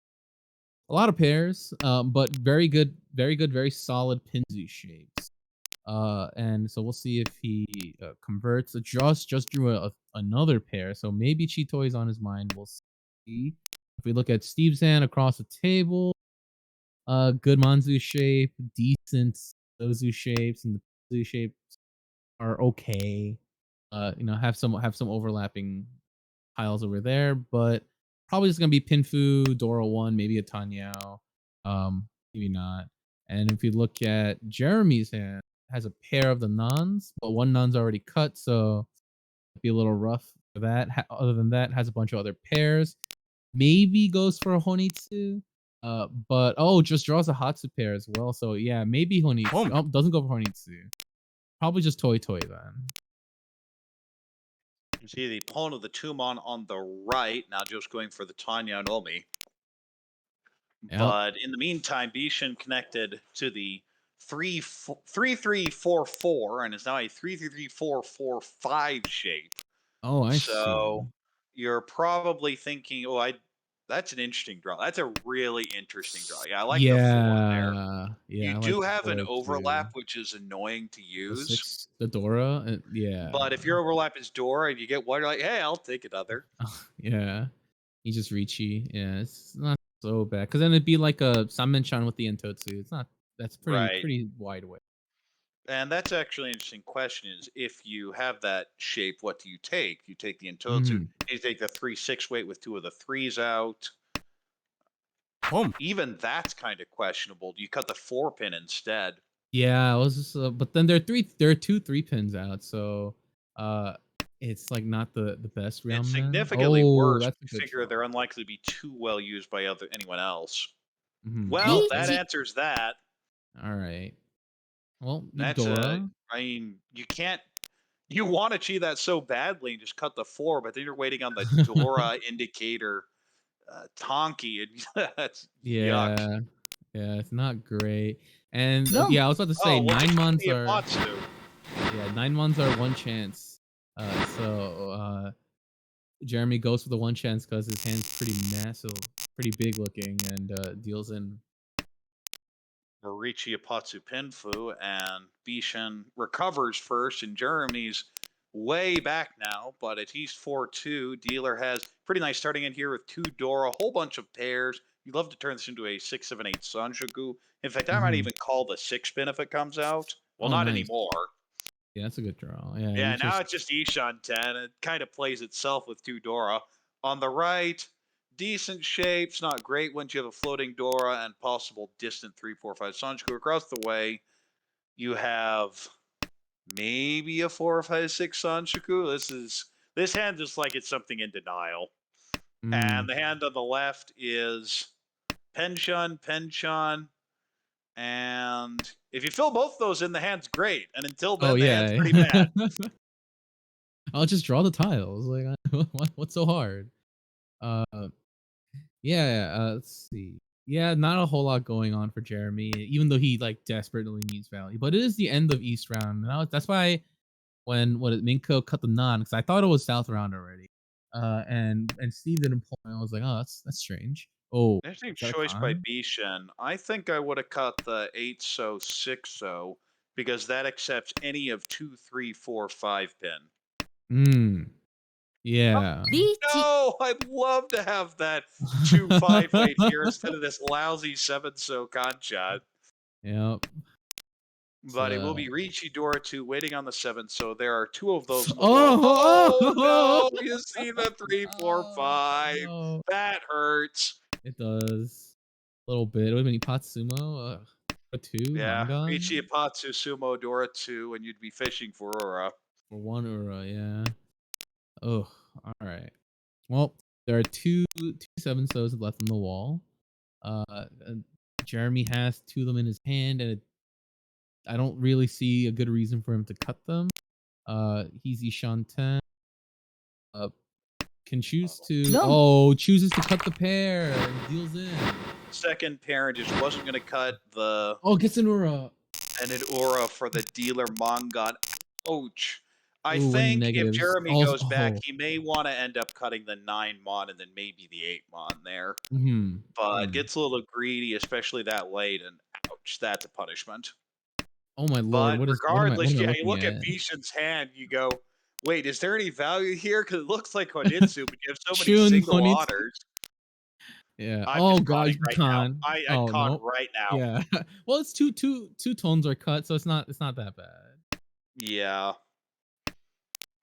lot of pairs, but very good, very solid Pinzu shapes. And so we'll see if he converts. Just drew another pair, so maybe Chitoi is on his mind. We'll see. If we look at Steve's hand across the table, good Manzu shape, decent Ozu shapes, and the Pinzu shapes are okay. Have some overlapping piles over there, but probably just gonna be Pinfu, Dora 1, maybe a Tanyao, maybe not. And if you look at Jeremy's hand, has a pair of the nuns, but one nun's already cut, so it'd be a little rough for that. Other than that, has a bunch of other pairs. Maybe goes for a Honitsu. But just draws a Hatsu pair as well. So yeah, maybe Honitsu. Boom. Oh, doesn't go for Honitsu. Probably just Toy then. You see the opponent of the 2 Mon on the right. Now just going for the Tanya Nomi. Yep. But in the meantime, Bishan connected to the 3-3-4-4 and is now a 3-3-3-4-4-5 shape. Oh, I So see. you're probably thinking, that's an interesting draw. That's a really interesting draw. Yeah, I like the 4 there. Yeah. You I do like the have an 4 overlap, too. which is annoying to The use. 6, the Dora, yeah. But if your overlap is Dora and you get one, you're like, hey, I'll take another. Yeah, you just Ricci. Yeah, it's not so bad because then it'd be like a Sanmenchan with the Entotsu. It's not. That's Right. pretty wide way. And that's actually an interesting question is if you have that shape, what do you take? Do you take the Intotsu? Mhm. Do you take the 3-6 weight with 2 of the 3s out? Boom. Even that's kind of questionable. Do you cut the 4 pin instead? Yeah, I was just, but then there are 2 3 pins out, so it's like not the best round. It's man. significantly Oh, worse. that's a You good figure draw. they're unlikely to be too well used by anyone else. Mhm. Well, Oh, that there- answers that. all right. Well, That's Dora. I mean, you can't. You want to cheat that so badly and just cut the 4, but then you're waiting on the Dora indicator Tonki, and that's yuck. Yeah, it's not great. And No. yeah, I was about to say Oh, well, 9 just months the are Amatsu. yeah, 9 months are 1 chance. So Jeremy goes for the 1 chance because his hand's pretty massive, pretty big looking, and deals in. Marichi Apatsu Pinfu, and Bishan recovers first, and Jeremy's way back now, but at least 4-2. Dealer has pretty nice starting in here with 2 Dora, a whole bunch of pairs, You'd love to turn this into a 6, 7, 8 Sanshoku. In fact, I might Hmm. even call the 6 pin if it comes out. Well, Oh, not nice. anymore. Yeah, that's a good draw. Yeah, you Yeah, now just it's just Ishan 10. It kind of plays itself with 2 Dora. On the right, decent shapes, not great once you have a floating Dora and possible distant 3, 4, 5 Sanjiku. Across the way, you have maybe a 4 or 5, 6 Sanjiku. This hand just like it's something in denial. And mm. the hand on the left is Penshun, Penshun, and if you fill both those in, the hand's great. And until Oh then, the hand's yeah. pretty bad. I'll just draw the tiles. Like, what's so hard? Uh, yeah. Let's see. Yeah, not a whole lot going on for Jeremy, even though he like desperately needs value. But it is the end of East round, and that's why when Minko cut the non, because I thought it was South round already. And Steve didn't pull. And I was like, oh, that's strange. Oh, Interesting is that a choice by con? Bishan. I think I would have cut the 8 so 6 so because that accepts any of 2, 3, 4, 5 pin. Hmm. Yeah. No, I'd love to have that 2, 5 weight here instead of this lousy 7 so Concha. Yep. But it will be Riichi Dora 2 waiting on the 7, so there are 2 of those in the wall. Oh, Oh no! You see the 3, 4, oh, 5. no. That hurts. It does a little bit. It would have been Ipatsumo. A 2 Yeah, manga Riichi Ipatsu Sumo Dora 2, and you'd be fishing for Aura. for 1 Ura. Yeah. Oh, all right. Well, there are two 7-Sos left on the wall. And Jeremy has 2 of them in his hand, and I don't really see a good reason for him to cut them. He's Ishan 10. Can choose to chooses to cut the pair and deals in. Second parent just wasn't going to cut the Gets an Ura. and an Aura for the dealer Mongon. Ouch. I Ooh, and think if negatives. Jeremy goes back, he may want to end up cutting the 9 Mon and then maybe the 8 Mon there. But gets a little greedy, especially that late, and ouch, that's a punishment. Oh my lord! But What regardless, am I yeah, you looking look at at? Bishan's hand, you go, wait, is there any value here? Because it looks like Honitsu, but you have so many Shun single Honitsu. honors. Yeah. I'm Oh just god, conning you can right con. now. I'd con No. right now. Yeah. Well, it's two tones are cut, so it's not that bad. Yeah.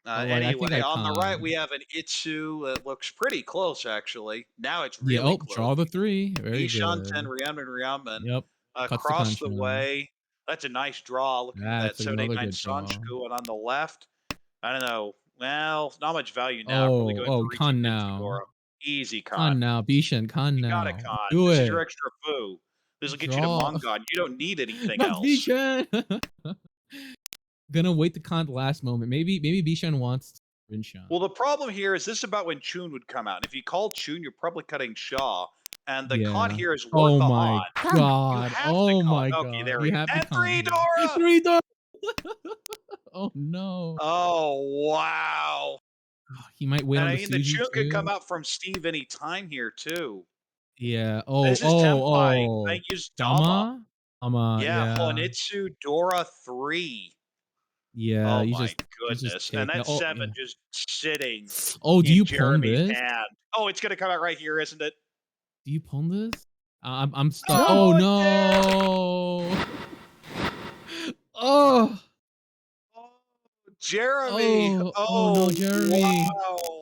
But like, I think Anyway, I on the right, con. we have an Itsu that looks pretty close, actually. Now it's Yeah. really Oh, close. draw the 3. Very Ishan good. 10, Ryanman. Yep. Cuts the Across the Kanshan. way, that's a nice draw. Looking at that That's 7, 8, another 9 good draw. Sanjiku. And on the left, I don't know. Well, not much value now. I'm probably going for Riichi Con now. Pintadora. Easy Con con. now. Bishan, con You got a now. con. Do This is your it. extra foo. This will get you to Draw. Mongon. You don't need anything Not else. Bishan. Gonna wait the con the last moment. Maybe Bishan wants Rinshan. Well, the problem here is this is about when Chun would come out. And if you call Chun, you're probably cutting Shaw. And the con here is worth Oh a my Han. god. You have to Oh con. my Okay, god. there we You go. have to And con 3 here. Dora! 3 Dora. Oh no. Oh, wow. He might wait And on I the mean, the Suzy Chun could too. come out from Steve any time here, too. Yeah. This is Tempai. I use Dama. Dama. Yeah, Yeah. Honitsu Dora 3. Yeah. Oh You my just goodness. And take. that Oh 7 yeah. just sitting Oh, do in you pawn Jeremy's this? hand. Oh, it's going to come out right here, isn't it? Do you pawn this? I'm stuck. Oh, Oh Jeremy! no. Oh. Jeremy. Oh no, Jeremy. Wow.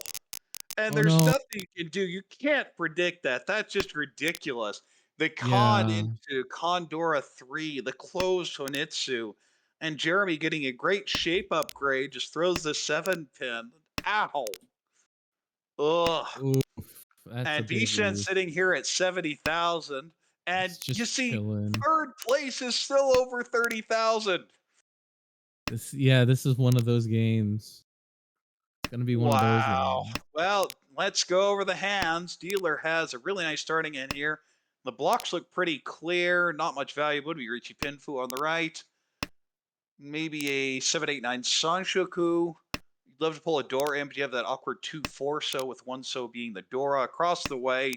And Oh there's no. nothing you can do. You can't predict that. That's just ridiculous. The con Yeah. into Condora 3, the closed Honitsu, and Jeremy getting a great shape upgrade just throws the 7 pin. Ow. Ugh. Oof. That's a And big Bishan oof. sitting here at 70,000. And It's just you see, chilling. third place is still over 30,000. This is one of those games. It's gonna be one of those Wow. games. Well, let's go over the hands. Dealer has a really nice starting end here. The blocks look pretty clear. Not much value. Would be Riichi Pinfu on the right. Maybe a 7, 8, 9 Sanshoku. You'd love to pull a Dora in, but you have that awkward 2, 4 so with 1 so being the Dora. Across the way,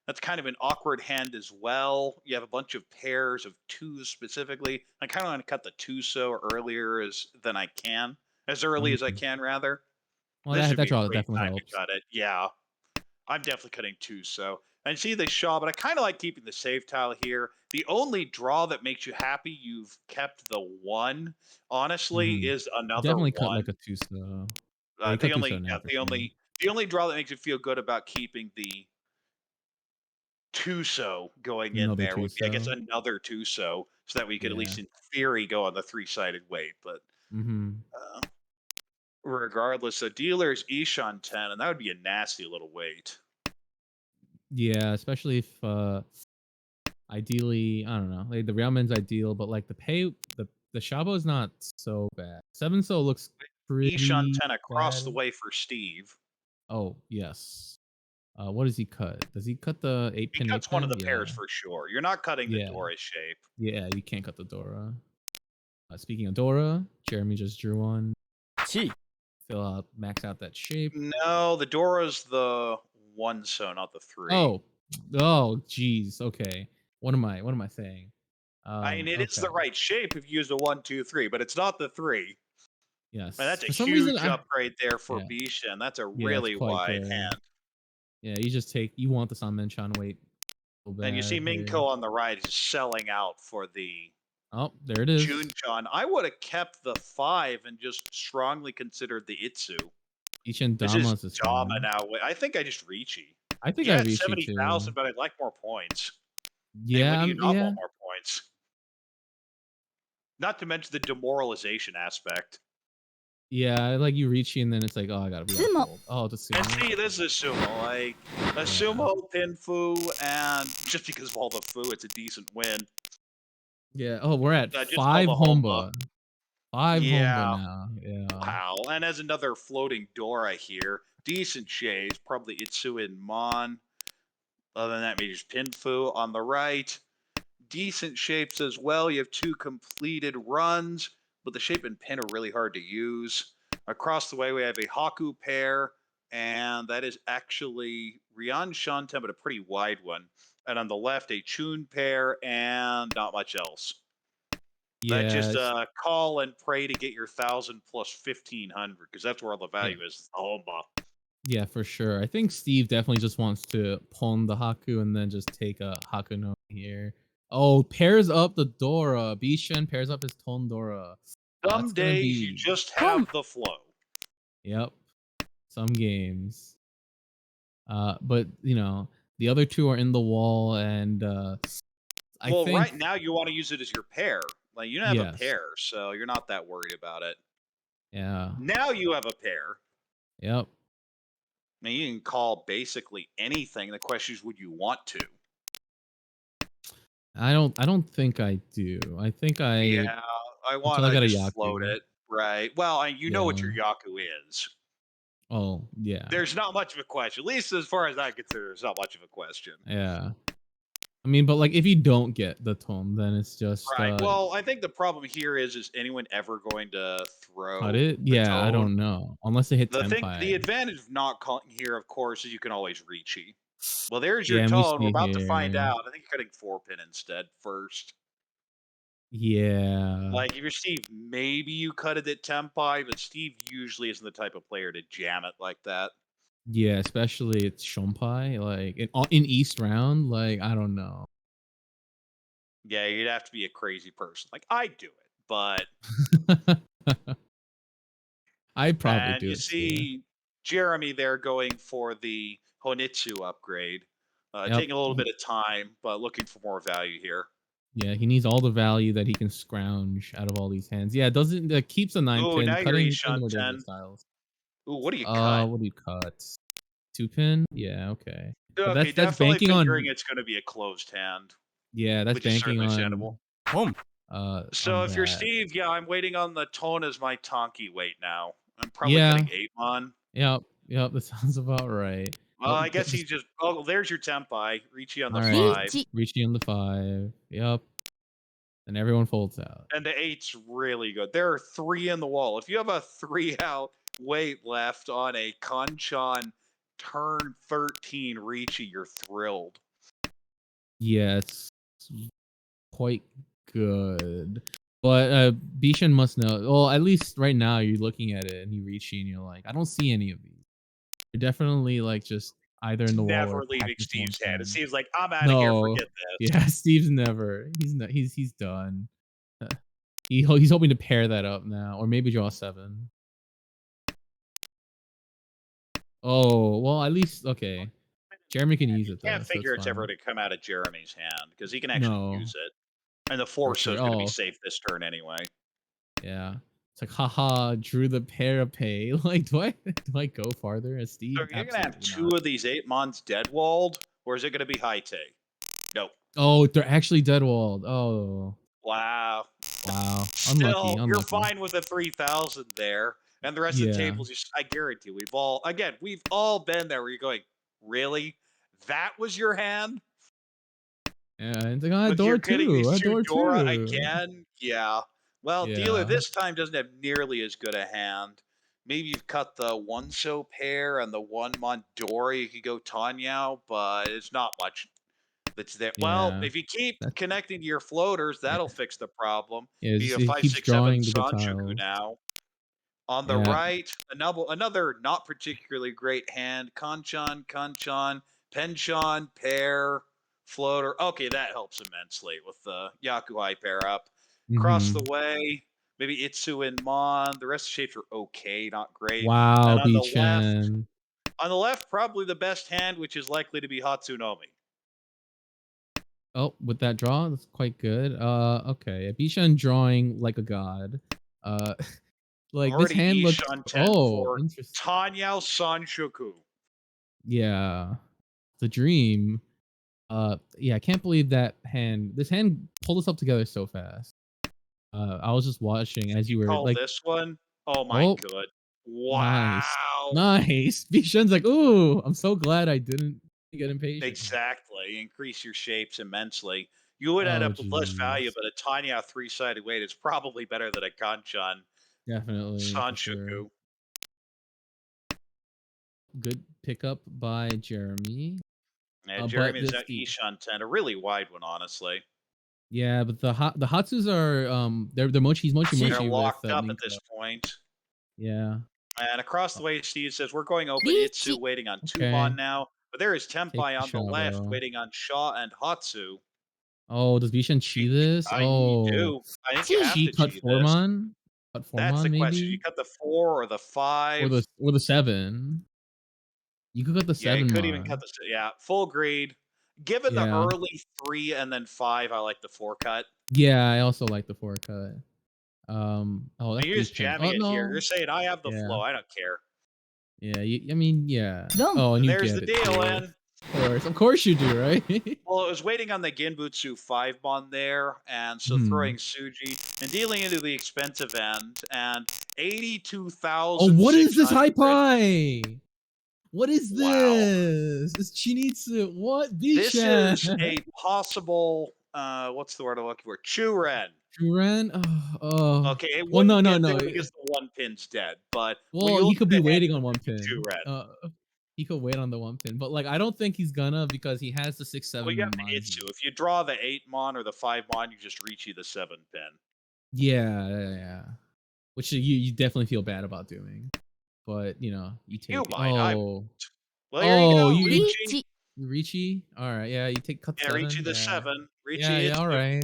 that's kind of an awkward hand as well. You have a bunch of pairs of 2s specifically. I kind of want to cut the 2 so earlier than I can. As early as I can, rather. Well, This would that be a draw great definitely time helps. to cut it. Yeah. I'm definitely cutting 2 so. And see the Shaw, but I kind of like keeping the save tile here. The only draw that makes you happy you've kept the 1, honestly, Mhm. is another Definitely cut 1. like a two-star. Yeah, you The cut two-star only now for the sure. only draw that makes you feel good about keeping the Tuso going in Another there would be, I guess, two-star. another Tuso, so that we could at Yeah. least in theory go on the 3-sided weight. But Mhm. uh, regardless, the dealer's Ishan 10, and that would be a nasty little weight. Yeah, especially if ideally, I don't know, like the Railman's ideal, but like the Shabo is not so bad. 7 so looks Ishan pretty 10 across the bad. way for Steve. Oh, yes. What does he cut? Does he cut the 8 He pin 8 cuts one of pin? the Yeah. pairs for sure. You're not cutting the Yeah. Dora shape. Yeah, you can't cut the Dora. Speaking of Dora, Jeremy just drew one. T. Max out that shape. No, the Dora's the 1 so, not the 3. Oh, oh, geez. Okay. What am I saying? I mean, it is Okay. the right shape if you use the 1, 2, 3, but it's not the 3. Man, Yes. that's a For some reason, huge upgrade there for yeah, Bishan. That's a yeah, it's really quite wide good. hand. Yeah, you want the Sanmenchan weight so And you see bad here. Minko on the right is selling out for the Oh, there it is. Junchan. I would have kept the 5 and just strongly considered the Itsu. Ishin This is Dama's his Dama hand. now. I think I just Ricci. I think I Yeah, it's Ricci too. 70,000, but I'd like more points. And when Yeah, do you not yeah. want more points? Not to mention the demoralization aspect. Yeah, like you Ricci and then it's like, oh, I gotta be Sumo. old. Oh, the And sumo. see, this is a sumo. Like, a sumo, Pinfu, and just because of all the foo, it's a decent win. Yeah. Oh, we're at Just 5 all the Homba. 5 Homba Yeah. now. Yeah. Wow. And as another floating Dora here, decent shades, probably Itsu and Mon. Other than that, maybe just Pinfu on the right. Decent shapes as well. You have 2 completed runs, but the shape and pin are really hard to use. Across the way, we have a Haku pair, and that is actually Ryan Shanten, but a pretty wide one. And on the left, a Chun pair, and not much else. That Yeah. just call and pray to get your 1,000 plus 1,500, because that's where all the value is. The Homba. Yeah, for sure. I think Steve definitely just wants to pawn the Haku and then just take a Haku no here. Oh, pairs up the Dora. Bishan pairs up his Tondora. Some That's gonna days you be just have the flow. Yep. Some games. But the other two are in the wall and I Well, think right now you want to use it as your pair. Like, you don't have a yes. pair, so you're not that worried about it. Yeah. Now you have a pair. Yep. I mean, you can call basically anything. The question is, would you want to? I don't think I do. I think Yeah, I want until I to got a just float Yaku. it, right? Well, you know what Yeah. your Yaku is. Oh, yeah. There's not much of a question. At least as far as I consider, there's not much of a question. Yeah. I mean, but like if you don't get the tone, then it's just Right. Well, I think the problem here is anyone ever going to throw cut it? the Yeah, I tone? don't know. Unless they hit The Tenpai. advantage of not calling here, of course, is you can always Ricci. Well, there's your Yeah, and we tone. We're see about to find here. out. I think you're cutting 4-pin instead first. Yeah. Like, if you're Steve, maybe you cut it at Tempai, but Steve usually isn't the type of player to jam it like that. Yeah, especially it's Shompai. Like in East round, like I don't know. Yeah, you'd have to be a crazy person. Like, I'd do it, but I'd probably and do you it too. see Jeremy there going for the Honitsu upgrade. Yep. Taking a little bit of time, but looking for more value here. Yeah, he needs all the value that he can scrounge out of all these hands. Yeah, it doesn't keeps a 9 Ooh, pin now you're cutting Ishan more 10. dangerous styles. Ooh, what do you cut? What do you cut? 2 pin? Yeah, okay. But Okay, that's definitely banking figuring on it's going to be a closed hand, yeah, that's which is banking certainly on understandable. Home. So on if you're that. Steve, yeah, I'm waiting on the tone as my Tonki weight now. I'm probably Yeah. cutting 8 mon. Yep, that sounds about right. Well, Oh, I guess he just just. Oh, there's your Tempai. Ricci on the all 5. right. Reaching on the 5. Yep. And everyone folds out. And the 8's really good. There are 3 in the wall. If you have a 3 out weight left on a Kanchan turn 13 Ricci, you're thrilled. Yeah, it's quite good. But Bishan must know. Well, at least right now you're looking at it and you reach and you're like, I don't see any of these. You're definitely like just either in the wall Never or leaving packed into one Steve's hand. It pin. seems like I'm out of here. No. Forget this. Yeah, Steve's never. He's not. He's done. He's hoping to pair that up now, or maybe draw 7. Oh well, at least okay. Jeremy can use it though, Can't so figure it's it's ever fine. to come out of Jeremy's hand because he can actually No, use it. And the for Force sure. is going to be Oh safe this turn anyway. yeah, it's like haha, drew the pair of pay. Like, do I go farther as Steve? So you're going to have Absolutely two not. of these 8 Mons dead walled, or is it going to be high take? Nope. Oh, they're actually dead walled. Oh Wow. wow, Still, unlucky. you're fine with a 3,000 there. And the rest of the Yeah, tables, I guarantee we've all been there where you're going, really? That was your hand? yeah. It's like I But you're adore getting these 2 adore Dora two. again? Yeah. Well, dealer Yeah, this time doesn't have nearly as good a hand. Maybe you've cut the 1 so pair and the 1 Mondora. You could go Tanyao, but it's not much that's there. Well, yeah. if you keep That's connecting to your floaters, yeah. that'll fix the problem. Yeah, You have it 5, keeps 6, 7 drawing the good Sanchoku tiles. now. On the Yeah. right, another not particularly great hand. Kanchan, Penchon, pair, floater. Okay, that helps immensely with the Yakuai pair up. Across Mm-hmm. the way, maybe Itsu and Mon. The rest of the shapes are okay, not great. Wow, And Bichan. on the left, probably the best hand, which is likely to be Hatsunomi. Oh, with that draw, that's quite good. Okay, Bichan drawing like a god. Like this Already hand looks. Ishan 10 Oh, for interesting. Tanyao Sanshoku. Yeah, the dream. Yeah, I can't believe that hand. This hand pulled us up together so fast. I was just watching as you were Call like, this one. Oh my oh, good. nice, Wow. nice. Bichan's like, ooh, I'm so glad I didn't get impatient. Exactly. Increase your shapes immensely. You would end Oh, up with less value, jeez. but a tiny out 3-sided weight is probably better than a Kanchan Definitely, for sure. Sanshoku. Good pickup by Jeremy. Yeah, But Jeremy is this now the Ishan 10, a really wide one, honestly. yeah, but the Hatsus are they're mochi They're with locked up at Minko. this point. Yeah. And across the Oh, way, Steve says, we're going open Itsu, waiting on okay. Tumon now. But there is Take Tempai the on the shot, left, bro. waiting on Shaw and Hatsu. Oh, does Bishan chi this? You Oh, do. I think you have chi to cut G this. Formon? Cut That's the Formon question. You maybe? cut the 4 or the 5. Or the 7. You could cut the Yeah, you 7 could even cut mon. the yeah, full grade. Given the Yeah. early 3 and then 5, I like the 4 cut. Yeah, I also like the 4 cut. Oh, that's You're just 8 pins. jamming Oh it here. no. You're saying I have the Yeah. flow. I don't care. Yeah, I mean, yeah. Done. Oh, and And you there's get the it deal, too. in. Of course you do, right? Well, it was waiting on the Genbutsu 5 bond there, and so Hmm. throwing Suji and dealing into the expensive end, and 82,000. Oh, what is this high pie? What is Wow. this? It's Chinitsu. What? This Bishan. is a possible, what's the word I'm looking for? Churen. Duran? Oh. Okay, it Well, wouldn't no. get there because the 1 pin's dead, but when Well, you he look could at be the hand, waiting on 1 pin. Churen. He could wait on the 1 pin, but like I don't think he's gonna because he has the 6, 7. Well, you have the Itsu. If you draw the 8 mon or the 5 mon, you just reach you the 7 pin. Yeah. Which you definitely feel bad about doing, but you know you take. You might. Oh. Well, here you go. You Reaching. Ricci. All right. Yeah, you take cut Yeah, 7. reaching the Yeah. 7. Reaching Yeah. Itsu. All right.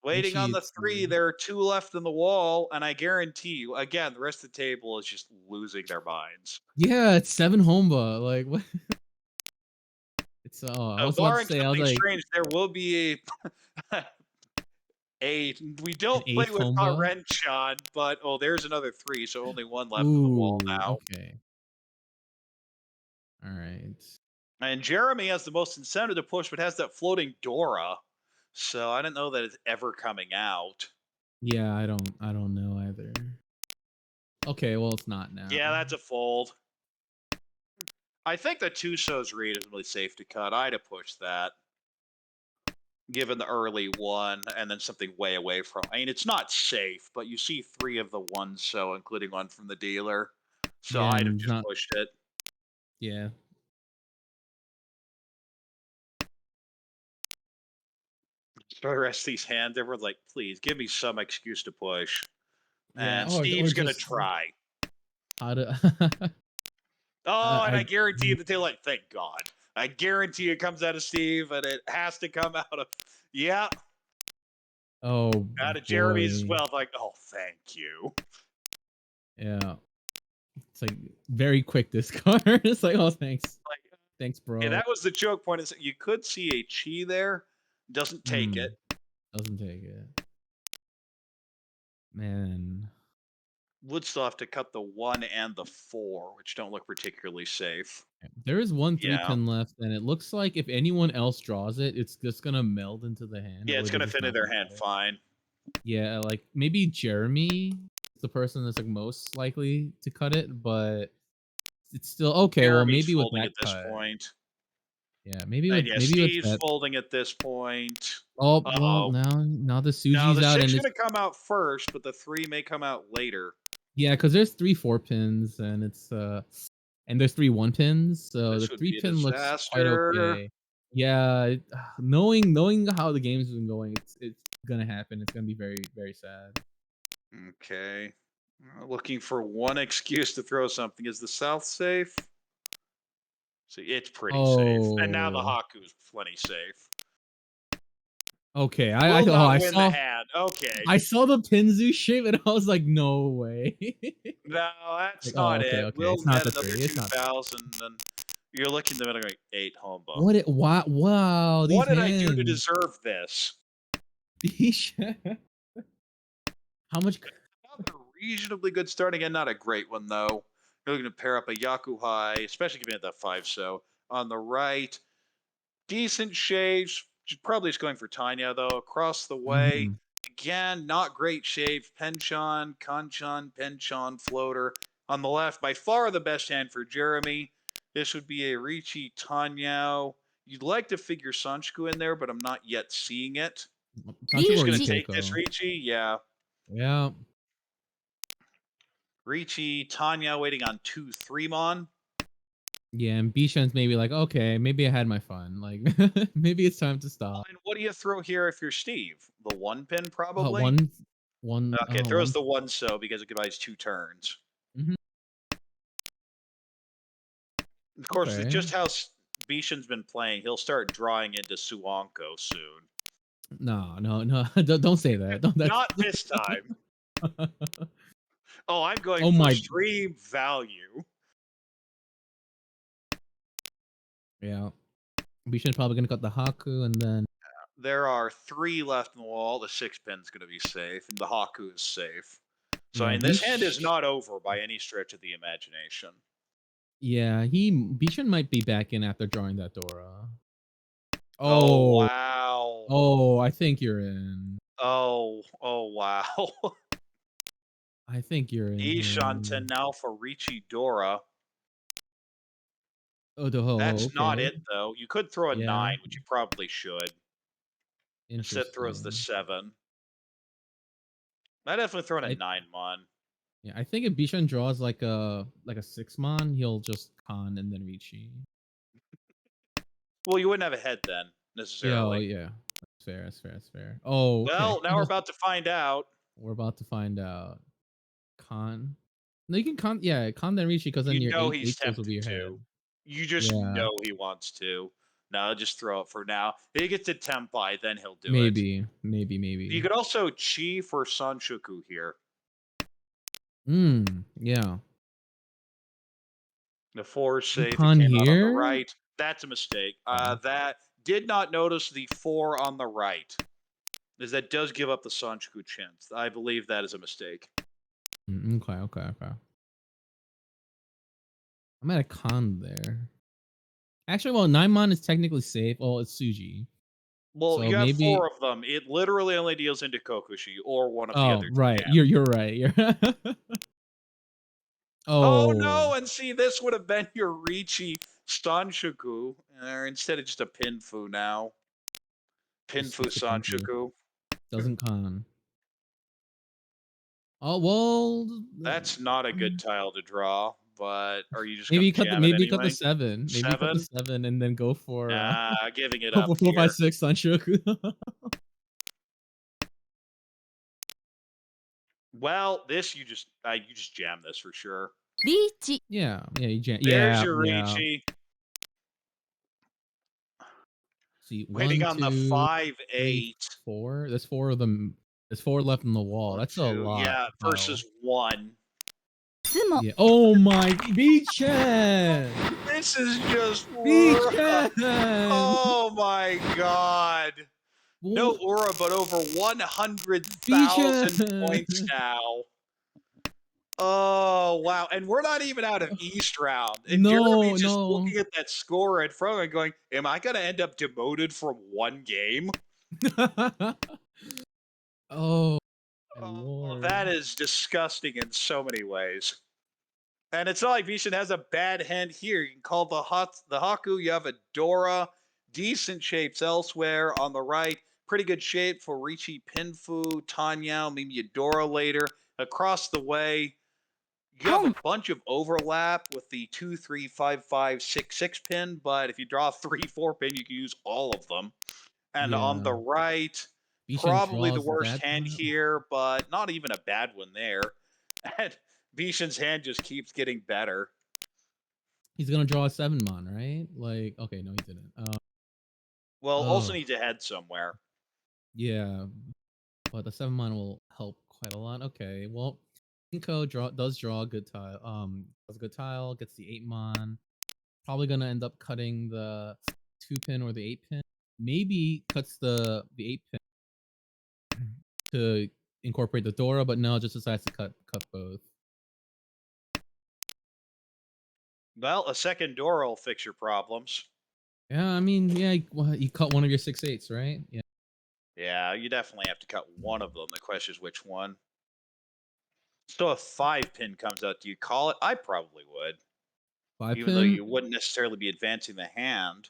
Waiting on the Itsu. 3. There are 2 left in the wall, and I guarantee you, again, the rest of the table is just losing their minds. Yeah, it's 7 Homba. Like what? It's I was about to Barring say, I was something like, strange, there will be a we don't an play 8th with Homba. Renchan, but there's another 3, so only 1 left in the wall Ooh, now. okay. All right. And Jeremy has the most incentive to push, but has that floating Dora. So I don't know that it's ever coming out. Yeah, I don't know either. Okay, well it's not now. Yeah, that's a fold. I think the 2 so's reasonably safe to cut. I'd have pushed that. Given the early 1 and then something way away from. I mean, it's not safe, but you see 3 of the 1 so, including 1 from the dealer. So Yeah, I'd have and just not pushed it. yeah. So the rest of these hands, everyone's like, please give me some excuse to push. Yeah, And or Steve's gonna just try. how to Oh, and I I guarantee you that they're like, thank God. I guarantee it comes out of Steve, and it has to come out of Oh out of Jeremy's as boy. well. Like, oh, thank you. Yeah. It's like very quick discard. It's like, oh, thanks. Like, Thanks, bro. yeah, that was the choke point. Is that you could see a chi there, doesn't take it. Doesn't take it. Man. Would still have to cut the 1 and the 4, which don't look particularly safe. There is one Yeah. 3-pin left, and it looks like if anyone else draws it, it's just gonna meld into the hand. Yeah, or it's they're gonna just fit in not their gonna hand cut it. fine. Yeah, like maybe Jeremy is the person that's like most likely to cut it, but it's still okay. Well, Jeremy's maybe with folding that at this cut. point. Yeah, maybe And with yeah, maybe with Steve's that. folding at this point. Oh well, Uh-oh. now the Now Suji's the out, 6 and is it's gonna come out first, but the 3 may come out later. yeah, because there's 3 4-pins, and it's and there's 3 1-pins, so This the would be a 3-pin looks quite disaster. okay. Yeah, knowing how the game's been going, it's gonna happen. It's gonna be very very sad. Okay. Looking for one excuse to throw something. Is the South safe? See, it's pretty safe. And now the Oh, Haku's plenty safe. okay. Will not I win the saw hand. Okay. I saw the Pinzu shape, and I was like, no way. No, that's Like, not oh, okay, it. okay. We'll It's not net the another 3. It's not. 2,000, and you're looking at the middle like 8 hombo. What? Wow. These What did I do to hands. deserve this? How much? Another reasonably good start. Again, not a great one, though. You're looking to pair up a Yakuhai, especially giving it that 5 so. On the right, decent shapes. Probably just going for Tanya, though. Across the way, Mhm. again, not great shapes. Penchon, Kanchan, Penchon, Floater. On the left, by far the best hand for Jeremy. This would be a Ricci Tanyao. You'd like to figure Sanchiku in there, but I'm not yet seeing it. Sancho Just or going to take this Ikeko. Ricci, yeah. Yeah. Ricci, Tanya waiting on 2-3mon. Yeah, and Bishan's maybe like, okay, maybe I had my fun. Like, maybe it's time to stop. And what do you throw here if you're Steve? The 1 pin, probably? One. Okay, throws the 1 so because it buys 2 turns. Mhm. Of course, with Okay. just how Bishan's been playing, he'll start drawing into Suanko soon. No. Don't say that. Don't. Not this time. Oh, I'm going Oh for my. stream value. Yeah. Bishan's probably gonna cut the Haku, and then There are 3 left in the wall. The 6 pin's going to be safe, and the Haku is safe. So, yeah, I mean, this hand is not over by any stretch of the imagination. yeah, Bishan might be back in after drawing that Dora. Oh, Oh. wow. Oh, I think you're in. Oh, wow. I think you're in. Here. Ishanten now for Ricci Dora. That's Okay. not it, though. You could throw a Yeah. 9, which you probably should. Instead, throws the Interesting. 7. I definitely throw in a I- 9mon. Yeah, I think if Bishan draws like a 6-mon, he'll just con and then Ricci. Well, you wouldn't have a head then, Yeah, necessarily. yeah. That's fair. Oh, okay. Well, now we're about to find out. We're about to find out. Con. No, you can con. Yeah, con then Ricci because then You your know 8 he's goes will be your tempted head. to. You just Yeah. know he wants to. No, just throw it for now. If he gets to Tempai, then he'll do it. Maybe. You could also Chi for Sanshoku here. Yeah. The 4 is You safe. It con came out on the here? right. That's a mistake. Okay. That did not notice the 4 on the right. As that does give up the Sanshoku chance. I believe that is a mistake. Okay. I'm at a con there. Actually, well, 9-mon is technically safe. Oh, it's Suji. Well, So you have maybe. 4 of them. It literally only deals into Kokushi or one of the Oh, other 2 right. hands. You're right. You're. Oh no! And see, this would have been your Ricci Sanshoku, instead of just a Pinfu now. Pinfu Just a Pinfu. Sanshoku. Doesn't con. Oh well. That's not a good tile to draw. But are you just Maybe gonna cut the jam it cut the anyway? 7. Maybe cut the 7? 7 and then go for Giving it go up for 4, here. 5, 6 on Shoku. Well, this you just jam this for sure. Yeah, you jam. There's Yeah, your yeah. Ricci. see, Waiting one, on the two, three, 5-8. four. There's four of them. There's four left in the wall. 1, That's a 2, lot. yeah, Wow. versus 1. Yeah. Oh my, Beachan! This is just Beachan! oh my god. No Wha- aura, but over 100,000 points Beachan! now. Oh wow! And we're not even out of East round. And No, Jeremy's just no. looking at that score in front of him, going, "Am I going to end up demoted from one game?" Oh, my Oh, lord. that is disgusting in so many ways. And it's not like Vishen has a bad hand here. You can call the Haku. You have a Dora. Decent shapes elsewhere on the right. Pretty good shape for Richi Pinfu, Tanyao, maybe a Dora later. Across the way, you have a bunch of overlap with the 2, 3, 5, 5, 6, 6 pin, but if you draw 3, 4 pin, you can use all of them. And on the Yeah. right, Beachan probably the draws worst that hand one. here, but not even a bad one there. And Bishan's hand just keeps getting better. He's gonna draw a 7-mon, right? Like, okay, no, he didn't. Well, also Oh, needs a head somewhere. yeah, but the 7-mon will help quite a lot. Okay, well, Inko does draw a good tile. Does a good tile, gets the 8-mon. Probably gonna end up cutting the 2-pin or the 8-pin. Maybe cuts the 8-pin to incorporate the Dora, but no, just decides to cut both. Well, a second Dora will fix your problems. Yeah, I mean, yeah, you cut one of your 6/8s, right? Yeah. Yeah, you definitely have to cut one of them. The question is which one. So if 5 pin comes out, do you call it? I probably would. 5 Even though pin. you wouldn't necessarily be advancing the hand.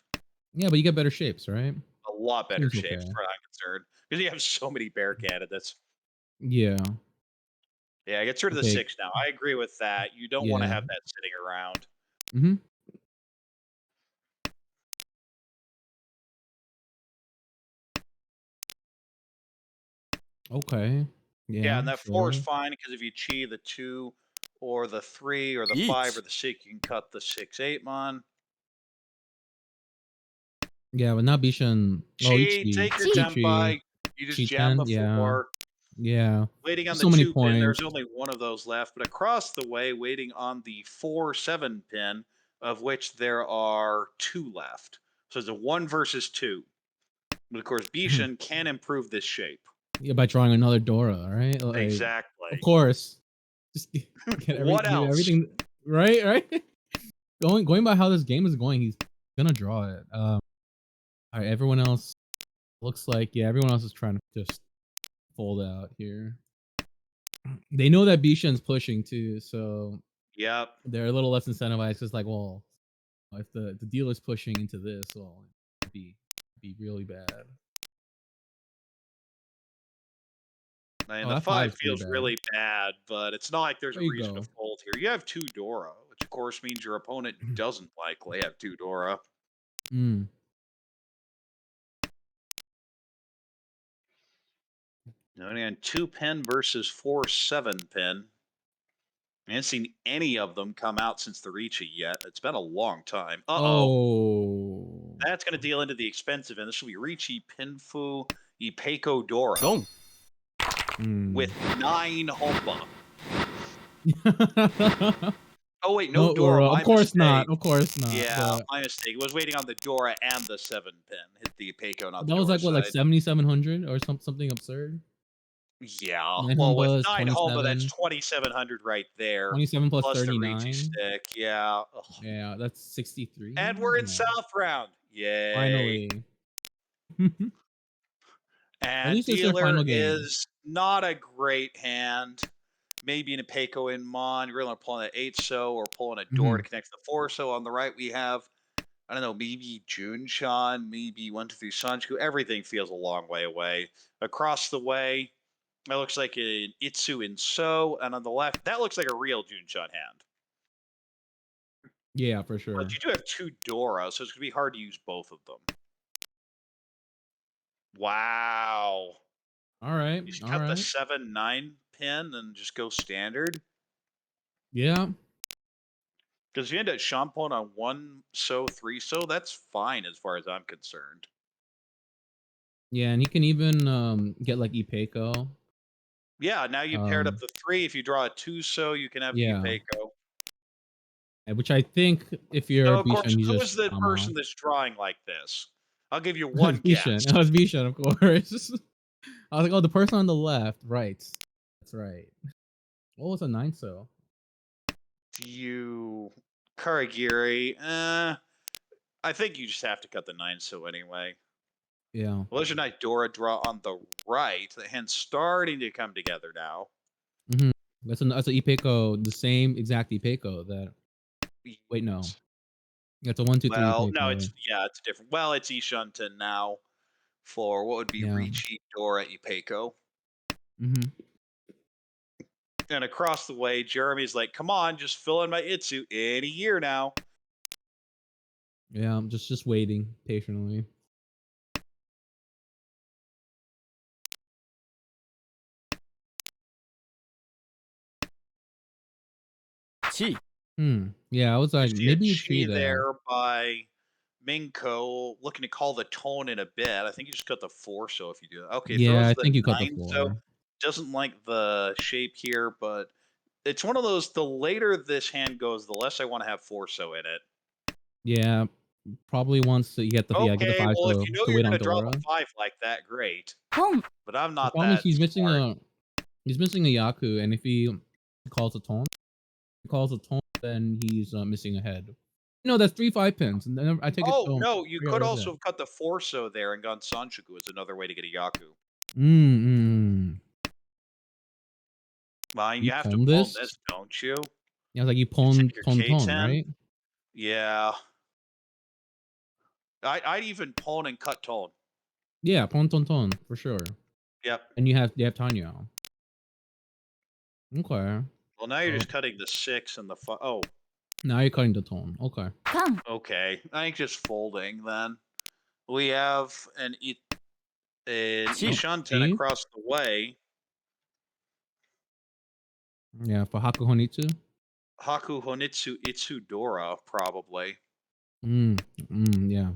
Yeah, but you get better shapes, right? A lot better Seems shapes, okay. for I'm concerned. Because you have so many bear candidates. Yeah. Yeah, gets rid of the Okay. 6 now. I agree with that. You don't want to Yeah. have that sitting around. Mm-hmm. Okay. Yeah, Yeah, and that 4 is sure. fine because if you chi the 2 or the 3 or the 5 or Yeet. the 6, you can cut the 6/8 mon. Yeah, but not Bishan. Oh, Chi, Ichi. take your Ichi. Genpai. You just jam Chi-10. the Yeah. 4. Yeah. Waiting on There's the so many 2 pin. points. There's only one of those left. But across the way, waiting on the 4-7 pin, of which there are 2 left. So it's a 1 versus 2. But of course, Bishan can improve this shape. Yeah, by drawing another Dora, right? Like, of Exactly. course. Just get What get else? everything right, right? Going by how this game is going, he's gonna draw it. All right, everyone else looks like, yeah, everyone else is trying to just fold out here. They know that Bishan's pushing too, so Yep. they're a little less incentivized. It's like, well, if the dealer's pushing into this, well, it'd be really bad. I mean, Oh, the that 5 five's pretty feels bad. really bad, but it's not like there's There a you reason to go. fold here. You have 2 Dora, which of course means your opponent doesn't likely have 2 Dora. Mm. And 2 pin versus 4-7 pin. I haven't seen any of them come out since the Richi yet. It's been a long time. Uh-oh. Oh. That's going to deal into the expensive end. This will be Richi, Pinfu, Ipeco, Dora. Boom. With 9 Hompa. Oh, wait, No, no Dora. of My course mistake. not. Of course not. Yeah, But my mistake. I was waiting on the Dora and the 7 pin. Hit the Ipeco, not the that was Dora like what, like side. 7,700 or something absurd. Yeah. 9 Well, with Humba is 9 Hompa, that's 27. 2,700 right there. 27 plus Plus the Richi 39. stick. Yeah. Ugh. Yeah, that's 63. And we're in Yeah, South Round. Yay. finally. At And least it's their dealer final game. is not a great hand. Maybe an Ipeco in Mon. You're really want to pull in an 8 so or pulling a door to connect to the 4 so. On the right, we have, I don't know, maybe Junshan, maybe 1, 2, 3 Sanchiku. Everything feels a long way away. Across the way, that looks like an Itsu in So. And on the left, that looks like a real Junshan hand. Yeah, for sure. But you do have 2 Dora, so it's going to be hard to use both of them. Wow. All right. You just All cut the right. 7-9 pin and just go standard. Yeah. Because if you end up shampooing on 1 so, 3 so, that's fine as far as I'm concerned. Yeah, and he can even get like Ipeco. Yeah, now you paired up Um, the 3. If you draw a Tuso, you can have the yeah, Ipeco. which I think if you're So, of course, Bishan, you who is just the Amo. person that's drawing like this? I'll give you It's one Bishan. guess. Oh, it's Bishan, of course. I was like, oh, the person on the left, right? That's right. What was a 9 so? You Karagiri. I think you just have to cut the 9 so anyway. Yeah. Illusion Knight Dora draw on the right. The hand's starting to come together now. Mm-hmm. That's a Ipeco, the same exact Ipeco that. Wait, no, that's a 1, 2, 3 Well, no, Ipeco. it's different. Well, it's Ishunta now for what would be Yeah. Ricci, Dora, Ipeco. Mm-hmm. And across the way, Jeremy's like, come on, just fill in my Itsu any year now. Yeah, I'm just waiting patiently. Chi. Yeah, I was You like, see a maybe Chi tree there. there by Minko, looking to call the tone in a bit. I think you just cut the 4 so if you do that. Okay, Yeah, throws I the think you cut the 9 so. 4. Doesn't like the shape here, but it's one of those, the later this hand goes, the less I want to have 4 so in it. Yeah, probably wants to get the Okay, 5 well, if so you know to you're wait on gonna draw the Dora. 5 like that, great. Home. But I'm The not problem is that smart. he's missing a Yaku, and if he calls a tone, then he's missing a head. No, that's 3 5 pins, and then I take it Oh, to no, you 3 could other also head. have cut the 4 so there and gone Sanchuku as another way to get a Yaku. Mm. Mine, you You have to pawn pawn this? this, don't you? Yeah, I was like, you You pawn take your tone, K10. right? Yeah. I'd even pawn and cut tone. Yeah, pawn tone for sure. Yep. And you have Tanya. Okay. Well, now you're So just cutting the 6 and the 5. Oh, now you're cutting the tone. Okay. Come. okay. I think just folding then. We have an Chi. Ishanten See? across the way. Yeah, for Hakuhonitsu. Haku Honitsu Itsudora, probably. Yeah.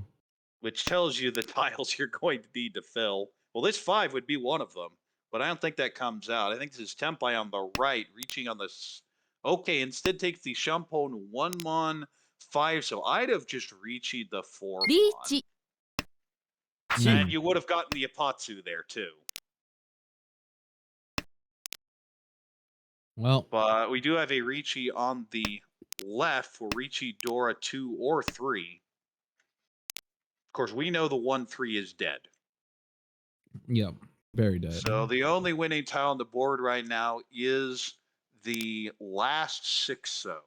Which tells you the tiles you're going to need to fill. Well, this 5 would be one of them, but I don't think that comes out. I think this is Tempai on the right, reaching on this. Okay, instead takes the Shampon 1-mon 5, so I'd have just reached the 4-mon. Richi. And Mm. you would have gotten the Apatsu there, too. Well, But we do have a Ricci on the left for Ricci Dora 2 or 3. Of course, we know the 1-3 is dead. yeah. Very dead. So the only winning tile on the board right now is the last 6 so.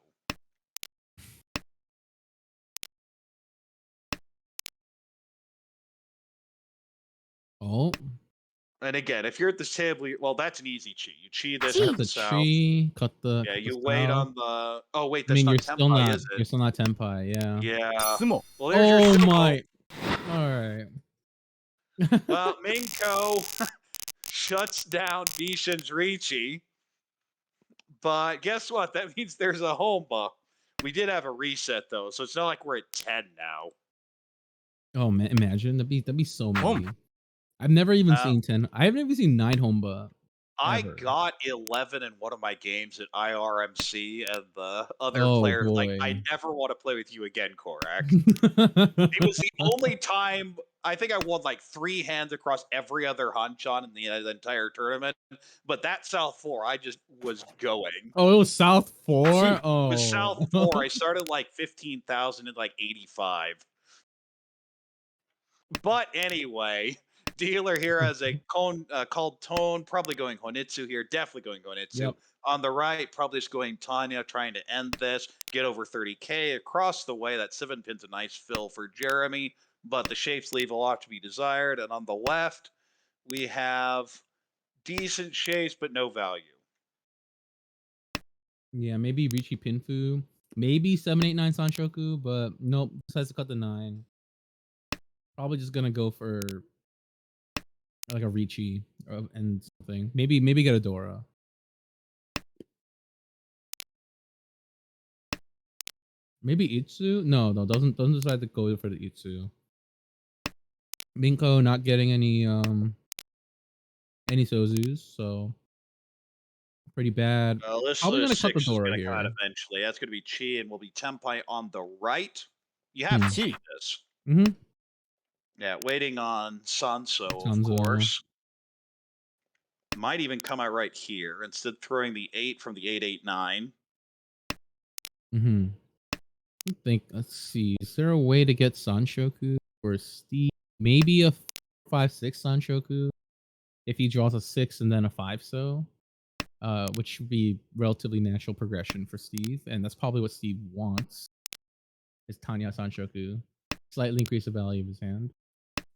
Oh, And again, if you're at this table, well, that's an easy cheat. You cheat this, Cheat. cut cut the the south. tree, Yeah, cut the you wait south. on the. Oh wait, I that's mean, not Tempai, is you're it? still not Tempai, yeah. Yeah. Sumo. Well, there's your Oh sumo. my. Alright. Well, Minko shuts down Bishan's Ricci. But guess what? That means there's a Homba. We did have a reset though, so it's not like we're at 10 now. Oh man, imagine that'd be so Home. many. I've never even Uh, seen 10. I haven't even seen 9 Homba I ever. got 11 in one of my games at IRMC, and the other Oh player, like, boy. I never want to play with you again, Korak. It was the only time I think I won like 3 hands across every other Hanchan in the entire tournament. But that South 4, I just was going. Oh, it was South 4? Chi. It was South Oh. 4. I started like 15,000 in like 85. But anyway, dealer here has a called Tone, probably going Honitsu here, definitely going Honitsu. Yep. On the right, probably just going Tanya, trying to end this, get over 30K. Across the way, that 7 pin's a nice fill for Jeremy, but the shapes leave a lot to be desired. And on the left, we have decent shapes, but no value. Yeah, maybe Richi Pinfu. Maybe 789 Sanshoku, but nope, decides to cut the 9. Probably just gonna go for like a Ricci and something. Maybe get a Dora. Maybe Itsu? No, doesn't decide to go for the Itsu. Minko not getting any Sozus, so pretty bad. This Probably gonna cut the six is Dora going to come out here. eventually. That's going to be Chi and will be Tempai on the right. You have Hmm. to see Chi. this. Mm-hmm. Yeah, waiting on Sanso, of Sanzo. course. Might even come out right here instead of throwing the 8 from the 889. Mm-hmm. I think, let's see. Is there a way to get Sanshoku or Steve? Maybe a 5/6 Sanshoku if he draws a 6 and then a 5 which would be relatively natural progression for Steve, and that's probably what Steve wants. Is Tanya Sanshoku slightly increase the value of his hand?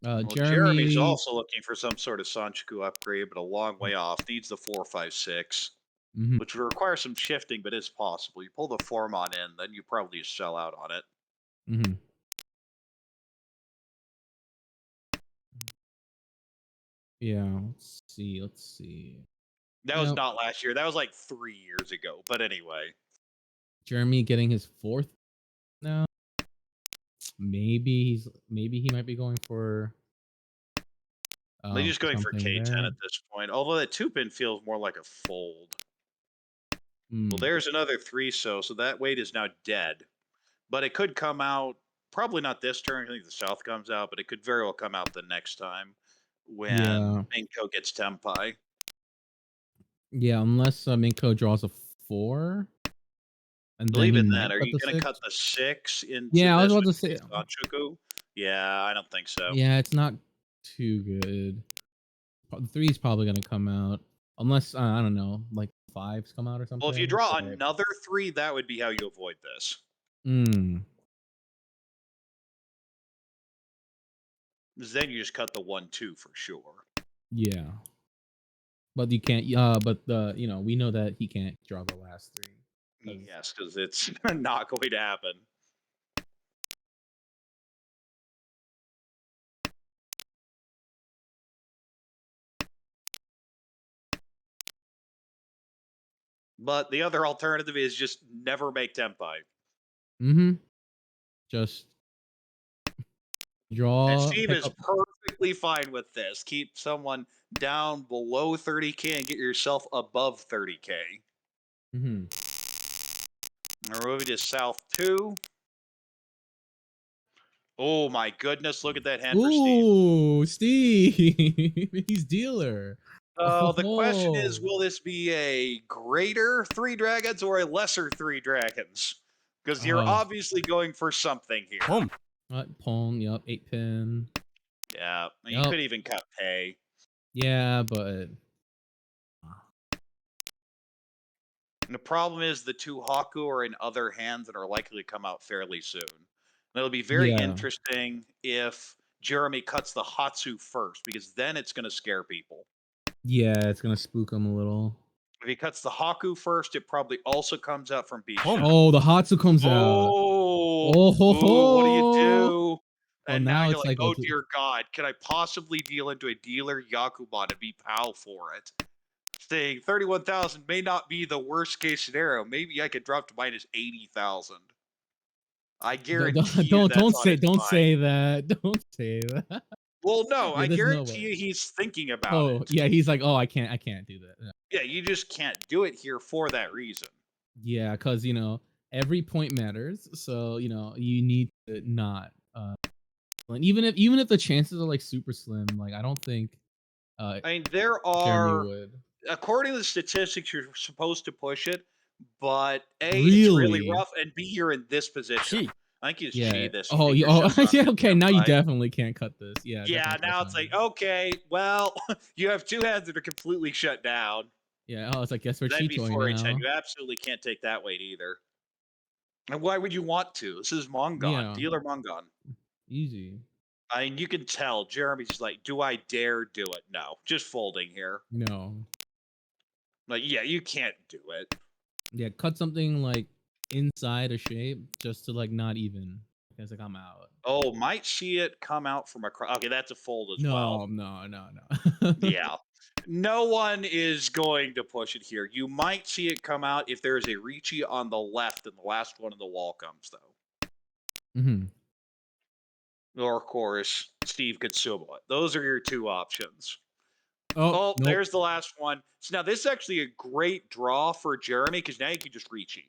Well, Jeremy's Jeremy. also looking for some sort of Sanchoku upgrade, but a long way off. Needs the 456, Mhm. which would require some shifting, but is possible. You pull the Formon in, then you probably just sell out on it. Mm-hmm. Yeah, let's see. Let's see. That was Yep. not last year. That was like 3 years ago. But anyway. Jeremy getting his 4th now. Maybe he might be going for They're just going for something K10 there. at this point. Although that 2-pin feels more like a fold. Well, Mm. there's another 3 so that weight is now dead. But it could come out, probably not this turn. I think the South comes out, but it could very well come out the next time when Yeah. Minko gets Tempai. Yeah, unless Minko draws a 4. And But then he even might then, are cut you the going to 6. cut the 6 into Yeah, I was this about with to say. Sanchoku? Yeah, I don't think so. Yeah, it's not too good. The 3 is probably gonna come out, unless I don't know, like 5s come out or something. Well, if you draw but- another 3, that would be how you avoid this. Mm, Because then you just cut the 1-2 for sure. yeah, but you can't. But we know that he can't draw the last 3. 'cause- Yes, because it's not going to happen. But the other alternative is just never make Tempai. Mm-hmm. Just And draw. Steve Pick is up. perfectly fine with this. Keep someone down below 30K and get yourself above 30K. Mm-hmm. We're moving to South 2. Oh my goodness, look at that hand for Steve. Ooh, Steve, he's dealer. So the question is, Oh. will this be a greater 3 dragons or a lesser 3 dragons? Because you're obviously going for something here. Pom. Pawn. Yup. 8-pin. Yeah, you Yup. could even cut pay. Yeah, but And the problem is the 2 Haku are in other hands and are likely to come out fairly soon. And it'll be very Yeah. interesting if Jeremy cuts the Hatsu first, because then it's going to scare people. yeah, it's gonna spook him a little. If he cuts the Haku first, it probably also comes out from Bisha. Oh, the Hatsu comes out. Oh, ho, ooh, what do you ho. do? Well, And now now you're it's like, like, oh what's it- dear God, can I possibly deal into a dealer Yakuban and be PAL for it? Saying 31,000 may not be the worst case scenario. Maybe I could drop to minus 80,000. I guarantee you that's on his don't mind. say that. Don't say that. Well, no, Yeah, I there's no guarantee way. you he's thinking about Oh, it. yeah, he's like, oh, I can't do that. Yeah, you just can't do it here for that reason. Yeah, because every point matters. So you need to not. And even if the chances are like super slim, like I don't think I mean, there Jeremy are, would. according to the statistics, you're supposed to push it, but A, it's really Really? rough, and B, you're in this position. Chi. I think you just Yeah. Chi this. Oh, You yeah. think you're just Yeah. not Okay. Now you Tempai. definitely can't cut this. Yeah. Yeah, definitely now can't it's cut like, it. okay, well, you have 2 hands that are completely shut down. Yeah. Oh, it's like guess we're Then Cheetoy before now. H10, you absolutely can't take that weight either. And why would you want to? This is Mongon, Yeah. dealer Mongon. Easy. I mean, you can tell Jeremy's just like, do I dare do it? No, just folding here. No. Like, yeah, you can't do it. Yeah. Cut something like inside a shape just to like not even. It's like I'm out. Oh, might see it come out from across. Okay, that's a fold as well. No. Yeah. No one is going to push it here. You might see it come out if there is a Ricci on the left and the last one in the wall comes, though. Mm-hmm. Or, of course, Steve could sumo it. Those are your two options. Oh, Oh, nope. there's the last one. So now this is actually a great draw for Jeremy because now you can just reach it.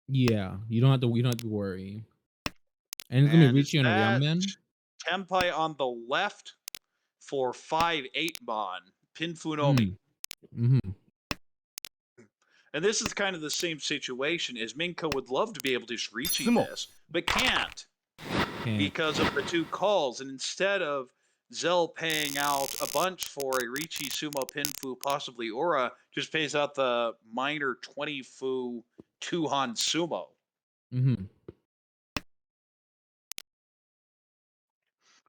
Yeah, you don't have to. You don't have to worry. And it's gonna And be is Richie and a that Ryumen. Tempai on the left for 5-8 Mon, Pin Funomi. Mm-hmm. And this is kind of the same situation as Minko would love to be able to just reach Sumo. this, but can't Can't. because of the two calls. And instead of Zell paying out a bunch for a Richi Sumo Pinfu, possibly Aura, just pays out the minor 20 Fu Tuhan Sumo. Mm-hmm.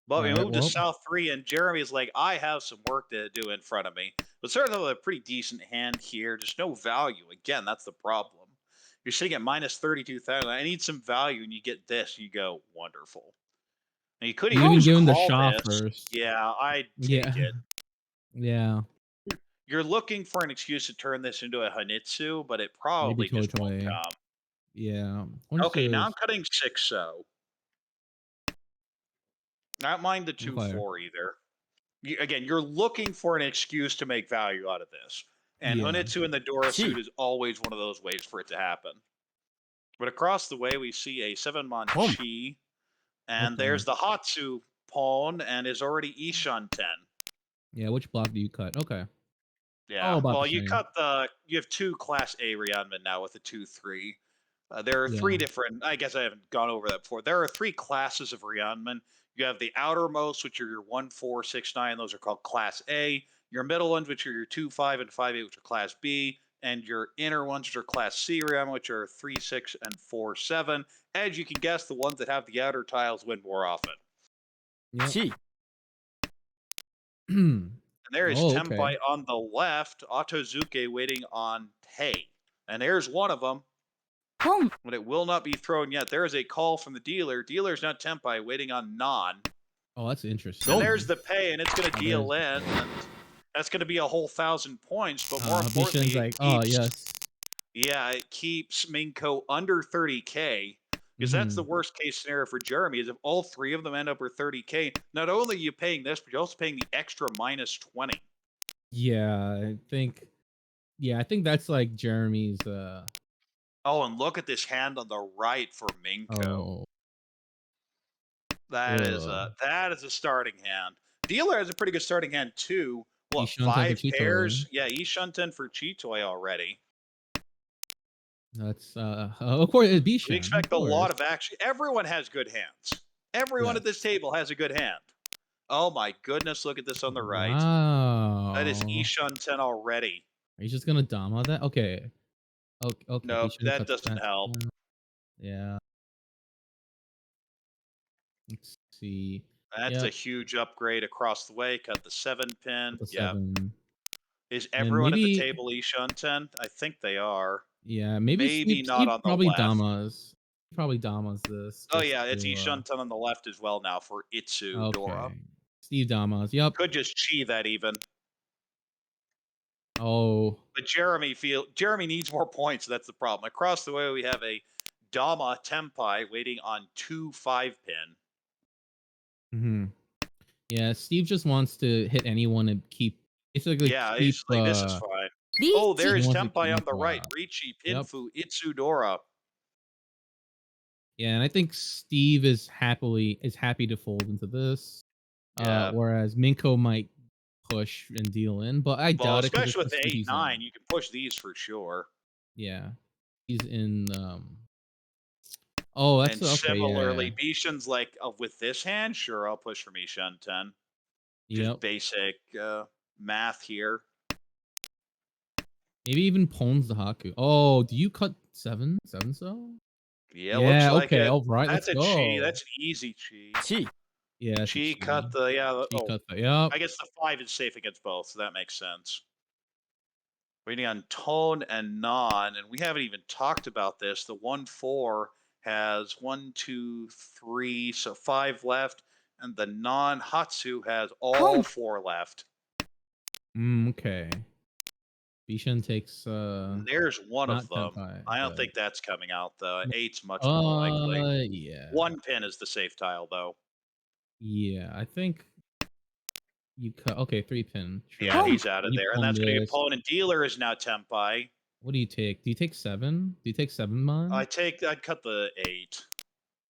But we Alright, moved to well. South 3, and Jeremy's like, I have some work to do in front of me. But certainly a pretty decent hand here, just no value. Again, that's the problem. You're sitting at minus 32,000. I need some value, and you get this, and you go, wonderful. And you could You even can just give him the call Shaw this. first. Yeah, I'd take Yeah. it. Yeah. You're looking for an excuse to turn this into a Hanitsu, but it probably Maybe just won't Toy. come. Yeah. Okay, now I'm Once cutting 6-0. Not mind the Okay. 2-4 either. Again, you're looking for an excuse to make value out of this. And Yeah. Honitsu and the Dora Gee. suit is always one of those ways for it to happen. But across the way, we see a 7-mon Boom. Chi. And Okay. there's the Hatsu pawn and is already Ishan 10. Yeah, which block do you cut? Okay. Yeah. All about Well, the you same. cut the. You have two Class A Ryanmen now with the 2-3. There are three Yeah. different. I guess I haven't gone over that before. There are three classes of Ryanmen. You have the outermost, which are your 1, 4, 6, 9. Those are called Class A. Your middle ones, which are your 2, 5, and 5, 8, which are Class B. And your inner ones, which are Class C Ryanmen, which are 3, 6, and 4, 7. As you can guess, the ones that have the outer tiles win more often. Yep. Chi. And there is Oh, Tempai okay. on the left, Otozuke waiting on Tei. And there's one of them. Boom. But it will not be thrown yet. There is a call from the dealer. Dealer's not Tempai, waiting on Non. Oh, that's interesting. And there's the pay, and it's going to Oh, deal there's in. And that's going to be a whole 1,000 points. But more importantly, Bishan's it like, keeps, oh yes. yeah, it keeps Minko under 30K. Because that's the worst case scenario for Jeremy, is if all three of them end up with 30K, not only are you paying this, but you're also paying the extra minus 20. Yeah, I think that's like Jeremy's Oh, and look at this hand on the right for Minko. oh That is a starting hand. Dealer has a pretty good starting hand too. What, Ishunten for 5 Chitoy. pairs? Yeah, Ishunten for Chitoy already. That's of course it's Bishan. We expect a lot of action. Everyone has good hands. Everyone Yeah. at this table has a good hand. Oh my goodness, look at this on the right. Wow. That is Ishunten already. Are you just gonna Dama that? Okay. Okay. No, Bishan that cuts doesn't help. Yeah. Let's see. That's a Yep. huge upgrade across the way. Cut the 7 pin. The Yeah. 7. Is And everyone at the maybe- table Ishunten? I think they are. Yeah, maybe Maybe not Steve on the probably left. Damas. Probably Damas this. Oh just yeah, it's to, Ishunten on the left as well now for Itsu Dora. Okay. Steve Damas. Yep. Could just chi that even. Oh. But Jeremy needs more points. So that's the problem. Across the way we have a Dama Tempai waiting on 2 5-pin. Hmm. Yeah, Steve just wants to hit anyone and keep. Basically, Yeah, keep, he's like, this is fine. Richi. Oh, there's He wants to Tempai on keep the right. up. Richi, Yep. Pinfu, Itsu Dora. Yeah, and I think Steve is happy to fold into this. Yeah. Whereas Minko might push and deal in, but I Well, doubt it. 'cause especially with it's the the 8-9, you can push these for sure. Yeah, he's in. Oh, that's And okay. similarly, Bishan's like, with this hand, sure, I'll push for Ishunten. Just Yep. basic math here. Maybe even Pwn's the Haku. Oh, do you cut 7? 7 so? Yeah, looks like okay. it. All right, That's let's a go. chi. That's an easy chi. Chi. Yeah, that's a Chi cut the Chi cut the. Yep. I guess the 5 is safe against both, so that makes sense. Waiting on Tone and Non, and we haven't even talked about this. The 1-4 has 1, 2, 3, so 5 left, and the non-Hatsu has all 4 left. Okay. Bishan takes. There's one of not them. Tempai, I don't but- think that's coming out though. 8's much more likely. Yeah. 1 pin is the safe tile though. Yeah, I think you cut. Okay, 3 pin. Sure. Yeah, he's out of You there, and pawn that's going to be this. opponent dealer is now Tempai. What do you take? Do you take 7? Do you take 7 mon? I'd cut the 8.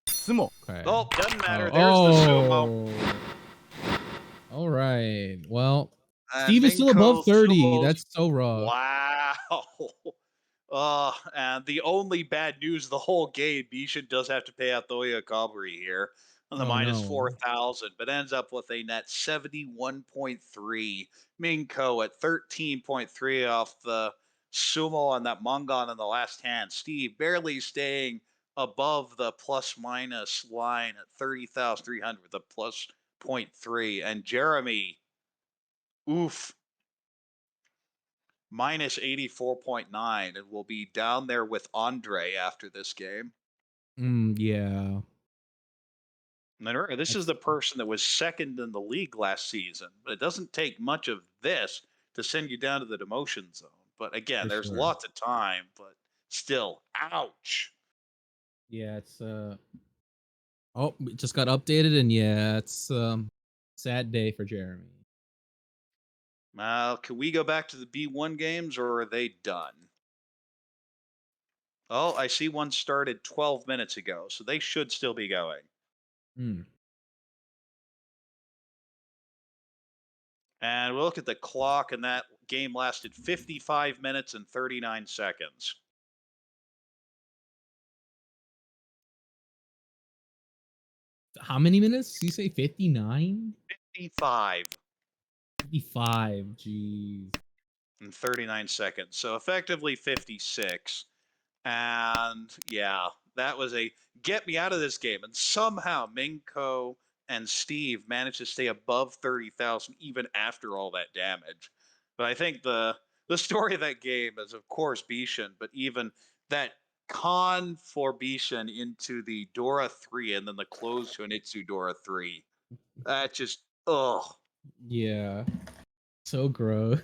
相撲 Okay. Oh, doesn't matter. There's the Oh. sumo. All right. Well, And Steve is still above Minko 30. Sumo's That's so rough. Wow. And the only bad news of the whole game, Bishan does have to pay out Thoya Kabri here on the Oh minus no. 4,000, but ends up with a net 71.3. Minko at 13.3 off the sumo on that Mongon in the last hand. Steve barely staying above the plus minus line at 30,300 with a plus 0.3. And Jeremy, oof, minus 84.9 and will be down there with Andre after this game. Yeah. And remember, this is the person that was second in the league last season, but it doesn't take much of this to send you down to the demotion zone. But again, For there's sure. lots of time, but still, ouch. Yeah, it's oh, it just got updated and yeah, it's sad day for Jeremy. Can we go back to the B1 games or are they done? Oh, I see one started 12 minutes ago, so they should still be going. Hmm. And we'll look at the clock, and that game lasted 55 minutes and 39 seconds. How many minutes? You say 59? 55 55. Jeez. and 39 seconds. So effectively 56. And yeah, that was a get me out of this game. And somehow Minko and Steve managed to stay above 30,000 even after all that damage. But I think the story of that game is of course Bishan, but even that con for Bishan into the Dora 3 and then the close to an Itsu Dora 3. That just ugh. Yeah. So gross.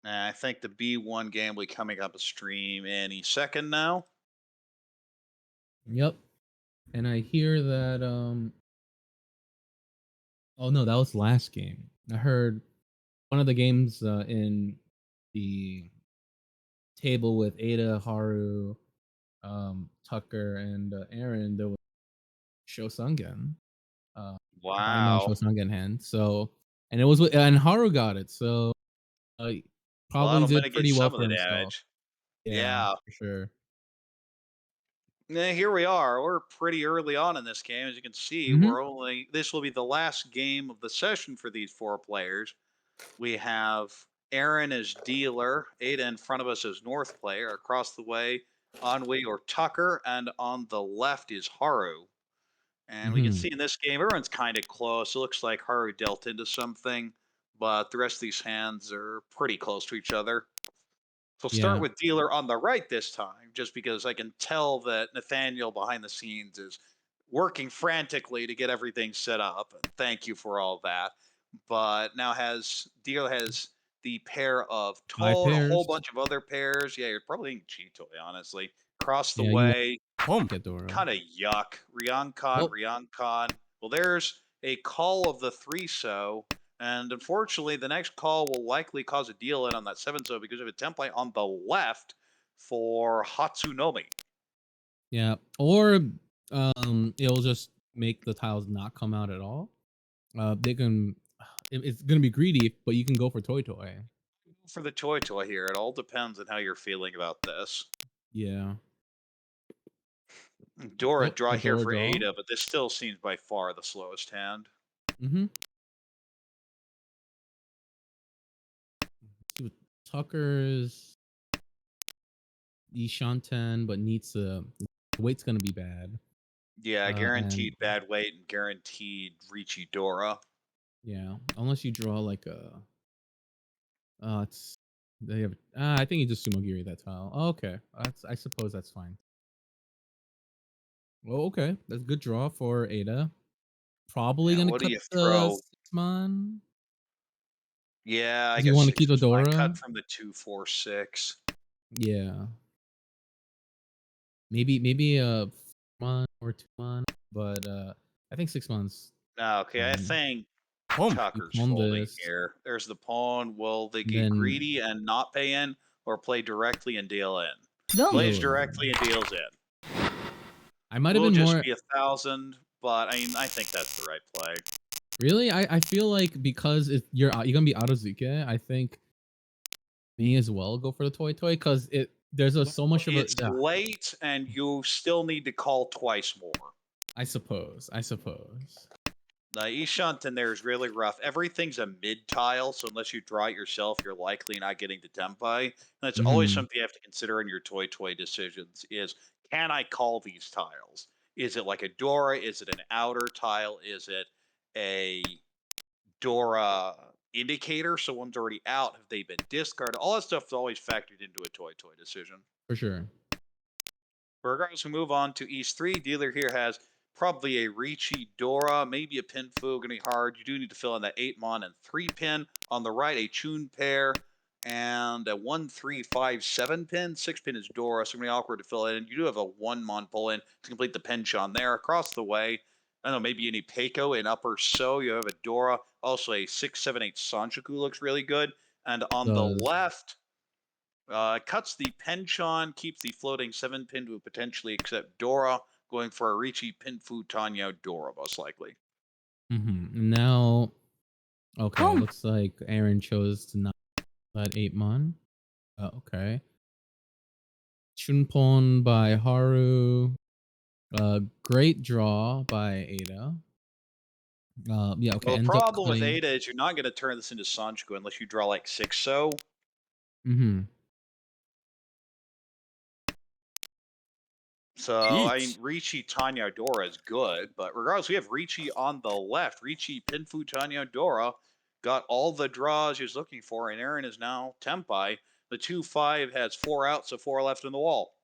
And I think the B1 game will be coming up a stream any second now. Yep. And I hear that oh no, that was last game. I heard one of the games in the table with Ada, Haru, Tucker, and Aaron, there was Shosangen. Daimon Wow. Shosangen hand. So, and it was and Haru got it. So, uh, Well, probably that'll did mitigate pretty well some of for the himself. damage. Yeah, Yeah. for sure. Here we are. We're pretty early on in this game. As you can see, Hmm. this will be the last game of the session for these 4 players. We have Aaron as dealer, Ada in front of us as North player, across the way, Anhui or Tucker, and on the left is Haru. And we can Hmm. see in this game, everyone's kind of close. It looks like Haru dealt into something, but the rest of these hands are pretty close to each other. So start Yeah. with dealer on the right this time, just because I can tell that Nathaniel behind the scenes is working frantically to get everything set up. And thank you for all that. But now dealer has the pair of 5 Tone, a whole pairs. bunch of other pairs. Yeah, you're probably in Cheetoy, honestly. Across the Yeah, you want way, Boom. kind of yuck. oh, Ryankon. Well, there's a call of the 3-so. And unfortunately, the next call will likely cause a deal in on that 7-so because of a template on the left for Hatsunomi. yeah. Or it'll just make the tiles not come out at all. They can. It's gonna be greedy, but you can go for Toy Toy. For the Toy here, it all depends on how you're feeling about this. Yeah. Dora Oh, draw a here Dora for draw. Ada, but this still seems by far the slowest hand. Mm-hmm. See what Tucker's Ishanten, but needs the weight's gonna be bad. Yeah, And guaranteed bad weight and guaranteed Ricci Dora. yeah, unless you draw like a it's they have I think you just Sumogiri that tile. Oh, okay. I suppose that's fine. Well, okay. That's a good draw for Ada. Probably Yeah, gonna what do cut you the throw? 6 mon. Yeah, I Do you guess want to 6 keep the is fine. Dora? Cut from the 2, 4, 6. Yeah. Maybe 1 or 2 months, but I think 6 months. Okay, I Fine. think Home. You Tucker's pawn folding this, here. There's the pawn. Will they get then greedy and not pay in, or play directly and deal in? deal Plays in. directly and deals in. I might have Will been just more. be 1,000, but I mean, I think that's the right play. Really, I feel like because you're gonna be out of Zuke, I think me as well go for the toy because there's so much of a It's late, and you still need to call twice more. I suppose. The Ishant in there is really rough. Everything's a mid tile, so unless you draw it yourself, you're likely not getting to Tempai. And that's always Mhm. something you have to consider in your toy decisions is, can I call these tiles? Is it like a Dora? Is it an outer tile? Is it a Dora indicator? So one's already out. Have they been discarded? All that stuff is always factored into a toy decision. For sure. Regardless, we move on to East 3. Dealer here has probably a Ricci Dora, maybe a Pin Fu, gonna be hard. You do need to fill in that 8 mon and 3 pin. On the right, a Chun pair and a 1, 3, 5, 7 pin. 6 pin is Dora, so gonna be awkward to fill in. You do have a 1 mon pull in to complete the penchant there. Across the way, I don't know, maybe any Peiko in upper so. You have a Dora, also a 6, 7, 8 Sanjaku looks really good. And on the Does left, cuts the penchant, keeps the floating 7 pin to potentially accept Dora, going for a Ricci Pinfu Tanya Dora, most likely. Now, okay, Home. looks like Aaron chose to not let 8 mon. Okay. Chunpon by Haru. Great draw by Ada. Yeah, okay. Well, the Ends up problem with cutting. Ada is you're not going to turn this into Sanchiku unless you draw like 6 so. Mm-hmm. So, I mean, Each. Ricci Tanya Dora is good, but regardless, we have Ricci on the left. Ricci Pinfu Tanya Dora got all the draws he was looking for, and Aaron is now Tempai. The 2-5 has 4 out, so 4 left in the wall.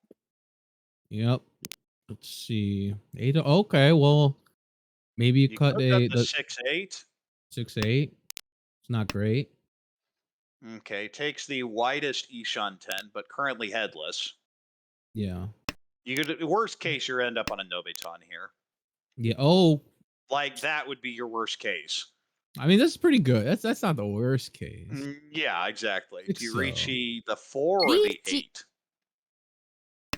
Yep. Let's see. Ada. Okay, well, maybe you You cut could cut the the 6-8. 6-8. It's not great. Okay, takes the widest Ishan 10, but currently headless. Yeah. You could, worst case, you end up on a Nobeton here. Yeah. Oh, Like that would be your worst case. I mean, that's pretty good. That's not the worst case. Yeah, exactly. Think Do you so. reach the 4 or the 8?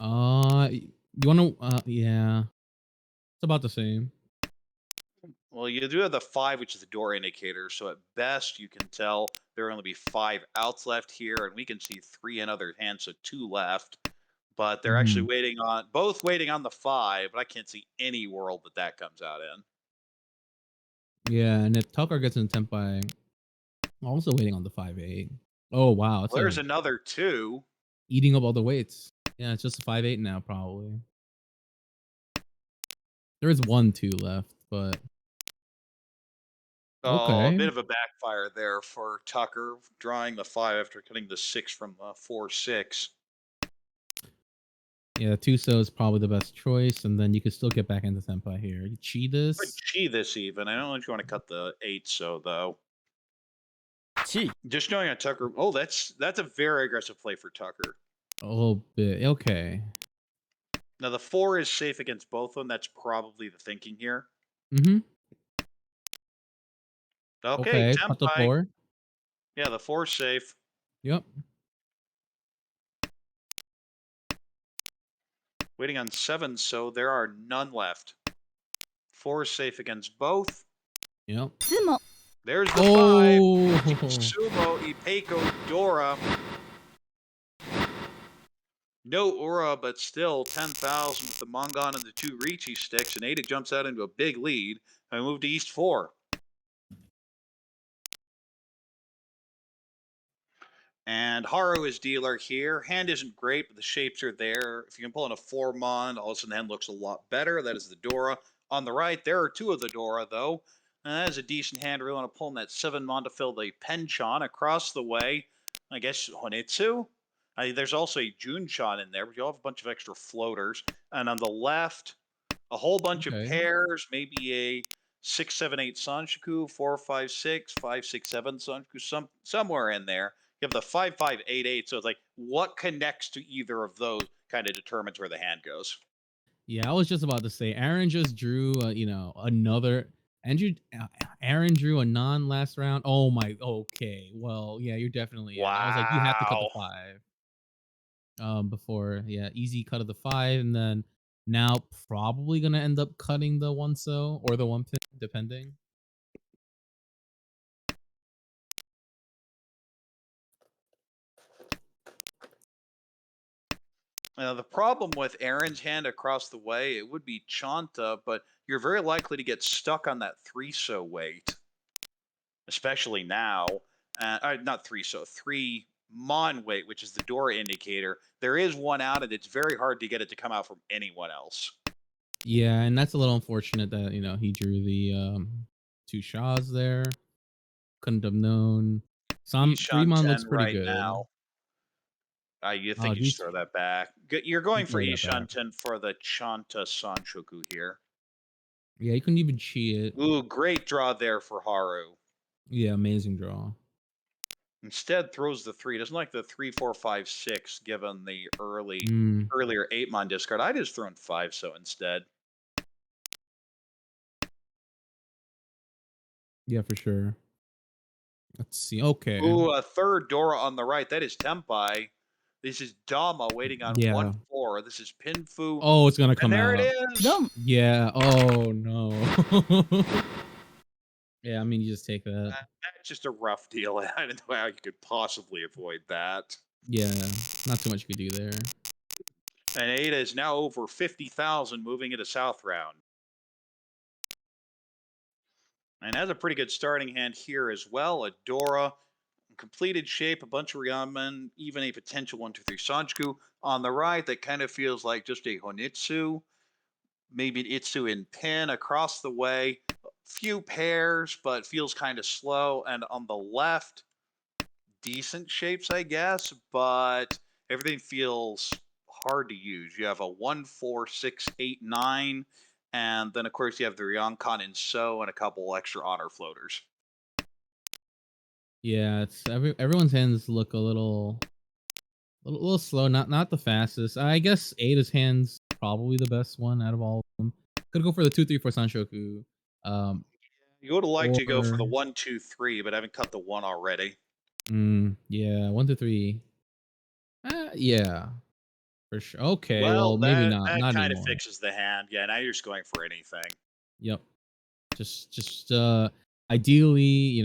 You want to? Yeah. It's about the same. Well, you do have the 5, which is the door indicator. So at best, you can tell there will only be 5 outs left here, and we can see 3 in other hands, so 2 left. But they're actually both waiting on the 5, but I can't see any world that comes out in. Yeah, and if Tucker gets in Tempai, I'm also waiting on the 5-8. Oh wow, it's Well, there's another 2. eating up all the weights. Yeah, it's just a 5-8 now, probably. There is 1-2 left, but Oh, a okay. bit of a backfire there for Tucker, drawing the 5 after cutting the 6 from 4-6. Yeah, 2-so is probably the best choice, and then you can still get back into Tempai here. You cheat Could this. chi this even. I don't know if you want to cut the 8 so though. Chi. Just knowing on Tucker. Oh, that's a very aggressive play for Tucker. A little bit. Okay. Now the 4 is safe against both of them. That's probably the thinking here. Mm-hmm. Okay, Okay, cut the Tempai. 4. Yeah, the 4's safe. Yep. Waiting on 7, so there are none left. 4 is safe against both. Yep. There's the 5. Oh. Sumo, Ipeco, Dora. No Aura, but still 10,000 with the Mongon and the 2 Ricci sticks, and Ada jumps out into a big lead. I move to East 4. And Haru is dealer here. Hand isn't great, but the shapes are there. If you can pull in a 4 mon, all of a sudden the hand looks a lot better. That is the Dora. On the right, there are 2 of the Dora, though. And that is a decent hand. We want to pull in that 7 mon to fill the Penchant. Across the way, I guess Honitsu. There's also a Junchan in there, but you'll have a bunch of extra floaters. And on the left, a whole bunch of Okay. pairs, maybe a 678 Sanshiku's, 456, 567 Sanshiku's, somewhere in there. You have the 5588. So it's like what connects to either of those kind of determines where the hand goes. Yeah, I was just about to say Aaron just drew, another. Andrew, Aaron drew a non last round. Oh my. Okay. Well, yeah, you're definitely. Yeah, I was like, you have to cut the Wow. 5. Before, yeah, easy cut of the 5, and then now probably gonna end up cutting the 1 so or the 1 pin, depending. Now, the problem with Aaron's hand across the way, it would be Chanta, but you're very likely to get stuck on that 3 so weight, especially now. Not 3 so, 3 Mon weight, which is the Dora indicator. There is one out, and it's very hard to get it to come out from anyone else. Yeah, and that's a little unfortunate that he drew the 2 Shahs there. Couldn't have known. Some Ishan Fremon 10 looks pretty right good. now. You Oh, think you should throw that back. You're you going for throw that back. Ishan 10 for the Chanta Sanshoku here. Yeah, you couldn't even cheat it. Ooh, great draw there for Haru. Yeah, amazing draw. Instead, throws the 3. Doesn't like the 3, 4, 5, 6, given the Mm, earlier 8-mon discard. I'd just thrown 5 so instead. yeah, for sure. Let's see. Okay. Ooh, a third Dora on the right. That is Tempai. This is Dama waiting on Yeah. 1-4. This is Pinfu. Oh, it's gonna And come there it out. is. No. Yeah. Oh no. Yeah, I mean, you just take that. That's just a rough deal. I don't know how you could possibly avoid that. Yeah, not too much you could do there. And Ada is now over 50,000 moving into South Round. And has a pretty good starting hand here as well. A Dora, completed shape, a bunch of Ryamen, even a potential 1, 2, 3 Sanjiku. On the right, that kind of feels like just a Honitsu. Maybe an Itsu in pin across the way. Few pairs, but feels kind of slow. And on the left, decent shapes, I guess, but everything feels hard to use. You have a 1, 4, 6, 8, 9, and then of course you have the Ryonkon and So and a couple extra honor floaters. Yeah, it's everyone's hands look a little slow. Not the fastest. I guess Ada's hands probably the best one out of all of them. Could go for the 2, 3, 4 Sanshoku. You would have liked to go for the Or 1, 2, 3, but I haven't cut the 1 already. yeah, 1 to 3. Yeah, for sure. Okay, Well, well maybe that not. that Not kind of anymore. fixes the hand. Yeah, now you're just going for anything. Yep. Just ideally,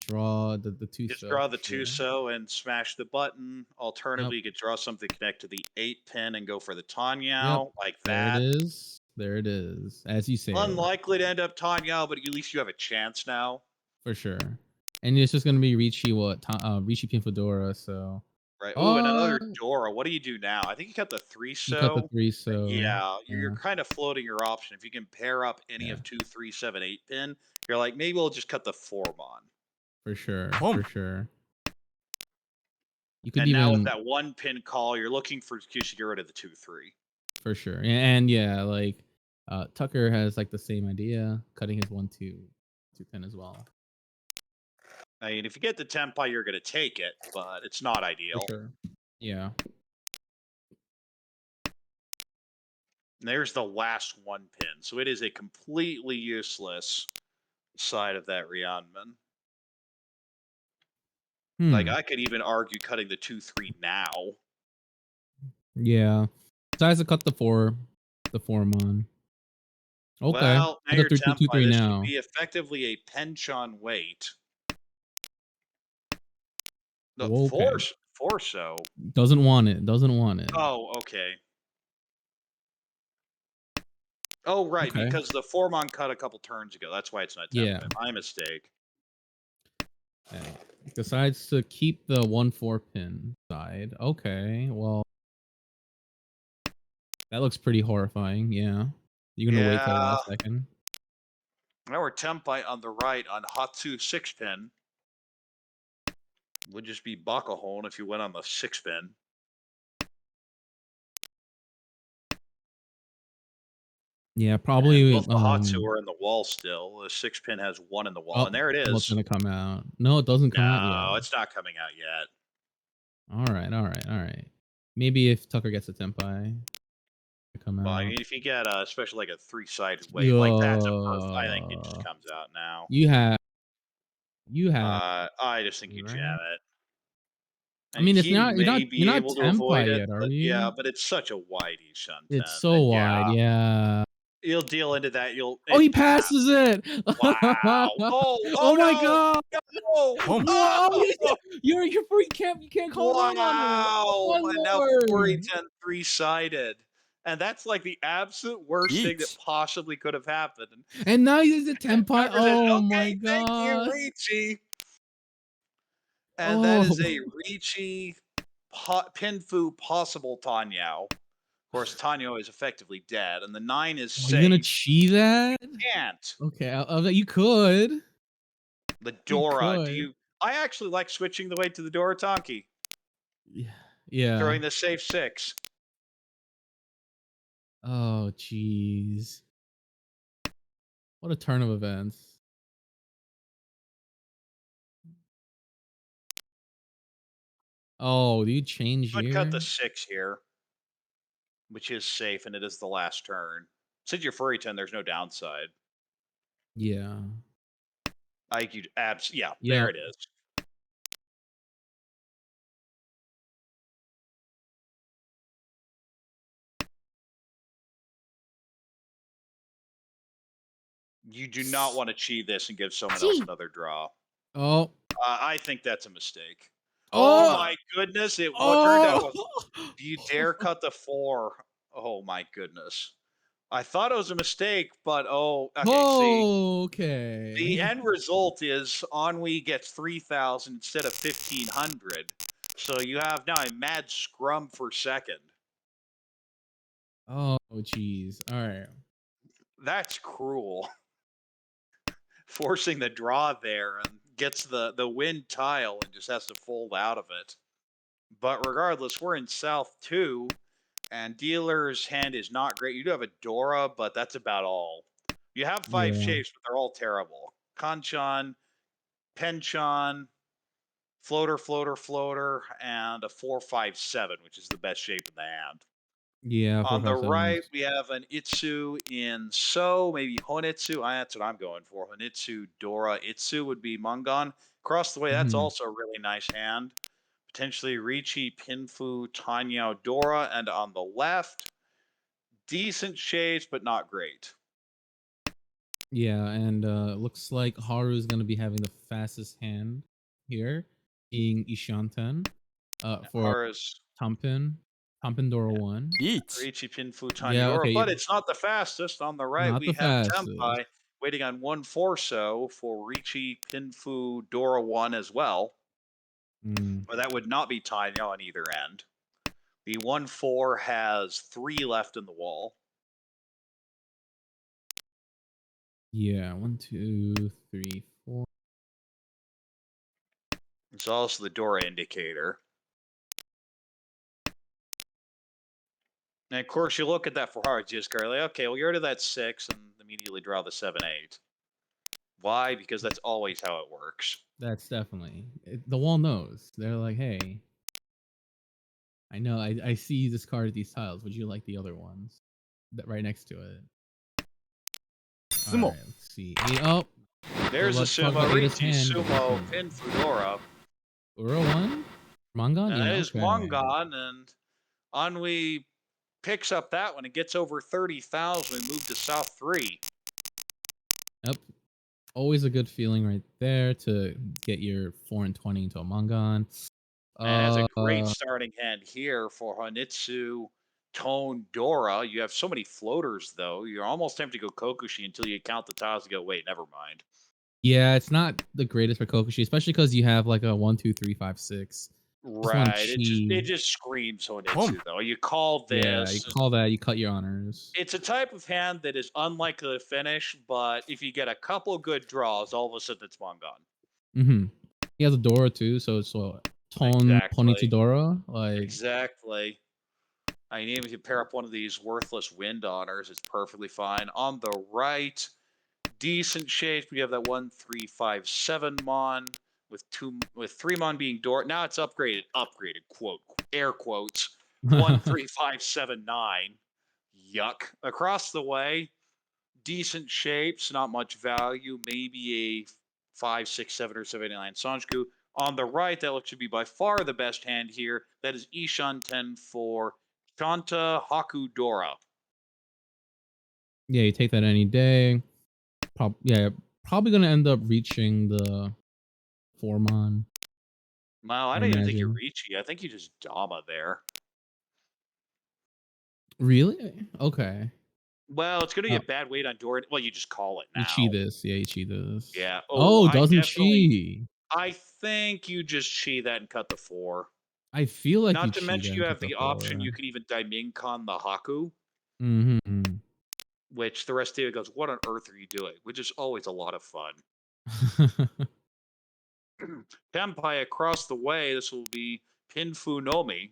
draw the 2 Just so draw for the 2 sure. so and smash the button. Yep. Alternatively, you could draw something connect to the 8 pin and go for the Yep. Tanyao like There it that. is. There it is. As you say. Unlikely to end up Tanyao, but at least you have a chance now. For sure. And it's just gonna be Ricci Ricci Pin Fedora, so Right. Ooh, and uh another Dora. What do you do now? I think you cut the 3 you cut the so. 3 so Yeah, you're yeah, kind of floating your option. If you can pair up any yeah, of 2, 3, 7, 8 pin, you're like, maybe we'll just cut the 4 mon. for sure, Boom. for sure. You could And now with even that 1 pin call, you're looking for excuse to get rid of the 2, 3. for sure. And yeah, like Tucker has like the same idea, cutting his 1 2 pin as well. I mean, if you get the Tempai, you're going to take it, but it's not For ideal. sure. Yeah. And there's the last 1 pin. So it is a completely useless side of that Ryanman. Like, Hmm. I could even argue cutting the 2, 3 now. Yeah. Decides to cut the 4 mon. Okay. Well, now Cut the your 3 2 2 Tempai, 3 this should now. be effectively a Penchon weight. No, Oh, okay. 4 so. Doesn't want it. Doesn't want it. Oh, okay. Oh, right, Okay. because the 4 mon cut a couple turns ago. That's why it's not Yeah. Tempai. My mistake. Okay. Decides to keep the 1 4 pin side. Okay. Well, that looks pretty horrifying. Yeah. You're gonna wait till the Yeah. last second. Now we're Tempai on the right on Hatsu 6 pin. Would just be Bakahon if you went on the 6 pin. Yeah, And probably. both the hot two are in the wall still. The 6 pin has one in the wall, Oh, and there it what's is. gonna come out? No, it doesn't come out yet. No, it's not coming out yet. All right, all right, all right. Maybe if Tucker gets a Tempai, it come Well, I out. mean, if you get especially like a 3-sided wave, like that's a perfect. I think it just Yeah, comes out now. you have, you have, I just think you jam right? it. I And mean, it's he not. may You're be not able to avoid Tempai it, yet, are but yeah, you? but it's such a wide It's E-Shun 10 so that wide. yeah, Yeah. you'll deal into that. You'll Oh, it he pass. passes it. Wow. Oh Oh my no. god. No. Home. Whoa, Oh, you're free. You can't call it out on it. wow. One And now more. 4-10 3-sided. And that's like the absolute worst thing that Eat. possibly could have happened. And now he's a And Tempai. Tucker says, Oh my okay, thank you, god. Ricci. And that Oh, is a Ricci Pinfu possible Tanyao. Of course, Tanyo is effectively dead, and the 9 is are you gonna safe. cheat that? Can't. Okay, you could. The You Dora. Do could. you? I actually like switching the weight to the Dora Tonki, Yeah. Yeah. throwing the safe 6. Oh, jeez. What a turn of events. Oh, do you change Could cut the here? 6 here, which is safe, and it is the last turn. Since you're furry 10, there's no downside. Yeah. I think you yeah, there Yep. it is. You do not want to cheat this and give someone else another draw. Oh. I think that's a mistake. Oh Oh. my goodness! It what turned out Oh. was. Do you dare cut the 4? Oh my goodness! I thought it was a mistake, but okay. See, the Okay. end result is Ennui gets 3,000 instead of 1,500. So you have now a mad scrum for second. Oh, jeez. All right. That's cruel. Forcing the draw there and gets the win tile and just has to fold out of it. But regardless, we're in South 2, and dealer's hand is not great. You do have a Dora, but that's about all. You have 5 Yeah. shapes, but they're all terrible. Kanchan, Penchan, floater, floater, floater, and a 4-5-7, which is the best shape in the hand. Yeah. On the 457. right, we have an Itsu in So, maybe Honitsu. That's what I'm going for. Honitsu, Dora. Itsu would be Mungon. Across the way, that's Mhm. also a really nice hand. Potentially Ricci, Pinfu, Tanyao, Dora. And on the left, decent shapes, but not great. Yeah, and looks like Haru is gonna be having the fastest hand here, being Ishanten. For Hara's Tompin Dora 1. Eat. Ricci, Pinfu, Yeah, Tanyao, Dora. okay, But it's not the fastest. On the right, not we the have fastest. Tempai waiting on 1-4 for Ricci, Pinfu, Dora 1 as well. Mm, But that would not be Tanyao on either end. The 1-4 has 3 left in the wall. yeah, 1, 2, 3, 4. It's also the Dora indicator. And of course, you look at that for hard discard, like, okay, well, you're rid of that 6 and immediately draw the 7-8. Why? Because that's always how it works. That's definitely the wall knows. They're like, hey, I know, I see you discarded these tiles. Would you like the other ones that right next to it? All Sumo. right, let's see. Oh, There's a let's talk Sumo, about Ada's Ricci, hand. Sumo, Pin Fudora. Uro 1? Mangon? And Yeah, that is okay. Mongon, and Ennui picks up that one and gets over 30,000 and move to South 3. Yep. Always a good feeling right there to get your 4 and 20 into a Mangon. And has a great starting hand here for Honitsu, Tone, Dora. You have so many floaters, though. You're almost tempted to go Kokushi until you count the tiles and go, wait, never mind. Yeah, it's not the greatest for Kokushi, especially because you have like a 1, 2, 3, 5, 6. Right. It Chi. just screams Honitsu, Home. though. You call Yeah, you this. call that, you cut your honors. It's a type of hand that is unlikely to finish, but if you get a couple good draws, all of a sudden it's Mongon. Mm-hmm. He has a Dora too, so it's Ton Exactly. Ponychi Dora. Like, Exactly. I mean, even if you pair up one of these worthless wind honors, it's perfectly fine. On the right, decent shape. We have that 1, 3, 5, 7 mon with 3 mon being door. Now it's upgraded, quote, air quotes. 1, 3, 5, 7, 9. Yuck. Across the way, decent shapes, not much value. Maybe a 5, 6, 7, or 79 Sanshku. On the right, that looks to be by far the best hand here. That is Ishan 10 for Shanta Hakudora. Yeah, you take that any day. Probably gonna end up reaching the Formon. Wow, I I don't even think you imagine. Ricci. I think you just Dama there. Really? Okay. Well, it's going to be Uh, a bad weight on Dorian. Well, you just call it you chi now. this. Yeah, you chi this. Yeah. Oh, Oh, I doesn't definitely. chi. I think you just chi that and cut the 4. I feel like you Not to chi mention there you and cut have the the option. 4. You can even Daiminkan the Haku, Mm-hmm. which the rest of it goes, "What on earth are you doing?" Which is always a lot of fun. Tenpai across the way. This will be Pinfu Nomi.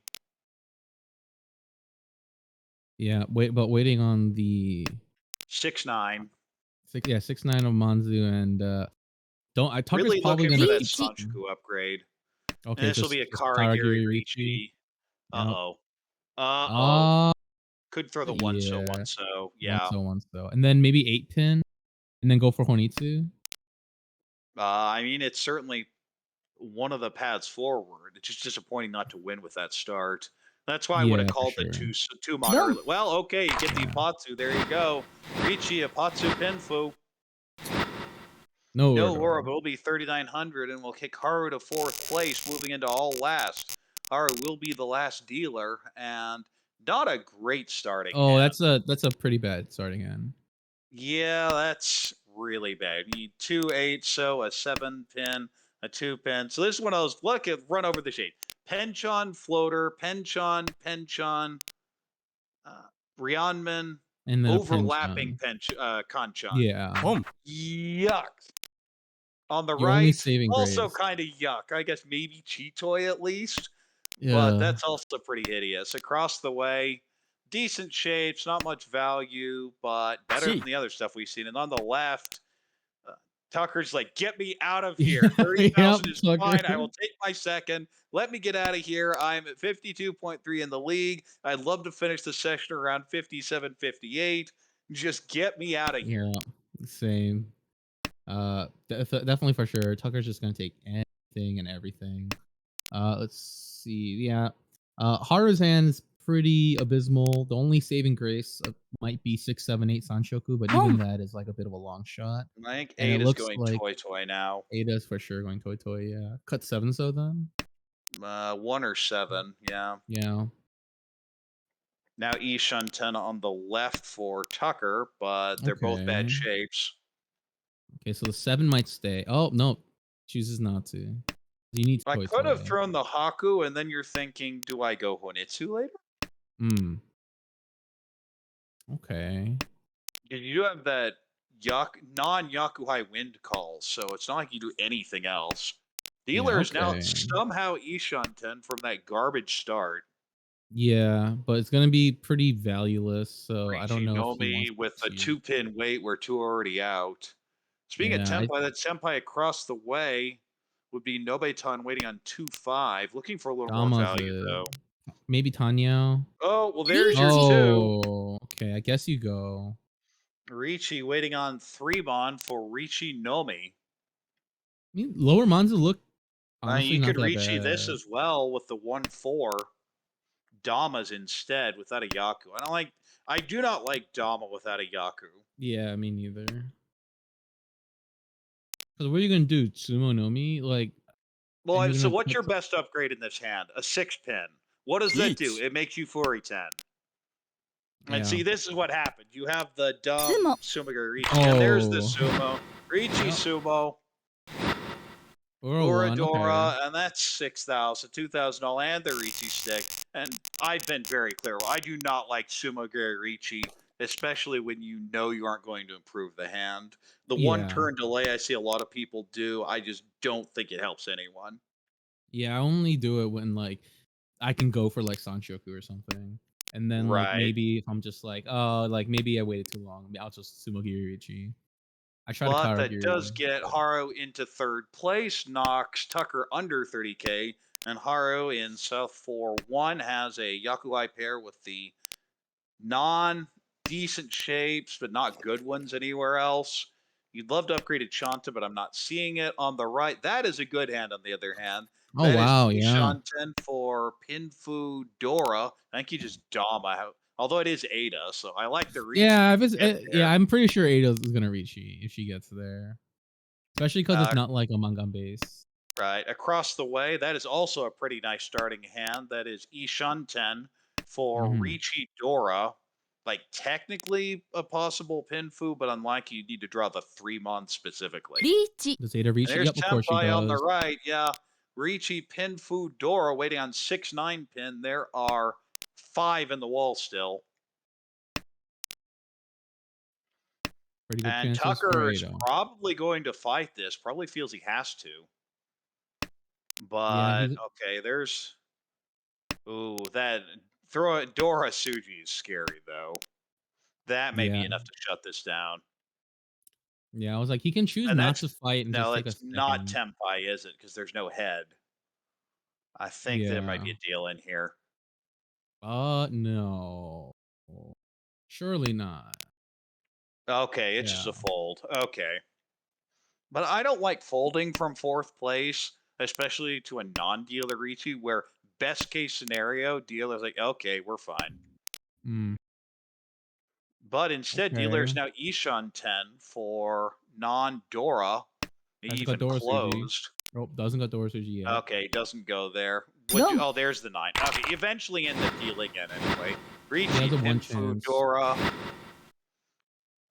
Yeah, waiting on the 6-9. 6-9 of Manzu and Tucker's Really probably looking gonna for that keep. Sanchoku upgrade. And Okay, this will be a just Karagiri Karagiri Ricci. Riichi. Yep. Uh-oh. Uh-oh. Uh Could throw the one so yeah. one so. One Yeah. so one so. And then maybe 8 pin and then go for Honitsu. I mean, it's certainly one of the paths forward. It's just disappointing not to win with that start. That's why I would have Yeah, for called the sure. two mon early. Well, okay, you get the Yeah. Ipatsu. There you go. Ricci, Ipatsu, Pinfu. No No Urador. Laura, but it'll be 3,900, and we'll kick Haru to 4th place, moving into all last. Haru will be the last dealer, and not a great starting Oh, hand. that's a pretty bad starting hand. Yeah, that's really bad. You need 2 8, so a 7 pin, a 2 pin. So this is one of those. Look at run over the sheet. Penchon floater, Penchon, Rionman, And then a overlapping pension. Conchon. Yeah. Boom. Yuck. On the Your only right, saving also grace. kind of yuck. I guess maybe Cheetoy at least, but Yeah. that's also pretty hideous. Across the way, decent shapes, not much value, but better Chi. than the other stuff we've seen. And on the left, uh, Tucker's like, "Get me out of Yeah, here. yep, 30,000 is Tucker. fine. I will take my second. Let me get out of here. I'm at 52.3 in the league. I'd love to finish the session around 57, 58. Just get me out of here." Yeah, same. Definitely for sure. Tucker's just gonna take anything and everything. Let's see. Yeah. Haru's hand is pretty abysmal. The only saving grace might be 6, 7, 8 Sanshoku, but even Boom. that is like a bit of a long shot. I think And it 8 is looks going like Toy now. Ada's for sure going Toy Toy. Yeah. Cut 7 so then. 1 or 7, yeah. Yeah. Now Ishan 10 on the left for Tucker, but they're both bad Okay. shapes. Okay, so the 7 might stay. Oh no, chooses not to. You need I Toy could have Toy. thrown the Haku, and then you're thinking, do I go Honitsu later? Hmm. Okay. You do have that non-Yakuhai wind calls, so it's not like you do anything else. Yeah. Dealer is now Okay. somehow Ishan 10 from that garbage start. Yeah, but it's gonna be pretty valueless, so I don't Riichi know if he Nomi wants with a to. 2-pin weight where 2 are already out. Speaking of Yeah, Senpai, that Senpai across the way would be Nobetan waiting on 2-5, looking for a little more Dama's value, though. maybe Tanya. Oh, well, there's your 2. Oh, okay. I guess you go. Ricci waiting on 3 Mon for Ricci Nomi. I mean, lower Manzu look honestly You not could that Ricci this bad. as well with the 1-4 Damas instead without a Yaku. I do not like Dama without a Yaku. Yeah, me neither. Because what are you gonna do? Sumo no Mi? Like, are Well, you so gonna what's put? your best upgrade in this hand? A 6-pin. What does that do? Each. It makes you Furi 10. And Yeah. see, this is what happened. You have the dumb Sumo. Sumigari Ricci, and there's the Oh. Sumo. Ricci Yep. Sumo, Or a one. Okay. Uradora, and that's 6,000, 2,000 all, and the Ricci stick. And I've been very clear. I do not like Sumigari Ricci, especially when you know you aren't going to improve the hand. The one Yeah. turn delay I see a lot of people do, I just don't think it helps anyone. Yeah. I only do it when like I can go for like Sanshoku or something. And then like Right. maybe if I'm just like, oh, like maybe I waited too long, I'll just sumo Giriuchi. I try to But counter that does Giriuchi. get Haru into third place, knocks Tucker under 30k, and Haru in South 4-1 has a Yakuai pair with the non-decent shapes, but not good ones anywhere else. You'd love to upgrade a Chanta, but I'm not seeing it. On the right, that is a good hand, on the other hand. Oh That is wow, yeah. Ishanten for Pinfu Dora. I think you just Dama, although it is Ada, so I like the reach Yeah, you if it's get yeah, there. I'm pretty sure Ada's is gonna reach she if she gets there. Especially because it's Uh, not like a Mangan base. right. Across the way, that is also a pretty nice starting hand. That is Ishanten for Hmm. Ricci Dora. Like, technically a possible Pinfu, but unlikely you need to draw the 3 months specifically. リーチ Does Ada reach And it? there's Yep, of course she Tempai on the does. right. Yeah. Ricci, Pinfu, Dora waiting on 6-9 pin. There are 5 in the wall still. Pretty good And chances for Tucker is Ada. probably going to fight this. Probably feels he has to. Yeah, But he's okay, there's that throw it. Dora Suji is scary though. That may be yeah. enough to shut this down. Yeah, I was like, he can choose And not that's to fight and just no, take a it's not second. Tempai, is it? Because there's no head. I think there might Yeah. be a deal in here. No. Surely not. Okay, it's just Yeah. a fold. Okay. But I don't like folding from fourth place, especially to a non-dealer Ricci, where best case scenario, dealer's like, okay, we're fine. Mm, But instead, dealer is okay. now Ishan 10 for non-Dora, Hasn't got even Dora Suji. closed. Nope, doesn't got Dora Suji yet. Okay, doesn't go there. No. Oh, there's the 9. Okay, eventually end up dealing in anyway. He Ricci, has a one Pinfu, chance. Dora.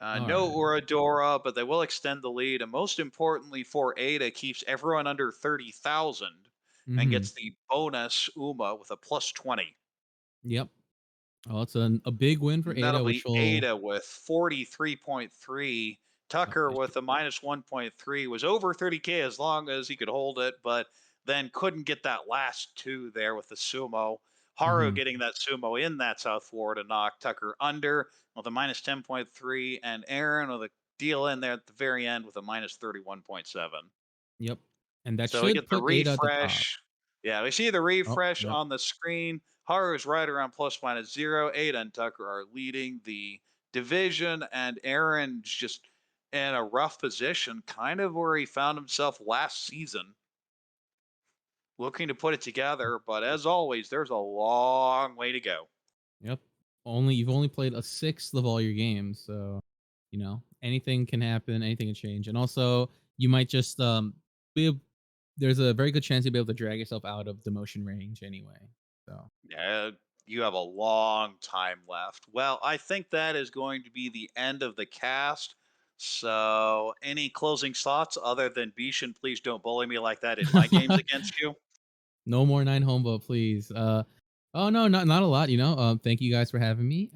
No Alright. Uradora, but they will extend the lead. And most importantly for Ada, keeps everyone under 30,000 and Mm-hmm. gets the bonus Uma with a plus 20. Yep. Oh, it's a big win for And that'll Ada, be which will Ada with 43.3. Tucker it with should- a minus 1.3 was over 30k as long as he could hold it, but then couldn't get that last 2 there with the sumo. Haru mhm. getting that sumo in that South Florida knock Tucker under with a minus 10.3, and Aaron with a deal in there at the very end with a minus 31.7. Yep. And that So we should get the put Ada at the top. refresh. Yeah, we see the Oh, refresh yep. on the screen. Haru is right around plus minus 0. Ada and Tucker are leading the division, and Aaron's just in a rough position, kind of where he found himself last season, looking to put it together. But as always, there's a long way to go. Yep. You've only played a sixth of all your games, so you know anything can happen, anything can change, and also you might just be. There's a very good chance you'll be able to drag yourself out of demotion range anyway. So Yeah, you have a long time left. Well, I think that is going to be the end of the cast. So, any closing thoughts other than Bishan, please don't bully me like that in my games against you? no more 9 home vote, please. Oh no, not a lot. You know, thank you guys for having me.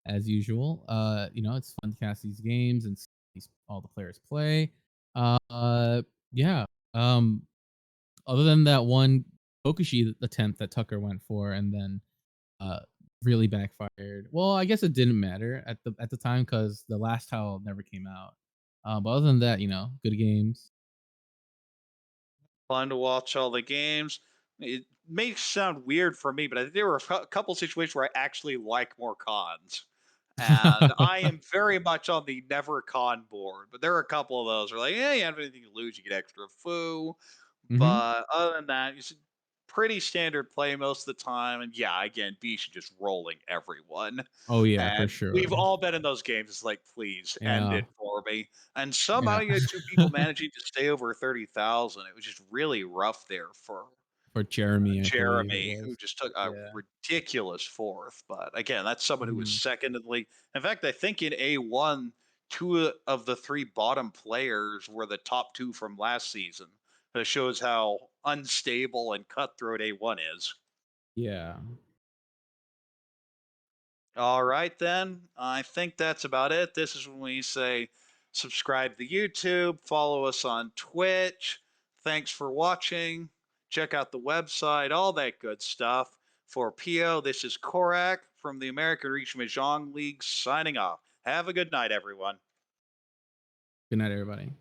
As usual. You know, it's fun to cast these games and see all the players play. Yeah. Um, other than that one Bokushi attempt that Tucker went for, and then uh really backfired. Well, I guess it didn't matter at the time because the last tile never came out. But other than that, you know, good games. Fun to watch all the games. It may sound weird for me, but I think there were a couple situations where I actually like more cons. And I am very much on the never con board, but there are a couple of those where like, yeah, you have anything to lose, you get extra foo. Hmm. But other than that, it's pretty standard play most of the time. And yeah, again, B should just rolling everyone. Oh yeah, for And we've sure. all been in those games. It's like, please end Yeah. it for me. And somehow Yeah. you had 2 people managing to stay over 30,000. It was just really rough there for For Jeremy, I believe it Jeremy, was. who just took a Yeah. ridiculous fourth. But again, that's someone who was Mhm. second in the league. In fact, I think in A1, 2 of the 3 bottom players were the top 2 from last season. That shows how unstable and cutthroat A1 is. Yeah. All right, then. I think that's about it. This is when we say subscribe to YouTube, follow us on Twitch. Thanks for watching. Check out the website, all that good stuff. For PO, this is Korak from the American Reach Mahjong League signing off. Have a good night, everyone. Good night, everybody.